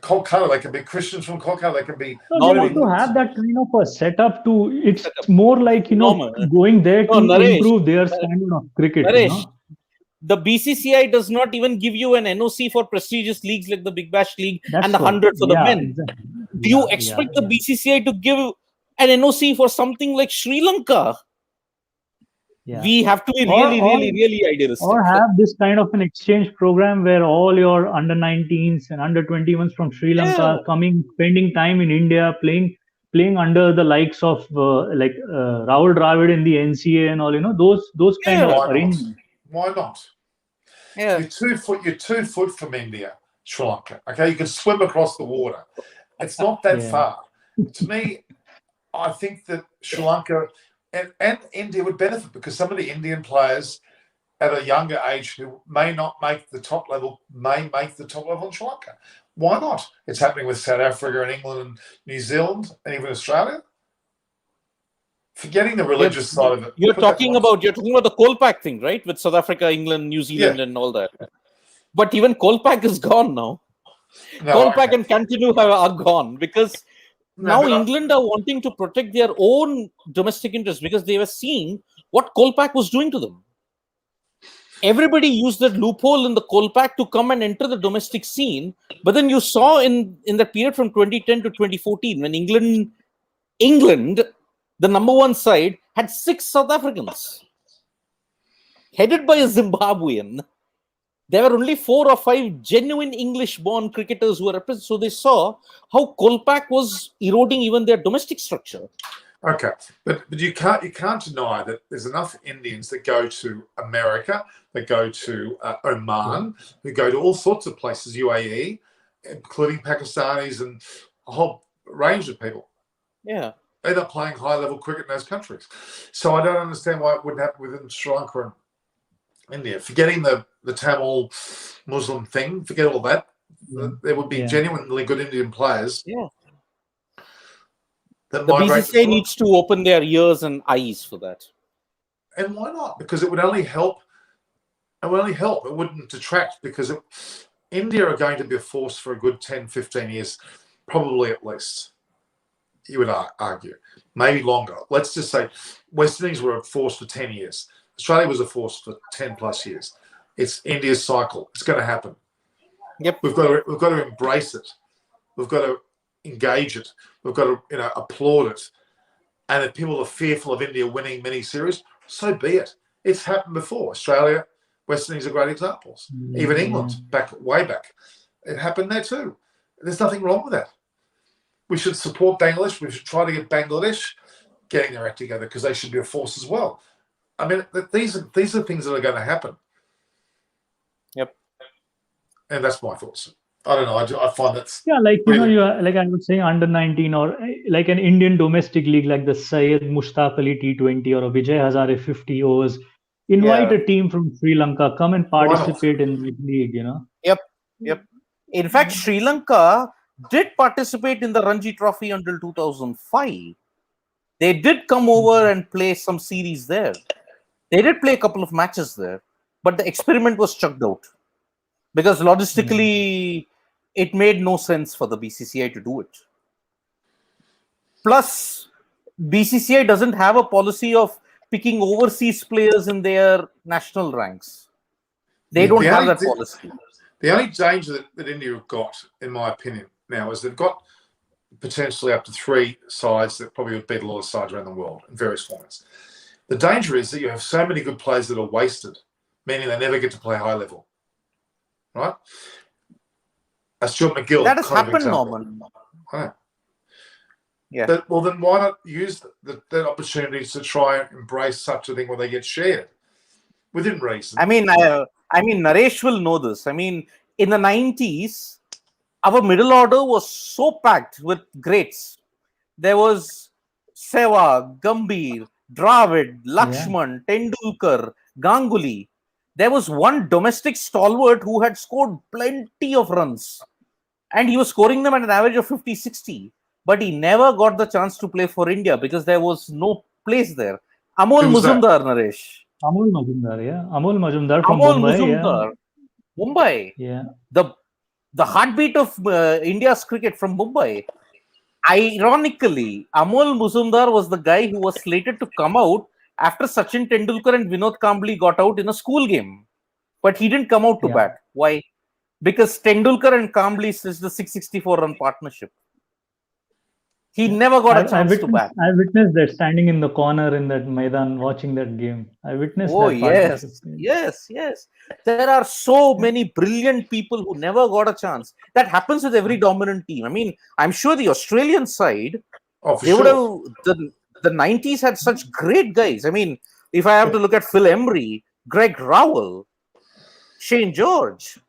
Kolkata. They can be Christians from Kolkata. They can be. No, they want to have that kind of a setup to. It's more like going there to improve their standard of cricket. The BCCI does not even give you an NOC for prestigious leagues like the Big Bash League and the 100 for the men. Exactly. Do you expect the BCCI to give an NOC for something like Sri Lanka? We have to be really idealistic. Or have this kind of an exchange program where all your under 19s and under 21s from Sri Lanka spending time in India, playing under the likes of Rahul Dravid in the NCA and all, those kind of arrangements. Why not? Yeah. You're 2 foot from India, Sri Lanka. Okay, you can swim across the water. It's not that far. To me, I think that Sri Lanka and India would benefit because some of the Indian players at a younger age who may not make the top level may make the top level in Sri Lanka. Why not? It's happening with South Africa and England and New Zealand and even Australia. Forgetting the religious side of it. You're talking about the Kolpak thing, right? With South Africa, England, New Zealand, and all that. But even Kolpak is gone now. Kolpak and Cantinu are gone because now England are wanting to protect their own domestic interests because they were seeing what Kolpak was doing to them. Everybody used that loophole in the Kolpak to come and enter the domestic scene. But then you saw in the period from 2010 to 2014, when England, the number one side, had 6 South Africans, headed by a Zimbabwean. There were only 4 or 5 genuine English-born cricketers who were represented. So they saw how Kolpak was eroding even their domestic structure. Okay, but you can't deny that there's enough Indians that go to America, that go to Oman, who go to all sorts of places, UAE, including Pakistanis and a whole range of people. Yeah. End up playing high-level cricket in those countries. So I don't understand why it wouldn't happen within Sri Lanka and India. Forgetting the Tamil Muslim thing, forget all that. There would be genuinely good Indian players. Yeah. The BCCI needs to open their ears and eyes for that. And why not? Because it would only help. It would only help. It wouldn't detract, because India are going to be a force for a good 10, 15 years, probably at least. You would argue. Maybe longer. Let's just say West Indies were a force for 10 years. Australia was a force for 10 plus years. It's India's cycle. It's going to happen. Yep. We've got to embrace it. We've got to engage it. We've got to applaud it. And if people are fearful of India winning many series, so be it. It's happened before. Australia, West Indies are great examples. Even England, way back. It happened there too. There's nothing wrong with that. We should support Bangladesh. We should try to get Bangladesh getting their act together, because they should be a force as well. I mean, these are things that are going to happen. Yep. And that's my thoughts. I don't know. I find that's like like I would say under 19, or like an Indian domestic league like the Syed Mushtaq Ali T20 or a Vijay Hazare 50 overs. Invite a team from Sri Lanka, come and participate in the league. Yep. In fact, Sri Lanka did participate in the Ranji Trophy until 2005. They did come over and play some series there. They did play a couple of matches there, but the experiment was chucked out because logistically it made no sense for the BCCI to do it. Plus, BCCI doesn't have a policy of picking overseas players in their national ranks. They don't have that policy. The only danger that India have got, in my opinion, now is they've got potentially up to 3 sides that probably would beat a lot of sides around the world in various formats. The danger is that you have so many good players that are wasted, meaning they never get to play high level. Right? As Stuart McGill. That has happened, Norman. Right. Yeah. Well, then why not use that opportunity to try and embrace such a thing where they get shared within reason? I mean, Naresh will know this. I mean, in the 90s, our middle order was so packed with greats. There was Sehwag, Gambhir, Dravid, Lakshman, Tendulkar, Ganguly. There was one domestic stalwart who had scored plenty of runs. And he was scoring them at an average of 50, 60. But he never got the chance to play for India because there was no place there. Amol Muzumdar, Naresh. Amol Majumdar from Mumbai. Mumbai. Yeah. The heartbeat of India's cricket from Mumbai. Ironically, Amol Muzumdar was the guy who was slated to come out after Sachin Tendulkar and Vinod Kambli got out in a school game. But he didn't come out to bat. Why? Because Tendulkar and Kambli is the 664-run partnership. He never got a chance to bat. I witnessed that, standing in the corner in that Maidan watching that game. I witnessed that. Yes. There are so many brilliant people who never got a chance. That happens with every dominant team. I mean, I'm sure the Australian side, would have, the 90s had such great guys. I mean, if I have to look at Phil Emery, Greg Rowell, Shane George,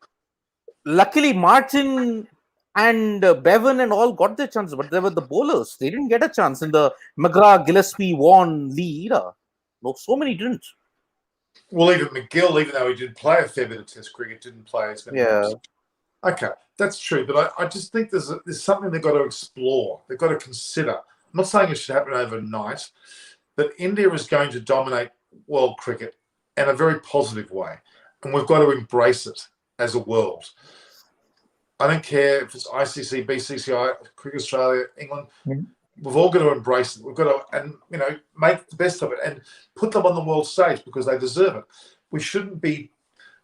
luckily Martin and Bevan and all got their chances, but they were the bowlers. They didn't get a chance in the McGrath, Gillespie, Vaughan, Lee era. No, so many didn't. Well, even McGill, even though he did play a fair bit of Test cricket, didn't play as many. Yeah. Okay, that's true, but I just think there's something they've got to explore. They've got to consider. I'm not saying it should happen overnight, but India is going to dominate world cricket in a very positive way, and we've got to embrace it as a world. I don't care if it's ICC, BCCI, Cricket Australia, England. Yeah. We've all got to embrace it. We've got to, and make the best of it and put them on the world stage because they deserve it. We shouldn't be.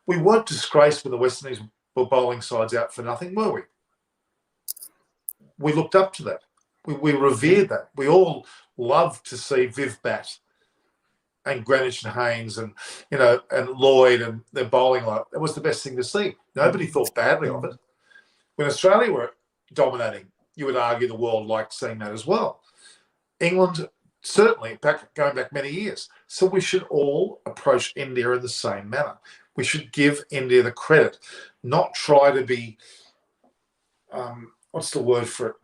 We weren't disgraced when the West Indies were bowling sides out for nothing, were we? We looked up to that. We revered that. We all loved to see Viv bat and Greenwich and Haynes and and Lloyd and their bowling. It was the best thing to see. Nobody thought badly of it. When Australia were dominating, you would argue the world liked seeing that as well. England, certainly, going back many years. So we should all approach India in the same manner. We should give India the credit, not try to be, what's the word for it?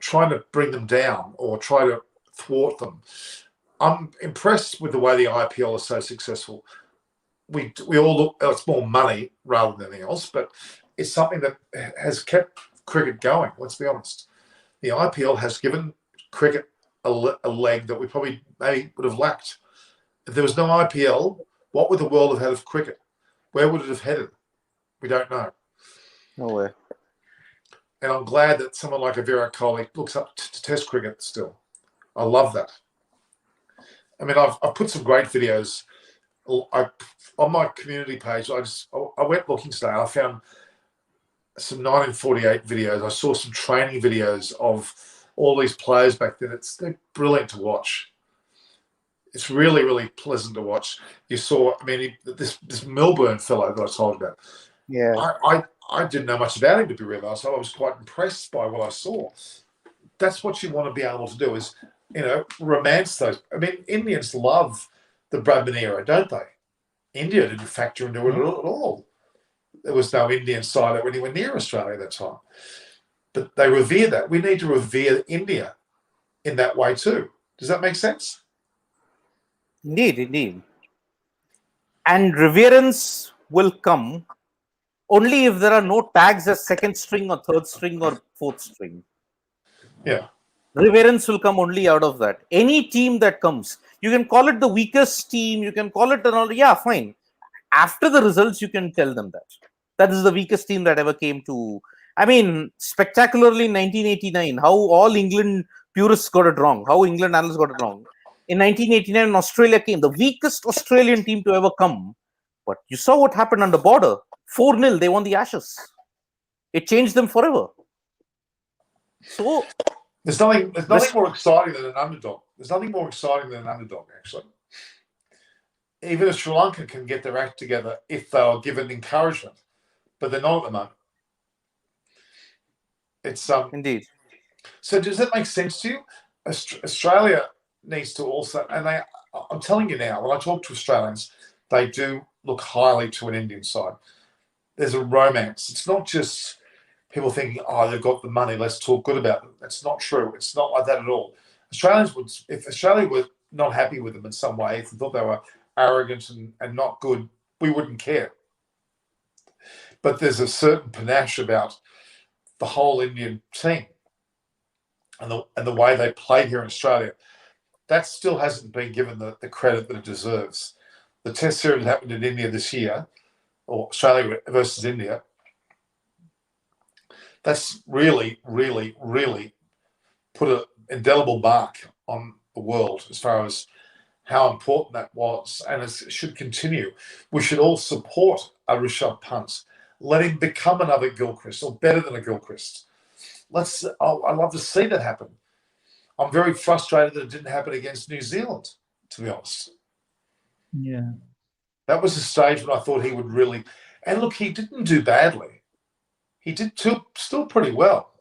Trying to bring them down or try to thwart them. I'm impressed with the way the IPL is so successful. We all look, it's more money rather than anything else, but it's something that has kept cricket going, let's be honest. The IPL has given cricket a leg that we probably maybe would have lacked. If there was no IPL, what would the world have had of cricket? Where would it have headed? We don't know. No way. And I'm glad that someone like a Virat Kohli looks up to Test cricket still. I love that. I mean, I've put some great videos on my community page. I went looking today. I found some 1948 videos. I saw some training videos of all these players back then. They're brilliant to watch. It's really, really pleasant to watch. You saw, I mean, this Melbourne fellow that I told you about. Yeah. I didn't know much about him, to be real honest. I was quite impressed by what I saw. That's what you want to be able to do is, romance those. I mean, Indians love the Bradman era, don't they? India didn't factor into it at all. There was no Indian side anywhere near Australia at that time. But they revere that. We need to revere India in that way too. Does that make sense? Indeed. And reverence will come only if there are no tags as second string or third string or fourth string. Yeah. Reverence will come only out of that. Any team that comes, you can call it the weakest team, you can call it fine. After the results, you can tell them that. That is the weakest team that ever came to. I mean, spectacularly in 1989, how all England purists got it wrong, how England analysts got it wrong. In 1989, Australia came, the weakest Australian team to ever come. But you saw what happened on the border. 4-0, they won the Ashes. It changed them forever. So there's nothing more exciting than an underdog. There's nothing more exciting than an underdog, actually. Even if Sri Lanka can get their act together if they are given encouragement, but they're not at the moment. It's indeed. So does that make sense to you? Australia needs to also, and I'm telling you now, when I talk to Australians, they do look highly to an Indian side. There's a romance. It's not just people thinking, oh, they've got the money, let's talk good about them. That's not true. It's not like that at all. Australians would, if Australia were not happy with them in some way, if they thought they were arrogant and not good, we wouldn't care. But there's a certain panache about the whole Indian team and the way they played here in Australia. That still hasn't been given the credit that it deserves. The Test series that happened in India this year, or Australia versus India, that's really, really, really put an indelible mark on the world as far as how important that was, and it should continue. We should all support a Rishabh Pant. Let him become another Gilchrist, or better than a Gilchrist. I'd love to see that happen. I'm very frustrated that it didn't happen against New Zealand, to be honest. Yeah. That was the stage when I thought he would really... And look, he didn't do badly. He did still pretty well.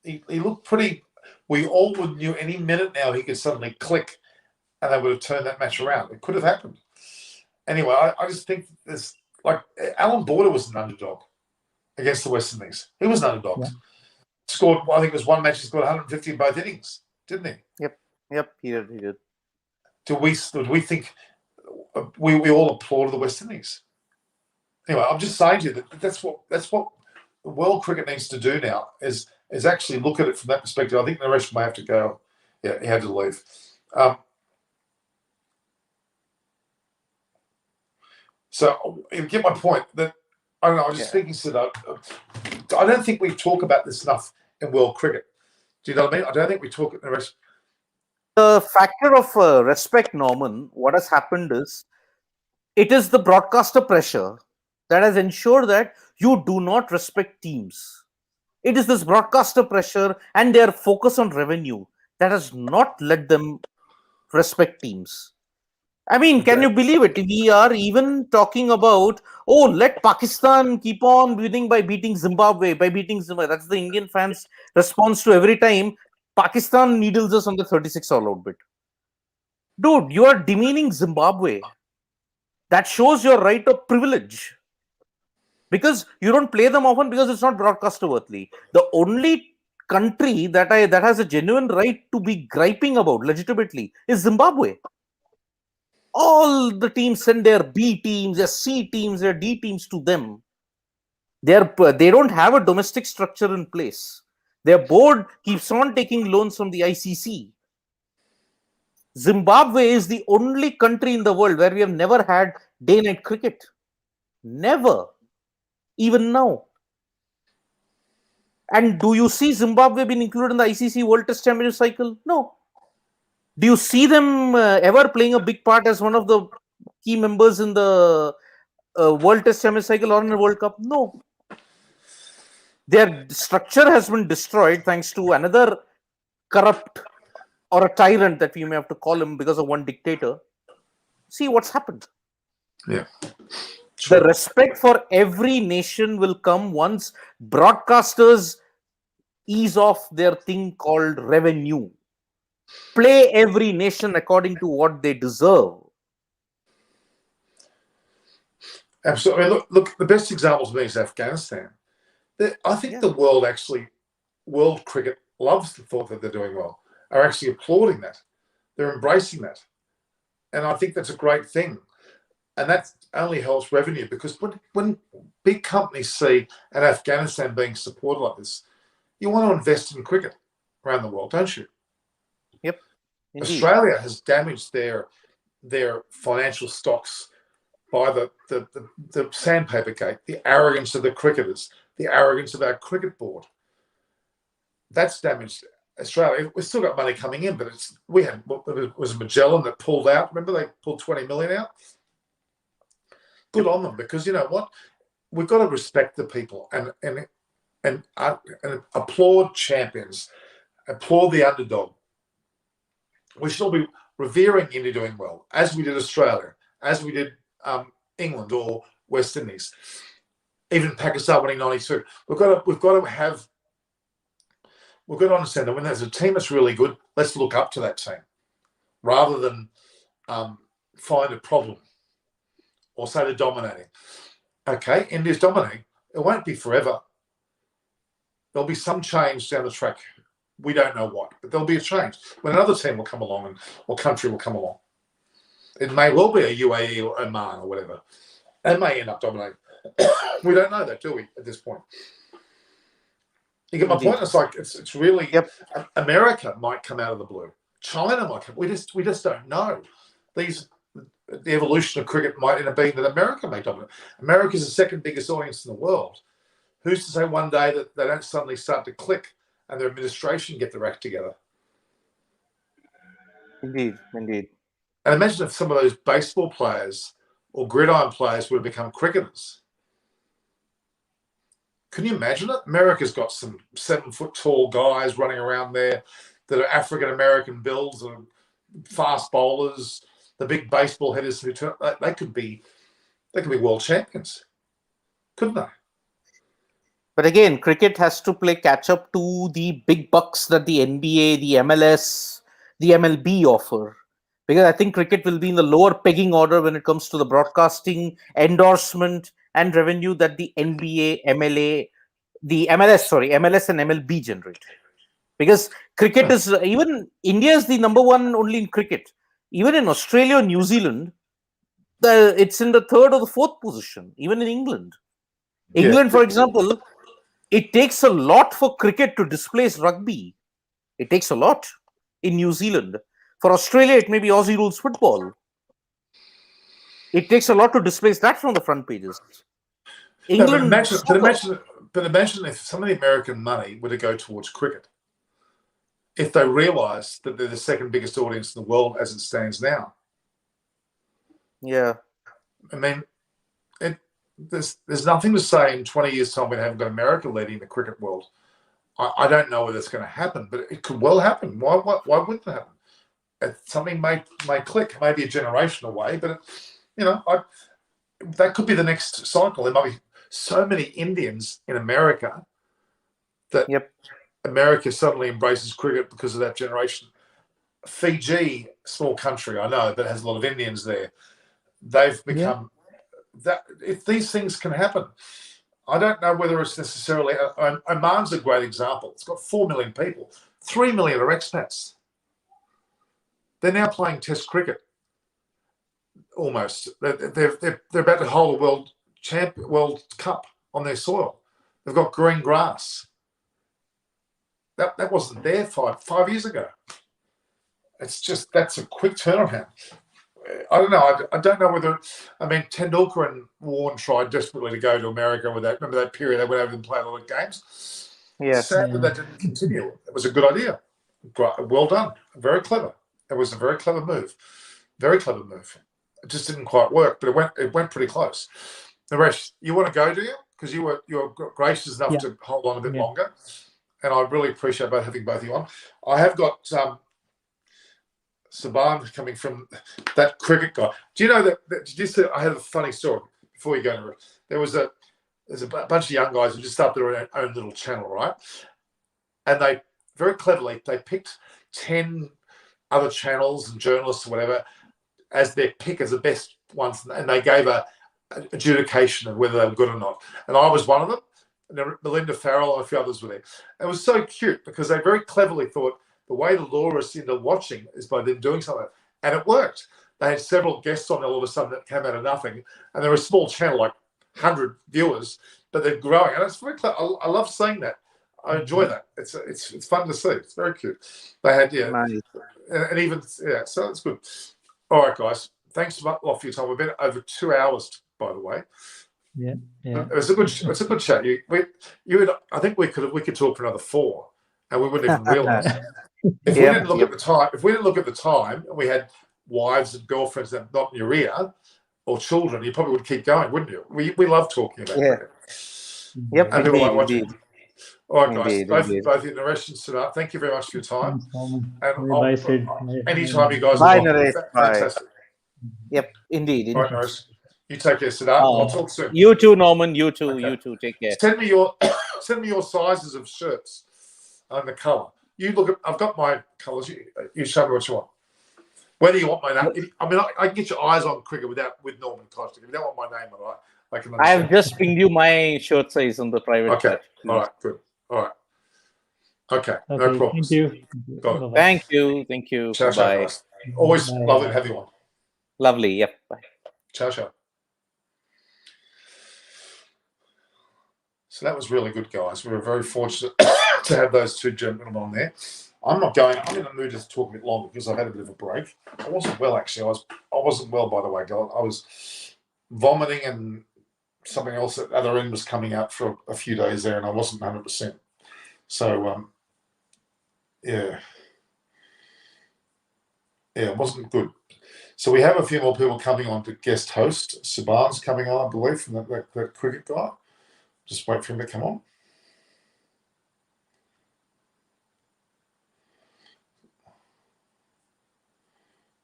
He looked pretty... We all knew any minute now he could suddenly click and they would have turned that match around. It could have happened. Anyway, I just think there's... Like, Alan Border was an underdog against the West Indies. He was an underdog. Yeah. Scored, I think it was one match, he scored 150 in both innings, didn't he? Yep, he did. Do we think... We all applauded the West Indies. Anyway, I'm just saying to you that that's what the world cricket needs to do now is actually look at it from that perspective. I think Naresh may have to go. Yeah, he had to leave. So you get my point that I don't know. I was just thinking, Sid, I don't think we talk about this enough in world cricket. Do you know what I mean? I don't think we talk in the rest. The factor of respect, Norman, what has happened is it is the broadcaster pressure that has ensured that you do not respect teams. It is this broadcaster pressure and their focus on revenue that has not let them respect teams. I mean, can you believe it? We are even talking about, oh, let Pakistan keep on winning by beating Zimbabwe, That's the Indian fans' response to every time Pakistan needles us on the 36 all out bit. Dude, you are demeaning Zimbabwe. That shows your right of privilege. Because you don't play them often because it's not broadcaster worthy. The only country that has a genuine right to be griping about legitimately is Zimbabwe. All the teams send their B teams, their C teams, their D teams to them. They don't have a domestic structure in place. Their board keeps on taking loans from the ICC. Zimbabwe is the only country in the world where we have never had day-night cricket. Never. Even now. And do you see Zimbabwe being included in the ICC World Test Championship cycle? No. Do you see them ever playing a big part as one of the key members in the World Test Championship cycle or in the World Cup? No. Their structure has been destroyed thanks to another corrupt or a tyrant that we may have to call him because of one dictator. See what's happened. Yeah. The respect for every nation will come once broadcasters ease off their thing called revenue. Play every nation according to what they deserve. Absolutely. I mean, look, the best example to me is Afghanistan. I think the world cricket loves the thought that they're doing well, are actually applauding that. They're embracing that. And I think that's a great thing. And that only helps revenue, because when big companies see an Afghanistan being supported like this, you want to invest in cricket around the world, don't you? Yep. Indeed. Australia has damaged their financial stocks by the sandpaper gate, the arrogance of the cricketers, the arrogance of our cricket board. That's damaged Australia. We've still got money coming in, but it was Magellan that pulled out. Remember, they pulled 20 million out? Good on them, because you know what? We've got to respect the people and applaud champions, applaud the underdog. We should all be revering India doing well, as we did Australia, as we did England or West Indies, even Pakistan winning 92. We've got to understand that when there's a team that's really good, let's look up to that team rather than find a problem or say they're dominating. Okay, India's dominating. It won't be forever. There'll be some change down the track. We don't know what, but there'll be a change when another team will come along or country will come along. It may well be a UAE or Oman or whatever. They may end up dominating. We don't know that, do we, at this point? You get my point? It's like it's really America might come out of the blue. China might come. We just don't know. The evolution of cricket might end up being that America may dominate. America's the second biggest audience in the world. Who's to say one day that they don't suddenly start to click and their administration get their act together? Indeed. And imagine if some of those baseball players or gridiron players would have become cricketers. Can you imagine it? America's got some 7-foot-tall guys running around there that are African-American builds and fast bowlers. The big baseball hitters who they could be world champions, couldn't they? But again, cricket has to play catch up to the big bucks that the NBA, the MLS, the MLB offer. Because I think cricket will be in the lower pegging order when it comes to the broadcasting, endorsement, and revenue that the NBA, MLS and MLB generate. Because cricket is, even India is the number one only in cricket. Even in Australia, New Zealand, it's in the third or the fourth position, even in England. England, for example, it takes a lot for cricket to displace rugby. It takes a lot in New Zealand. For Australia, it may be Aussie rules football. It takes a lot to displace that from the front pages. No, but England. imagine if some of the American money were to go towards cricket. If they realised that they're the second biggest audience in the world as it stands now. Yeah. I mean, there's nothing to say in 20 years' time we haven't got America leading the cricket world. I don't know whether it's going to happen, but it could well happen. Why wouldn't it happen? Something may click, maybe a generation away, but that could be the next cycle. There might be so many Indians in America that America suddenly embraces cricket because of that generation. Fiji, small country, I know, but has a lot of Indians there. They've become that. If these things can happen, I don't know whether it's necessarily. Oman's a great example. It's got 4 million people. 3 million are expats. They're now playing Test cricket. Almost, they're about to hold a World Cup on their soil. They've got green grass. That wasn't there 5 years ago. It's just that's a quick turnaround. I don't know. I don't know whether. I mean, Tendulkar and Warren tried desperately to go to America with that. Remember that period they went over and played a lot of games. Yes. Sadly, that didn't continue. It was a good idea. Well done. Very clever. It was a very clever move. Very clever move. It just didn't quite work, but it went pretty close. Naresh, you want to go, do you? Because you were gracious enough to hold on a bit longer, and I really appreciate having both of you on. I have got Saban coming from that cricket guy. Do you know that? Did you see? I had a funny story before you go into it. There's a bunch of young guys who just started their own little channel, right? And they very cleverly picked 10 other channels and journalists or whatever as their pick as the best ones, and they gave a adjudication of whether they were good or not. And I was one of them. And Melinda Farrell and a few others were there. It was so cute because they very cleverly thought the way the law is into watching is by them doing something. And it worked. They had several guests on all of a sudden that came out of nothing. And they're a small channel, like 100 viewers, but they're growing. And it's very clever. I love seeing that. I enjoy that. It's fun to see. It's very cute. They had, nice. And even, so it's good. All right, guys. Thanks a lot for your time. We've been over 2 hours, by the way. Yeah. It's a good chat. I think we could talk for another 4, and we wouldn't even realise. If we didn't look at the time, and we had wives and girlfriends that not in your ear or children, you probably would keep going, wouldn't you? We love talking about that. Yep. And people like watching. All right, guys. Indeed. Both in Naresh and Siddharth, thank you very much for your time. And bye, Sid. Anytime you guys bye, are Naresh. fantastic. Yep, indeed. All right, Naresh. You take care, Siddharth. I'll talk soon. You too, Norman. You too. Okay. You too. Take care. Send me your sizes of shirts and the colour. You look at. I've got my colours. You show me what you want. Whether you want my name, I mean, I can get your eyes on cricket with Norman Costa. If you don't want my name, I can. I have just pinged you my shirt size on the private chat. All right. Good. All right. Okay. No problems. Thank you. Thank you. Ciao, Bye. guys. Always lovely to have you on. Lovely. Yep. Bye. Ciao. So that was really good, guys. We were very fortunate to have those two gentlemen on there. I'm in the mood to talk a bit longer because I've had a bit of a break. I wasn't well, actually. I wasn't well, by the way, guys. I was vomiting and something else at the other end was coming out for a few days there, and I wasn't 100%. So, it wasn't good. So we have a few more people coming on to guest host. Saban's coming on, I believe, from that cricket guy. Just wait for him to come on.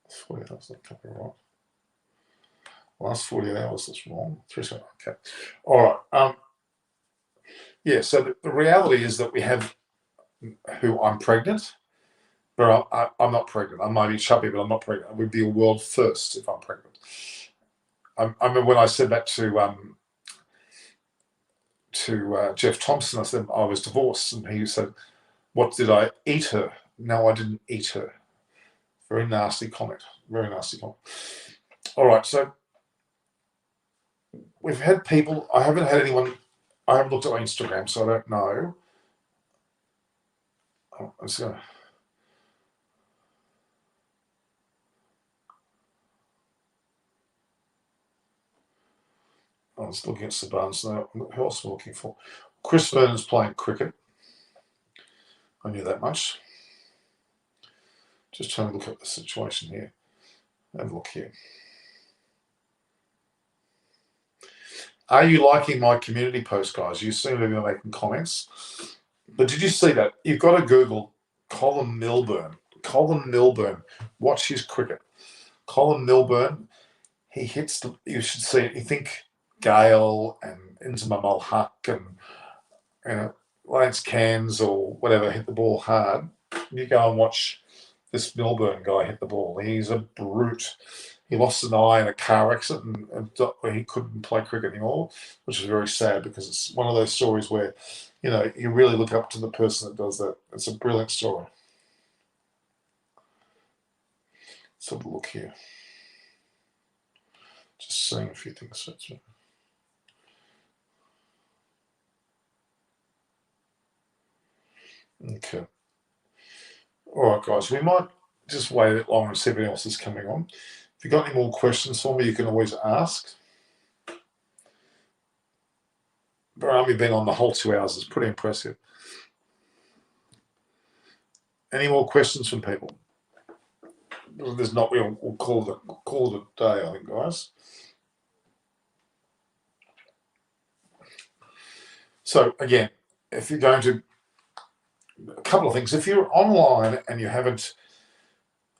That's 40 hours, that can't be right. Last 48 hours, that's wrong. 3 seconds. Okay. All right. So the reality is that we have who I'm pregnant, but I'm not pregnant. I might be chubby, but I'm not pregnant. I would be a world first if I'm pregnant. I remember when I said that to Jeff Thompson, I said I was divorced, and he said, "What did I eat her?" No, I didn't eat her. Very nasty comment. Very nasty comment. All right, so we've had people. I haven't had anyone. I haven't looked at my Instagram, so I don't know. I'm just gonna. I was looking at Sabans now. Who else am I looking for? Chris Vernon's playing cricket. I knew that much. Just trying to look at the situation here. Have a look here. Are you liking my community post, guys? You seem to be making comments. But did you see that? You've got to Google Colin Milburn. Colin Milburn. Watch his cricket. Colin Milburn, he hits the, you should see it. You think Gale and Inzamam Huck and Lance Cairns or whatever hit the ball hard. You go and watch this Milburn guy hit the ball. He's a brute. He lost an eye in a car accident and he couldn't play cricket anymore, which is very sad because it's one of those stories where, you really look up to the person that does that. It's a brilliant story. Let's have a look here. Just saying a few things. Okay. All right, guys. We might just wait a bit longer and see if anyone else is coming on. If you've got any more questions for me, you can always ask. But we've been on the whole 2 hours. It's pretty impressive. Any more questions from people? There's not. We'll call it a day, I think, guys. So again, if you're going to, a couple of things. If you're online and you haven't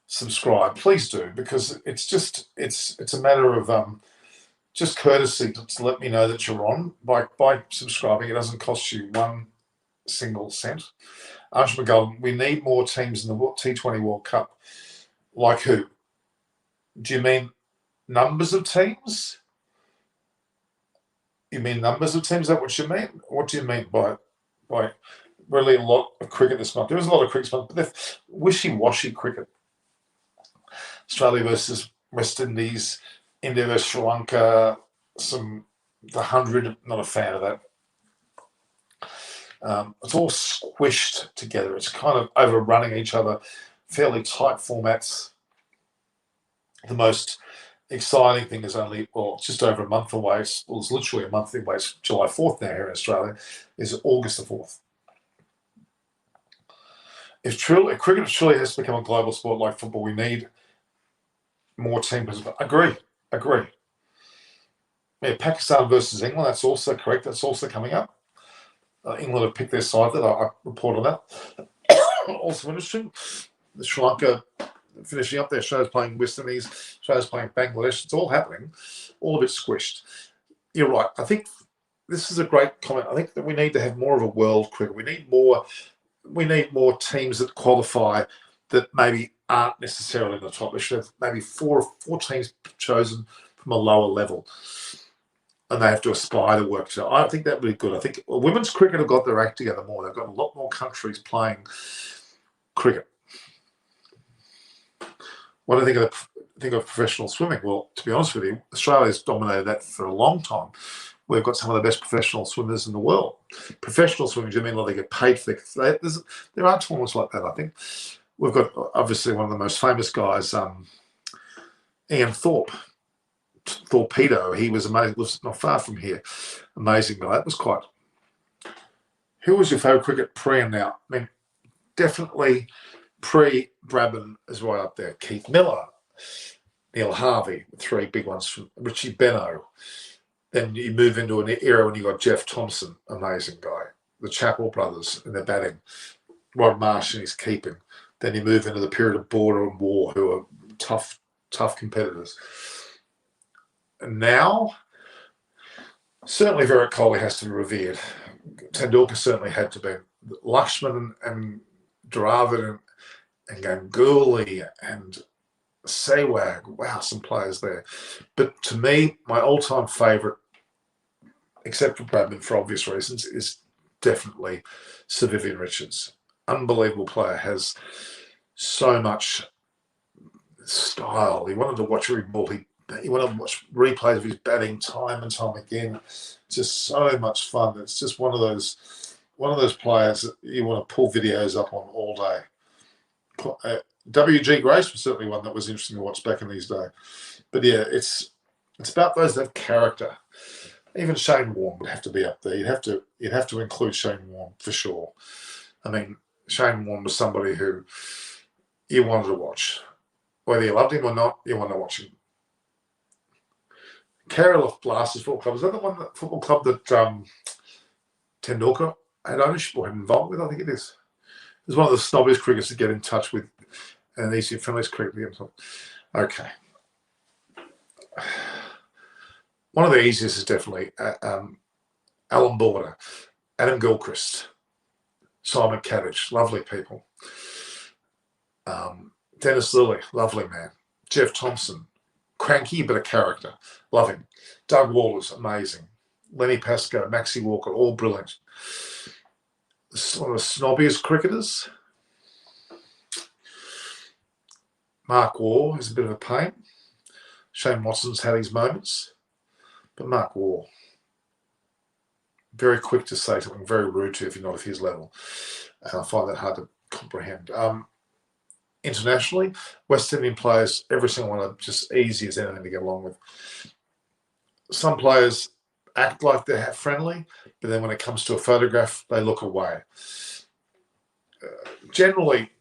subscribed, please do, because it's a matter of just courtesy to let me know that you're on by subscribing. It doesn't cost you 1 single cent. Archie McGowan, we need more teams in the T20 World Cup. Like who? Do you mean numbers of teams? You mean numbers of teams? Is that what you mean? What do you mean by really a lot of cricket this month? There is a lot of cricket this month, but they're wishy-washy cricket. Australia versus West Indies, India versus Sri Lanka, the 100, not a fan of that. It's all squished together. It's kind of overrunning each other. Fairly tight formats. The most exciting thing is only, just over a month away. It's literally a month away. It's July 4th now here in Australia. Is August the 4th. If cricket truly has to become a global sport like football, we need more teams. Agree. Yeah, Pakistan versus England, that's also correct. That's also coming up. England have picked their side. That I report on that. Also interesting. The Sri Lanka finishing up their shows playing West Indies, shows playing Bangladesh. It's all happening, all a bit squished. You're right. I think this is a great comment. I think that we need to have more of a world cricket. We need more teams that qualify that maybe aren't necessarily in the top. We should have maybe four teams chosen from a lower level, and they have to aspire to work together. I think that would be good. I think women's cricket have got their act together more. They've got a lot more countries playing cricket. What do you think of professional swimming? Well, to be honest with you, Australia's dominated that for a long time. We've got some of the best professional swimmers in the world. Professional swimming, do you mean like they get paid for it? There are tournaments like that, I think. We've got, obviously, one of the most famous guys, Ian Thorpe. Torpedo. He was amazing. Lives not far from here. Amazing guy. That was quite. Who was your favourite cricket pre and now? I mean, definitely pre-Brabham is right up there. Keith Miller, Neil Harvey, 3 big ones from Richie Benaud. Then you move into an era when you got Jeff Thompson, amazing guy. The Chappell brothers in their batting. Rod Marsh in his keeping. Then you move into the period of border and war, who are tough competitors. And now, certainly Virat Kohli has to be revered. Tendulkar certainly had to be. Lakshman and Dravid and Ganguly and Sehwag. Wow, some players there. But to me, my all-time favourite, except for Bradman for obvious reasons, is definitely Sir Vivian Richards. Unbelievable player, has so much style. He wanted to watch every ball. He wanted to watch replays of his batting time and time again. Just so much fun. It's just one of those players that you want to pull videos up on all day. W.G. Grace was certainly one that was interesting to watch back in these days. But yeah, it's about those that have character. Even Shane Warne would have to be up there. You'd have to include Shane Warne for sure. I mean, Shane Warne was somebody who you wanted to watch. Whether you loved him or not, you wanted to watch him. Carrilof Blasters Football Club, is that the one, that football club that Tendulkar had ownership or had involved with? I think it is. It's one of the snobbiest crickets to get in touch with an easy friendliest cricket. Okay. One of the easiest is definitely Alan Border, Adam Gilchrist, Simon Cabbage, lovely people. Dennis Lilly, lovely man. Jeff Thompson, cranky but a character, love him. Doug Waller's amazing. Lenny Pascoe, Maxie Walker, all brilliant. One of the snobbiest cricketers. Mark Waugh is a bit of a pain. Shane Watson's had his moments. But Mark Waugh, very quick to say something, very rude to you if you're not of his level. And I find that hard to comprehend. Internationally, West Indian players, every single one are just easy as anything to get along with. Some players act like they're friendly, but then when it comes to a photograph, they look away. Generally,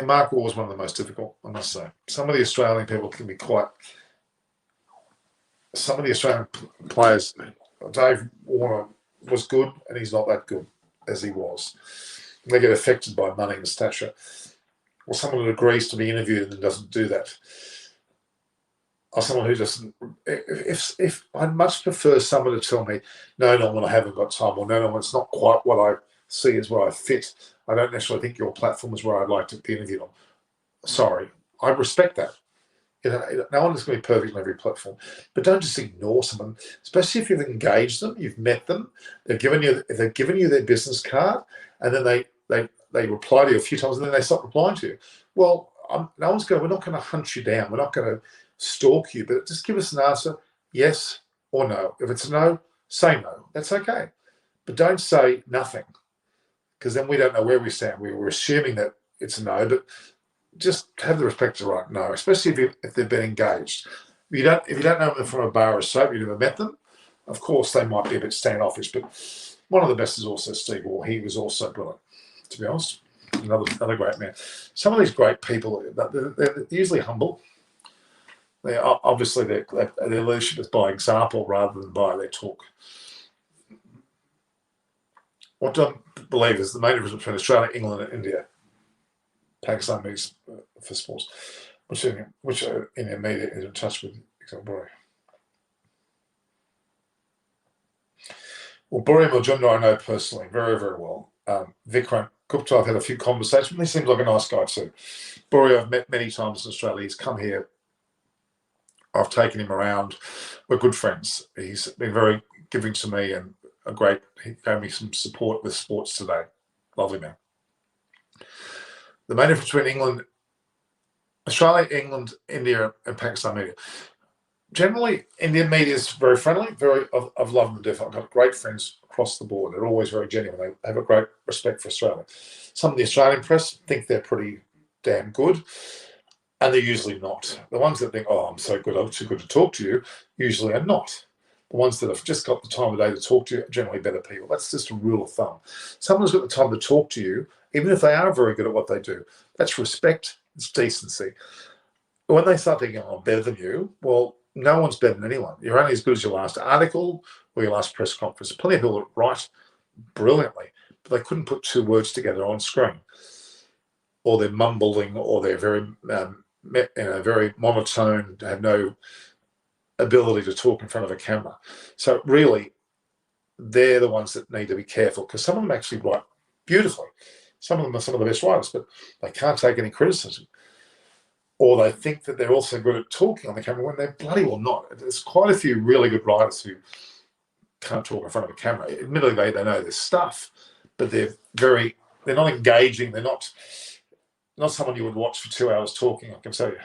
Mark Waugh was one of the most difficult, I must say. Some of the Australian people can be quite... Some of the Australian players, Dave Warner was good, and he's not that good as he was. They get affected by money and stature. Or someone that agrees to be interviewed and doesn't do that. Or someone who doesn't... If I'd much prefer someone to tell me, no, Norman, I haven't got time, or no, Norman, it's not quite what I see as where I fit. I don't necessarily think your platform is where I'd like to be interviewed on. Sorry, I respect that. No one is going to be perfect on every platform, but don't just ignore someone, especially if you've engaged them, you've met them, they've given you their business card, and then they reply to you a few times, and then they stop replying to you. Well, we're not going to hunt you down. We're not going to stalk you, but just give us an answer, yes or no. If it's a no, say no. That's okay. But don't say nothing, because then we don't know where we stand. We're assuming that it's a no, but just have the respect to write no, especially if they've been engaged. If you don't know them from a bar of soap, you've never met them, of course they might be a bit standoffish, but one of the best is also Steve Waugh. He was also brilliant, to be honest. Another great man. Some of these great people, they're usually humble. Obviously their leadership is by example rather than by their talk. What do I believe is the main difference between Australia, England, and India? Pakistan meets for sports, which Indian media is in touch with. Well, Buri Majumdar I know personally very, very well. Vikrant Gupta, I've had a few conversations with. He seems like a nice guy too. Buri I've met many times in Australia. He's come here. I've taken him around. We're good friends. He's been very giving to me and he gave me some support with sports today. Lovely man. The main difference between Australia, England, India, and Pakistan media. Generally, Indian media is very friendly. I've loved them to death. I've got great friends across the board. They're always very genuine. They have a great respect for Australia. Some of the Australian press think they're pretty damn good, and they're usually not. The ones that think, oh, I'm so good, I'm too good to talk to you, usually are not. The ones that have just got the time of day to talk to you are generally better people. That's just a rule of thumb. Someone who's got the time to talk to you, even if they are very good at what they do, that's respect, it's decency. When they start thinking, oh, I'm better than you, well, no one's better than anyone. You're only as good as your last article or your last press conference. Plenty of people that write brilliantly, but they couldn't put two words together on screen. Or they're mumbling, or they're very, very monotone, have no ability to talk in front of a camera. So really, they're the ones that need to be careful, because some of them actually write beautifully. Some of them are some of the best writers, but they can't take any criticism. Or they think that they're also good at talking on the camera when they're bloody well not. There's quite a few really good writers who can't talk in front of a camera. Admittedly, they know their stuff, but they're not engaging. They're not someone you would watch for 2 hours talking, I can tell you.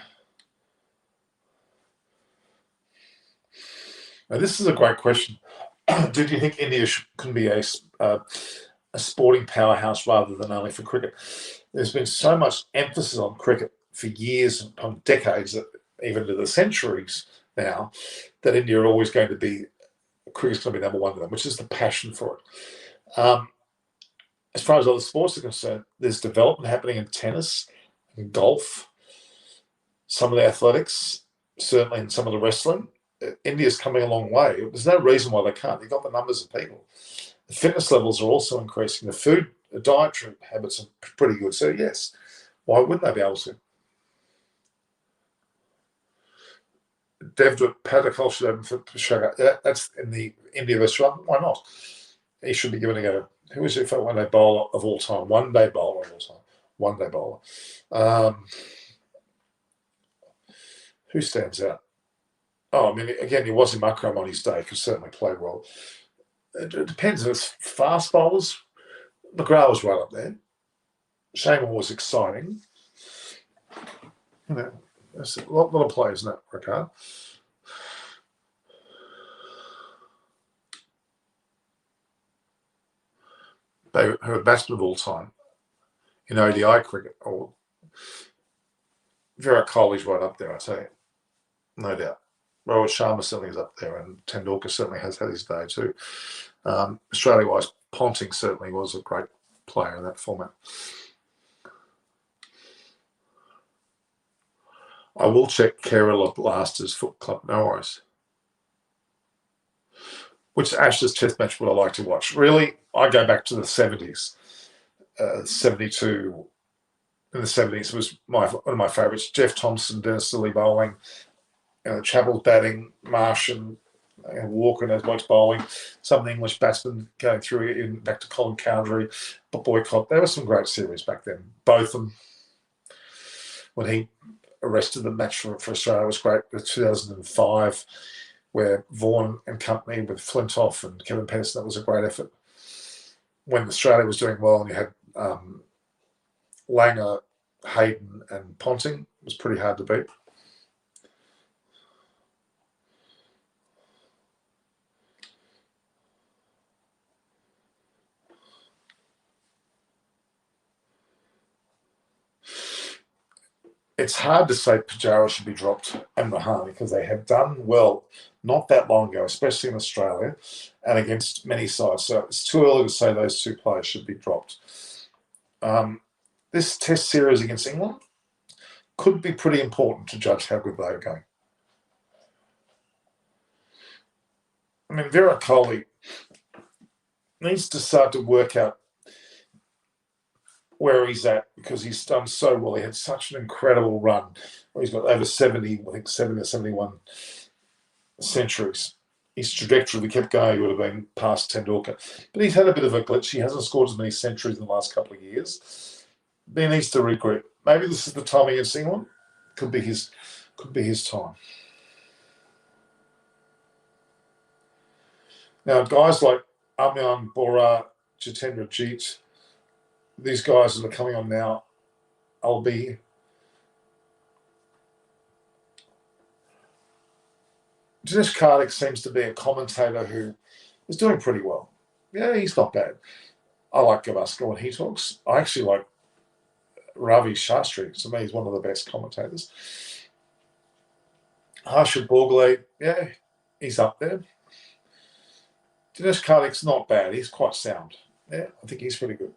Now, this is a great question. Do you think India can be a sporting powerhouse rather than only for cricket? There's been so much emphasis on cricket for years, upon decades, even to the centuries now, that India are always going to be cricket's going to be number one to them, which is the passion for it. As far as other sports are concerned, there's development happening in tennis and golf, some of the athletics, certainly in some of the wrestling. India's coming a long way. There's no reason why they can't. They've got the numbers of people. The fitness levels are also increasing. The dietary habits are pretty good. So, yes, why wouldn't they be able to? Devdutt Patakal should have that's in the India versus Sri Lanka. Why not? He should be given a go. Who is your one-day bowler of all time? One-day bowler of all time. One-day bowler. Who stands out? Oh, I mean, again, he was in Makram on his day. Could certainly play well. It depends. If it's fast bowlers, McGrath was right up there. Shaman was exciting. You know, there's a lot of players in that regard. They who are batsmen of all time in ODI cricket. Or Virat Kohli's right up there, I tell you, no doubt. Rohit Sharma certainly is up there, and Tendulkar certainly has had his day too. Australia-wise, Ponting certainly was a great player in that format. I will check Kerala Blasters Foot Club, no worries. Which Ashes Test match would I like to watch? Really, I go back to the 70s. 72 in the 70s was one of my favourites. Jeff Thompson, Dennis Lilly bowling, Chappell batting, Marsh and Walker and those blokes bowling. Some of the English batsmen going through back to Colin Cowdrey, but Boycott. There were some great series back then. Both of them, when he arrested the match for Australia, was great. The 2005, where Vaughan and company with Flintoff and Kevin Pedersen, that was a great effort. When Australia was doing well and you had Langer, Hayden and Ponting, it was pretty hard to beat. It's hard to say Pujara should be dropped and Rahane because they have done well not that long ago, especially in Australia and against many sides. So it's too early to say those two players should be dropped. This test series against England could be pretty important to judge how good they are going. I mean, Virat Kohli needs to start to work out where he's at because he's done so well. He had such an incredible run where he's got over 70, I think 70 or 71 centuries. His trajectory, if he kept going, he would have been past Tendulkar. But he's had a bit of a glitch. He hasn't scored as many centuries in the last couple of years. But he needs to regroup. Maybe this is the time against England. Could be his time. Now, guys like Amyan Bora, Jitendra Jeet, these guys that are coming on now, I'll be Dinesh Karthik seems to be a commentator who is doing pretty well. Yeah, he's not bad. I like Gavaskar when he talks. I actually like Ravi Shastri. To me, he's one of the best commentators. Harshad Borgale, yeah, he's up there. Dinesh Karthik's not bad. He's quite sound. Yeah, I think he's pretty good.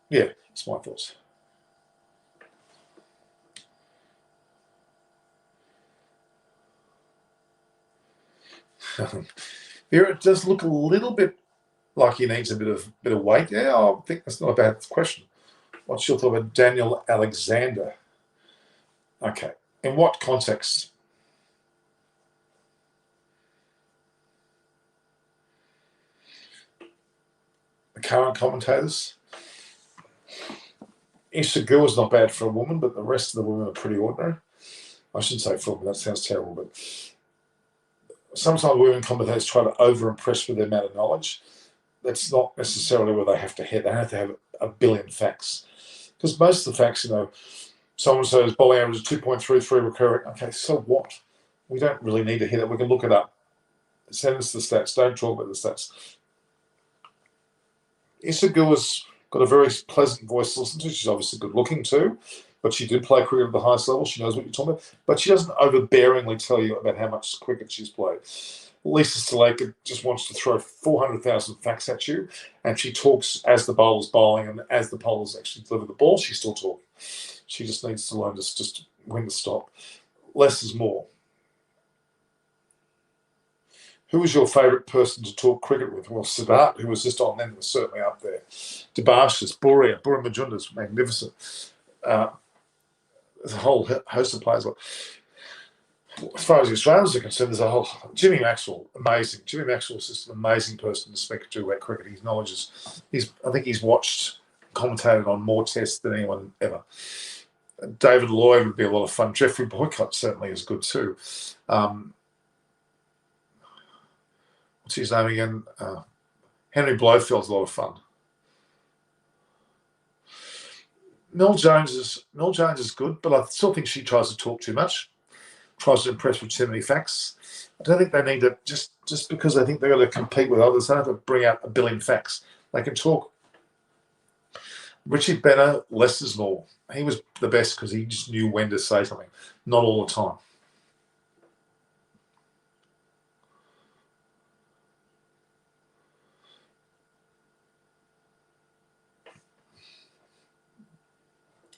Yeah, that's my thoughts. Here it does look a little bit like he needs a bit of weight. Yeah, I think that's not a bad question. What's your thought about Daniel Alexander? Okay, in what context? The current commentators. Issa Gill is not bad for a woman, but the rest of the women are pretty ordinary. I shouldn't say for a woman, that sounds terrible, but sometimes women commentators try to over-impress with their amount of knowledge. That's not necessarily where they have to head. They have to have a billion facts. Because most of the facts, someone says bowling average is 2.33 recurring. Okay, so what? We don't really need to hear that. We can look it up. Send us the stats. Don't talk about the stats. Issa Gill has got a very pleasant voice to listen to. She's obviously good looking too. but she did play cricket at the highest level. She knows what you're talking about, but she doesn't overbearingly tell you about how much cricket she's played. Lisa Staleka just wants to throw 400,000 facts at you, and she talks as the bowler's bowling, and as the bowlers actually deliver the ball, she's still talking. She just needs to learn just when to stop. Less is more. Who was your favourite person to talk cricket with? Well, Siddharth, who was just on then, was certainly up there. Debashis, Buri Majunda's magnificent. There's a whole host of players. As far as the Australians are concerned, there's a whole Jimmy Maxwell, amazing. Jimmy Maxwell's just an amazing person to speak to about cricket. His knowledge is, I think he's watched, commentated on more tests than anyone ever. David Lloyd would be a lot of fun. Jeffrey Boycott certainly is good too. What's his name again? Henry Blofeld's a lot of fun. Mel Jones is good, but I still think she tries to talk too much. Tries to impress with too many facts. I don't think they need to just because they think they're going to compete with others. They don't have to bring out a billion facts. They can talk. Richie Benner, less is more. He was the best because he just knew when to say something, not all the time.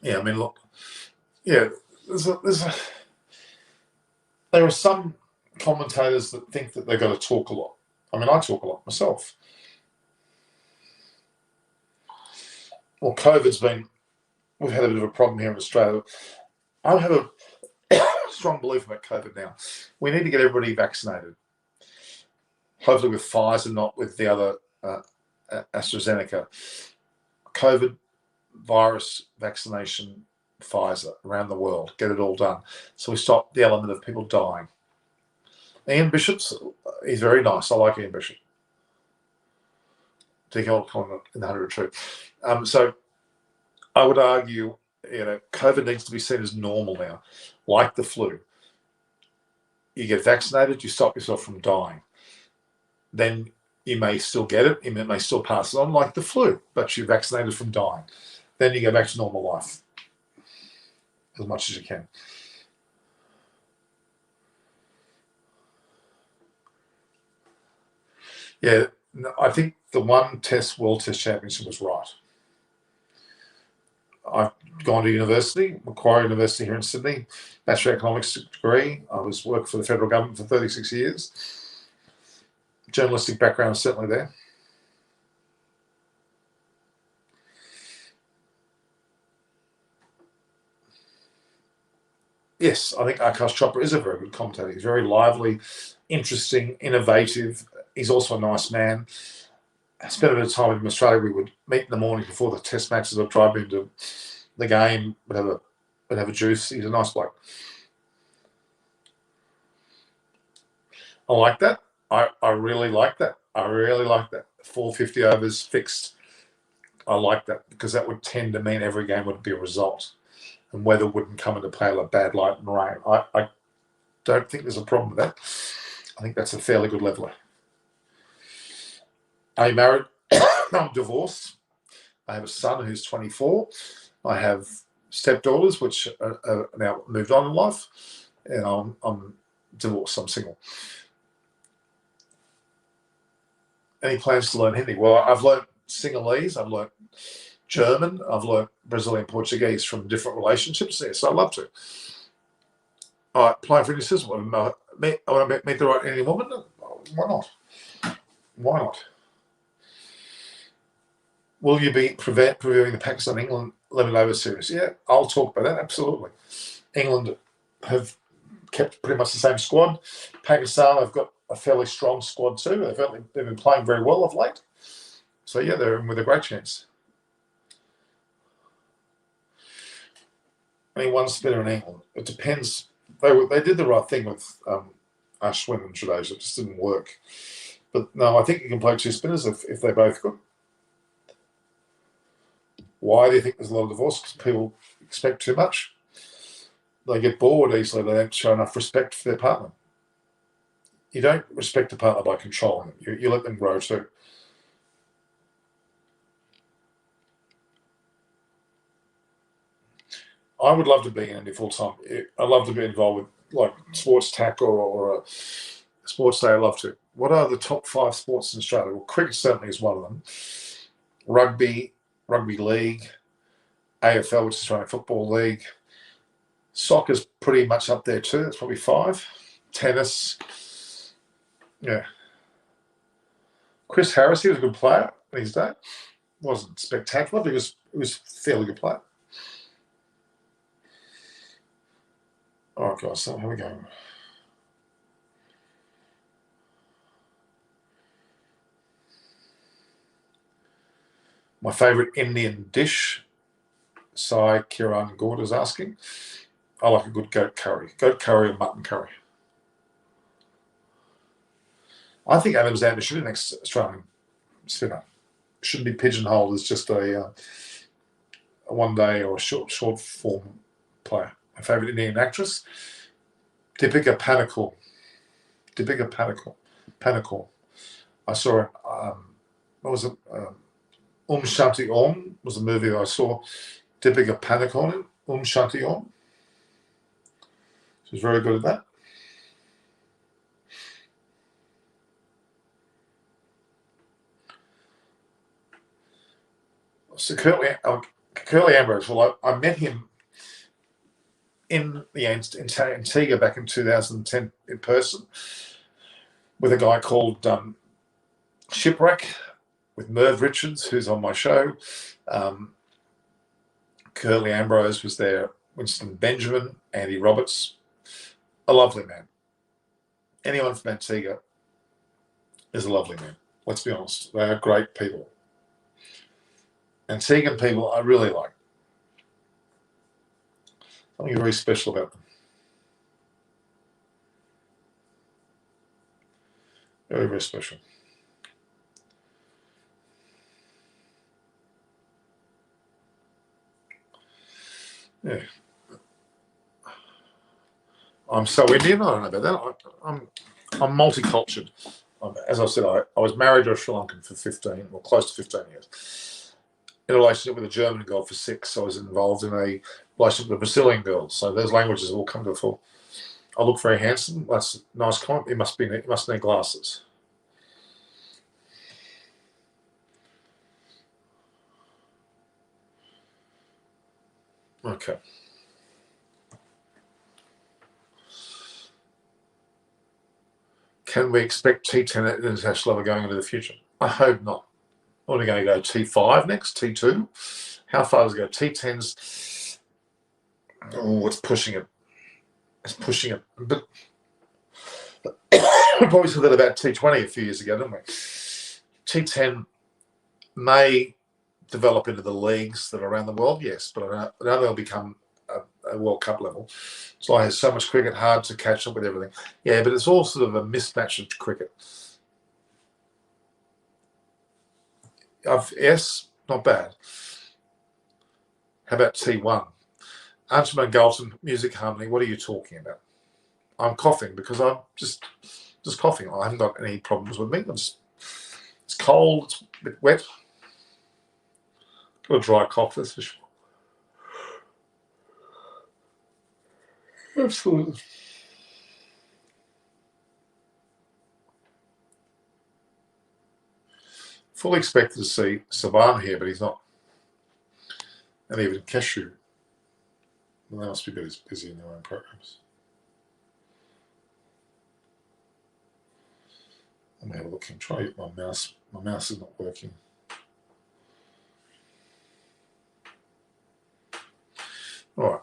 Yeah, I mean, look, yeah, there are some commentators that think that they've got to talk a lot. I mean, I talk a lot myself. Well, we've had a bit of a problem here in Australia. I have a strong belief about COVID now. We need to get everybody vaccinated. Hopefully with Pfizer, not with the other AstraZeneca. COVID virus vaccination, Pfizer, around the world. Get it all done. So we stop the element of people dying. Ian Bishop's, he's very nice. I like Ian Bishop. DK in the 100 True. So I would argue, COVID needs to be seen as normal now, like the flu. You get vaccinated, you stop yourself from dying. Then you may still get it, you may still pass it on like the flu, but you're vaccinated from dying. Then you go back to normal life as much as you can. Yeah, I think the one World Test Championship was right. I've gone to university, Macquarie University here in Sydney, Bachelor of Economics degree. I was working for the federal government for 36 years. Journalistic background is certainly there. Yes, I think Akash Chopra is a very good commentator. He's very lively, interesting, innovative. He's also a nice man. I spent a bit of time with him in Australia. We would meet in the morning before the test matches. I'd drive him to the game, would have a juice. He's a nice bloke. I like that. I really like that. I really like that. 450 overs fixed. I like that because that would tend to mean every game would be a result. And weather wouldn't come into play like bad light and rain. I don't think there's a problem with that. I think that's a fairly good leveler. Are you married? I'm divorced. I have a son who's 24. I have stepdaughters, which are now moved on in life. And I'm divorced. I'm single. Any plans to learn Hindi? Well, I've learned Sinhalese. I've learned German. I've learned Brazilian Portuguese from different relationships there, so I'd love to. All right, applying for Indian citizenship. I want to meet the right Indian woman. Why not? Why not? Will you be previewing the Pakistan-England 11-over series? Yeah, I'll talk about that, absolutely. England have kept pretty much the same squad. Pakistan have got a fairly strong squad too. They've been playing very well of late. So, yeah, they're in with a great chance. I mean, one spinner in England. It depends. They did the right thing with Ashwin and Jadeja. It just didn't work. But, no, I think you can play two spinners if they're both good. Why do you think there's a lot of divorce? Because people expect too much. They get bored easily. They don't show enough respect for their partner. You don't respect a partner by controlling them. You let them grow too. I would love to be in India full time. I'd love to be involved with like sports tackle or a sports day. I'd love to. What are the top 5 sports in Australia? Well, cricket certainly is one of them. Rugby league, AFL, which is Australian Football League. Soccer's pretty much up there too. It's probably 5. Tennis. Yeah. Chris Harris, he was a good player in his day. Wasn't spectacular, but he was a fairly good player. All right, guys, so here we go. My favourite Indian dish, Sai Kiran Gord is asking. I like a good goat curry. Goat curry or mutton curry. I think Adam Zander should be the next Australian spinner. Shouldn't be pigeonholed as just a one day or a short form player. My favourite Indian actress, Deepika Padukone. Padukone. I saw it. What was it? Shanti Om was the movie I saw. Deepika Padukone in Shanti Om. She was very good at that. So Curly Ambrose, well, I met him in Antigua back in 2010 in person with a guy called Shipwreck with Merv Richards, who's on my show. Curly Ambrose was there, Winston Benjamin, Andy Roberts. A lovely man. Anyone from Antigua is a lovely man. Let's be honest. They are great people. Antiguan people I really like. Something very special about them. Very, very special. Yeah. I'm so Indian. I don't know about that. I'm multicultural. As I said, I was married to a Sri Lankan for 15, or close to 15 years. In a relationship with a German girl for 6. I was involved in a relationship with a Brazilian girl. So those languages all come to the fore. I look very handsome. That's a nice comment. He must need glasses. Okay. Can we expect T10 at international level going into the future? I hope not. What are we going to go T5 next? T2? How far does it go? T10's. Oh, it's pushing it. It's pushing it. But we probably said that about T20 a few years ago, didn't we? T10 may develop into the leagues that are around the world, yes, but I don't think they'll become a World Cup level. So there's so much cricket, hard to catch up with everything. Yeah, but it's all sort of a mismatch of cricket. Yes, not bad. How about T1? Anjuman Galton, music harmony, what are you talking about? I'm coughing because I'm just coughing. I haven't got any problems with me. It's cold, it's a bit wet. Got a dry cough, that's for sure. Absolutely. Fully expected to see Saban here, but he's not. And even Keshu. Well, they must be busy in their own programs. Let me have a look and try my mouse. My mouse is not working. All right.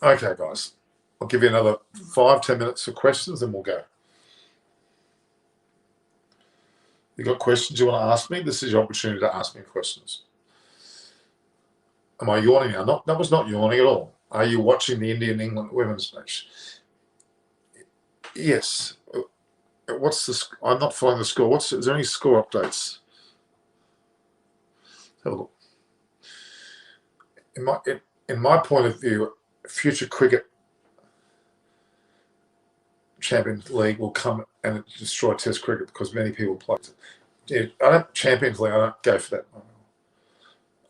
Okay, guys. I'll give you another 5-10 minutes for questions, and we'll go. You got questions you want to ask me? This is your opportunity to ask me questions. Am I yawning now? That was not yawning at all. Are you watching the India-England women's match? Yes. What's the? I'm not following the score. Is there any score updates? Have a look. In my point of view, future cricket Champions League will come and destroy Test cricket because many people play it. I don't Champions League. I don't go for that.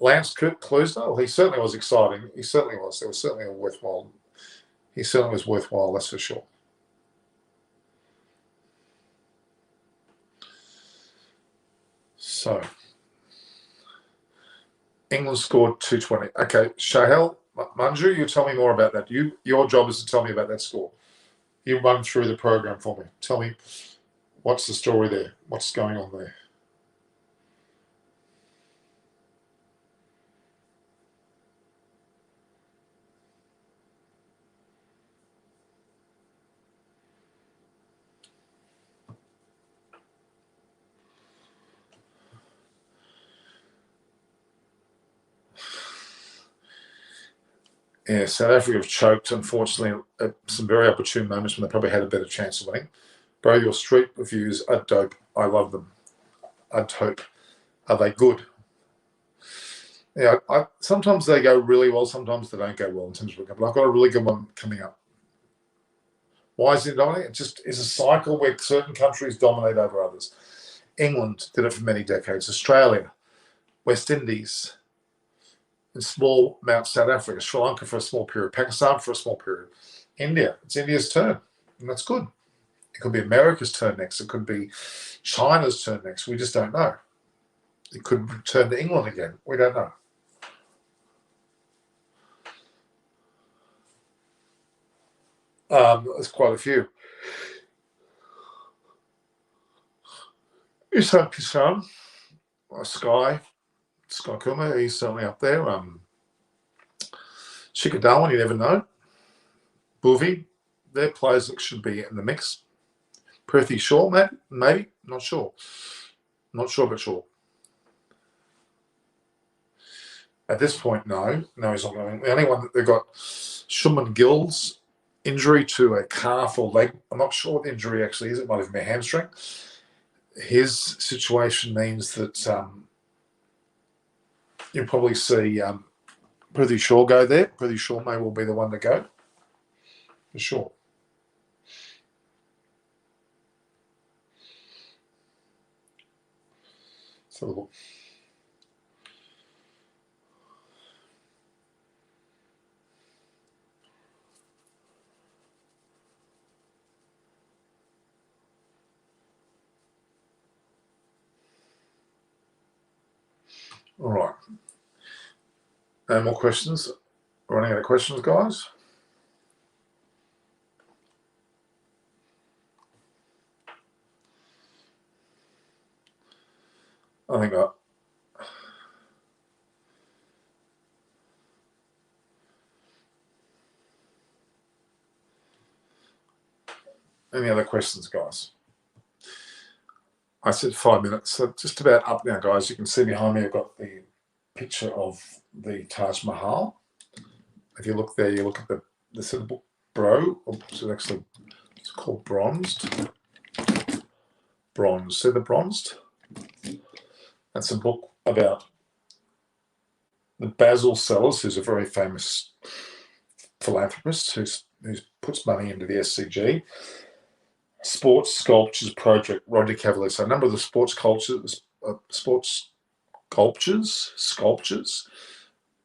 Lance Klusener, he certainly was exciting. He certainly was. There was certainly a worthwhile. He certainly was worthwhile, that's for sure. So, England scored 220. Okay, Shahel, Manju, you tell me more about that. Your job is to tell me about that score. You run through the program for me. Tell me what's the story there? What's going on there? Yeah, South Africa have choked, unfortunately, at some very opportune moments when they probably had a better chance of winning. Bro, your street reviews are dope. I love them. Are dope. Are they good? Yeah, sometimes they go really well, sometimes they don't go well in terms of but I've got a really good one coming up. Why is it dominating? It just is a cycle where certain countries dominate over others. England did it for many decades. Australia, West Indies, in small amounts South Africa, Sri Lanka for a small period, Pakistan for a small period. India, it's India's turn, and that's good. It could be America's turn next. It could be China's turn next. We just don't know. It could return to England again. We don't know. There's quite a few. Isan Kishan, Sky Kuma, he's certainly up there. Shikadawan, you never know. Boovy, they're players that should be in the mix. Prithvi Shaw, maybe, not sure. Not sure, but sure. At this point, no, he's not going. The only one that they've got, Shuman Gill's injury to a calf or leg. I'm not sure what the injury actually is. It might have been a hamstring. His situation means that you'll probably see Prithvi Shaw go there. Prithvi Shaw may well be the one to go, for sure. So look. All right. No more questions? Running out of questions, guys? I think any other questions, guys? I said 5 minutes, so just about up now, guys. You can see behind me I've got the picture of the Taj Mahal. If you look there, you look at the symbol bro, it's called bronzed. Bronze. See the bronzed? That's a book about the Basil Sellers, who's a very famous philanthropist who puts money into the SCG. Sports Sculptures Project, Roger Cavalier. So a number of the sports sculptures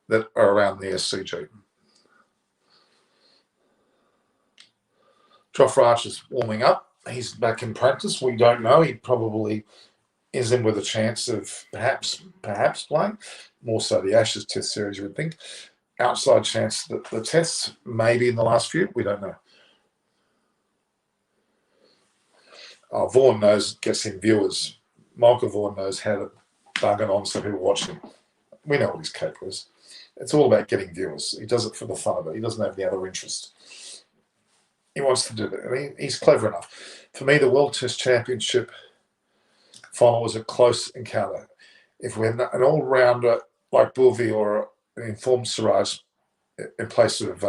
that are around the SCG. Joffre Archer's warming up. He's back in practice. We don't know. He probably is in with a chance of perhaps playing. More so the Ashes Test series, you would think. Outside chance that the tests, maybe in the last few. We don't know. Vaughan gets him viewers. Michael Vaughan knows how to bargain on so people watch him. We know what his capable is. It's all about getting viewers. He does it for the fun of it. He doesn't have any other interest. He wants to do it. I mean, he's clever enough. For me, the World Test Championship final was a close encounter. If we had an all-rounder like Boovy or an informed Siraj in place of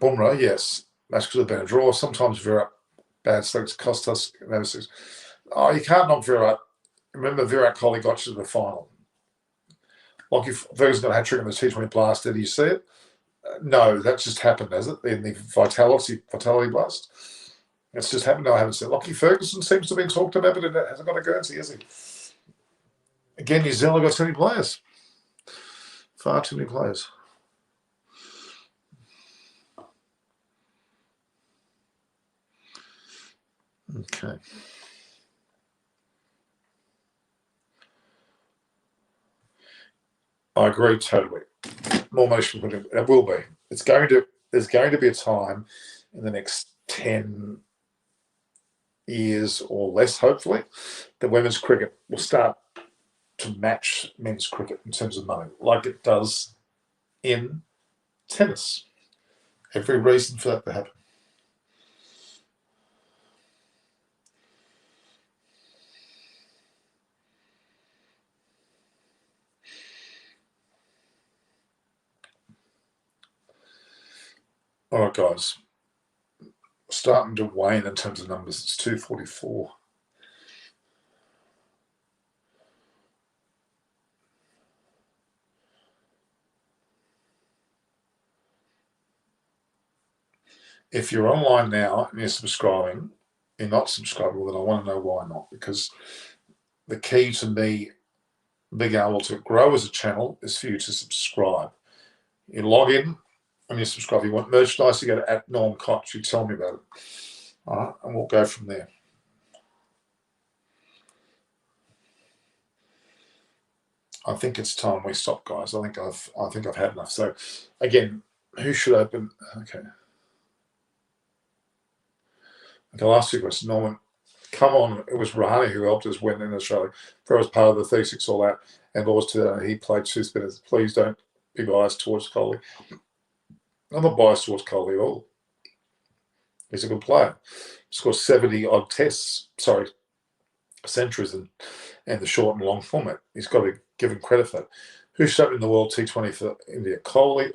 Bumrah, yes, match could have been a draw. Sometimes Virat, bad slugs cost us. Oh, you can't knock Virat. Remember, Virat Kohli got you to the final. Like if Ferguson got a hat-trick in the T20 Blast, did you see it? No, that just happened, has it? In the Vitality Blast. It's just happened. No, I haven't seen it. Lockie Ferguson seems to have been talked about, but it hasn't got a Guernsey, has he? Again, New Zealand got too many players. Far too many players. Okay. I agree totally. More motion putting. It will be. There's going to be a time in the next 10 years or less, hopefully, that women's cricket will start to match men's cricket in terms of money, like it does in tennis. Every reason for that to happen. All right, guys. Starting to wane in terms of numbers. It's 2:44. If you're online now and you're subscribing, you're not subscribing, well, then I want to know why not. Because the key to me being able to grow as a channel is for you to subscribe. You log in and you subscribe. You want merchandise, you go to @NormKoch, you tell me about it. All right, and we'll go from there. I think it's time we stop, guys. I think I've had enough. So again, who should open? Okay. The last two questions, Norman, come on. It was Rahane who helped us win in Australia. For as part of the 36 all out and Laws to that, he played 2 spinners. Please don't be biased towards Coley. I'm not biased towards Coley at all. He's a good player. Scored 70 odd centuries in the short and long format. He's got to be given credit for that. Who's shut in the world T20 for India? Coley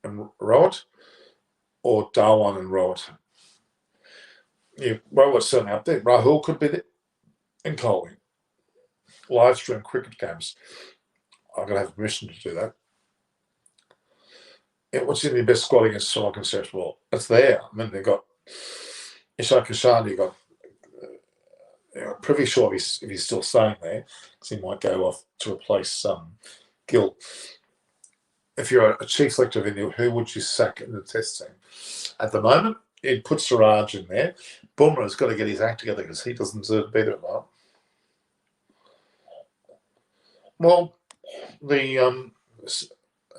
and Rowett or Darwan and Rowett? Yeah, Rowett's certainly up there. Rahul could be there. And Coley. Live stream cricket games. I'm going to have permission to do that. What's in the best squad against Sri Lanka Series? Well, it's there. I mean, they've got Ishak Kashan, you've got pretty sure if he's still staying there, because he might go off to replace Gill. If you're a chief selector of India, who would you sack in the test team? At the moment, you'd put Siraj in there. Bumrah's got to get his act together because he doesn't deserve to be there at the moment. Well, the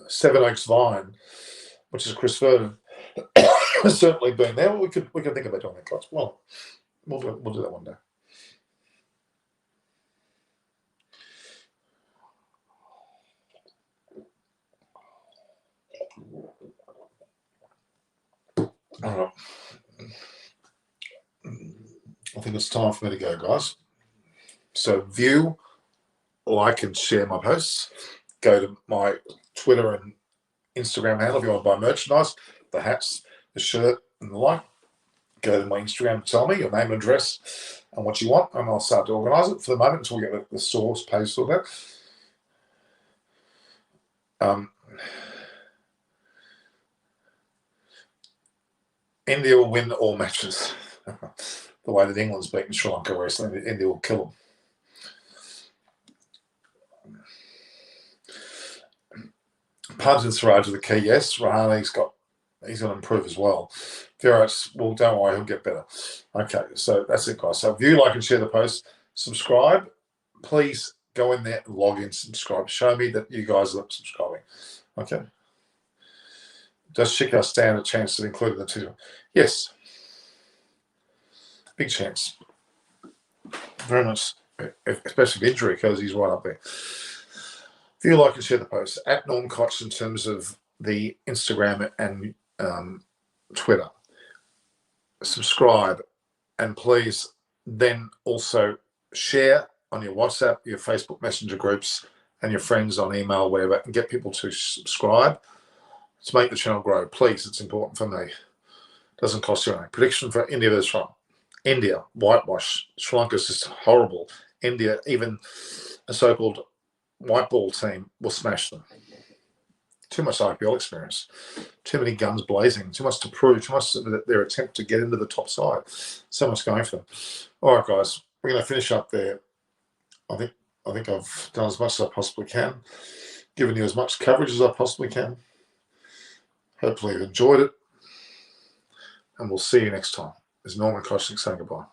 Seven Oaks Vine, which is Chris Vernon, has certainly been there. Well, we can think about doing that, guys. Well, we'll do that one day. All right. I think it's time for me to go, guys. So view, like, and share my posts. Go to my Twitter and Instagram handle if you want to buy merchandise, the hats, the shirt, and the like. Go to my Instagram and tell me your name and address and what you want, and I'll start to organise it. For the moment, until we get the source page sorted out. India will win all matches. The way that England's beaten Sri Lanka recently, India will kill them. Punt and Siraj are the key, yes. Rahane's got to improve as well. Virat's, well, don't worry, he'll get better. Okay, so that's it, guys. So view, like, and share the post. Subscribe. Please go in there and log in, subscribe. Show me that you guys are subscribing. Okay. Does Shikhar stand a chance to include in the two? Yes. Big chance. Very much, especially with injury, because he's right up there. If you like and share the post, @NormKoch in terms of the Instagram and Twitter. Subscribe, and please then also share on your WhatsApp, your Facebook Messenger groups, and your friends on email, whatever, and get people to subscribe to make the channel grow. Please, it's important for me. Doesn't cost you anything. Prediction for India versus Sri Lanka. India, whitewash. Sri Lanka's just horrible. India, even a so-called white ball team, will smash them. Too much IPL experience. Too many guns blazing. Too much to prove. Too much their attempt to get into the top side. So much going for them. All right, guys. We're going to finish up there. I think I think I've done as much as I possibly can, given you as much coverage as I possibly can. Hopefully you've enjoyed it, and we'll see you next time. This is Norman Koshnik saying goodbye.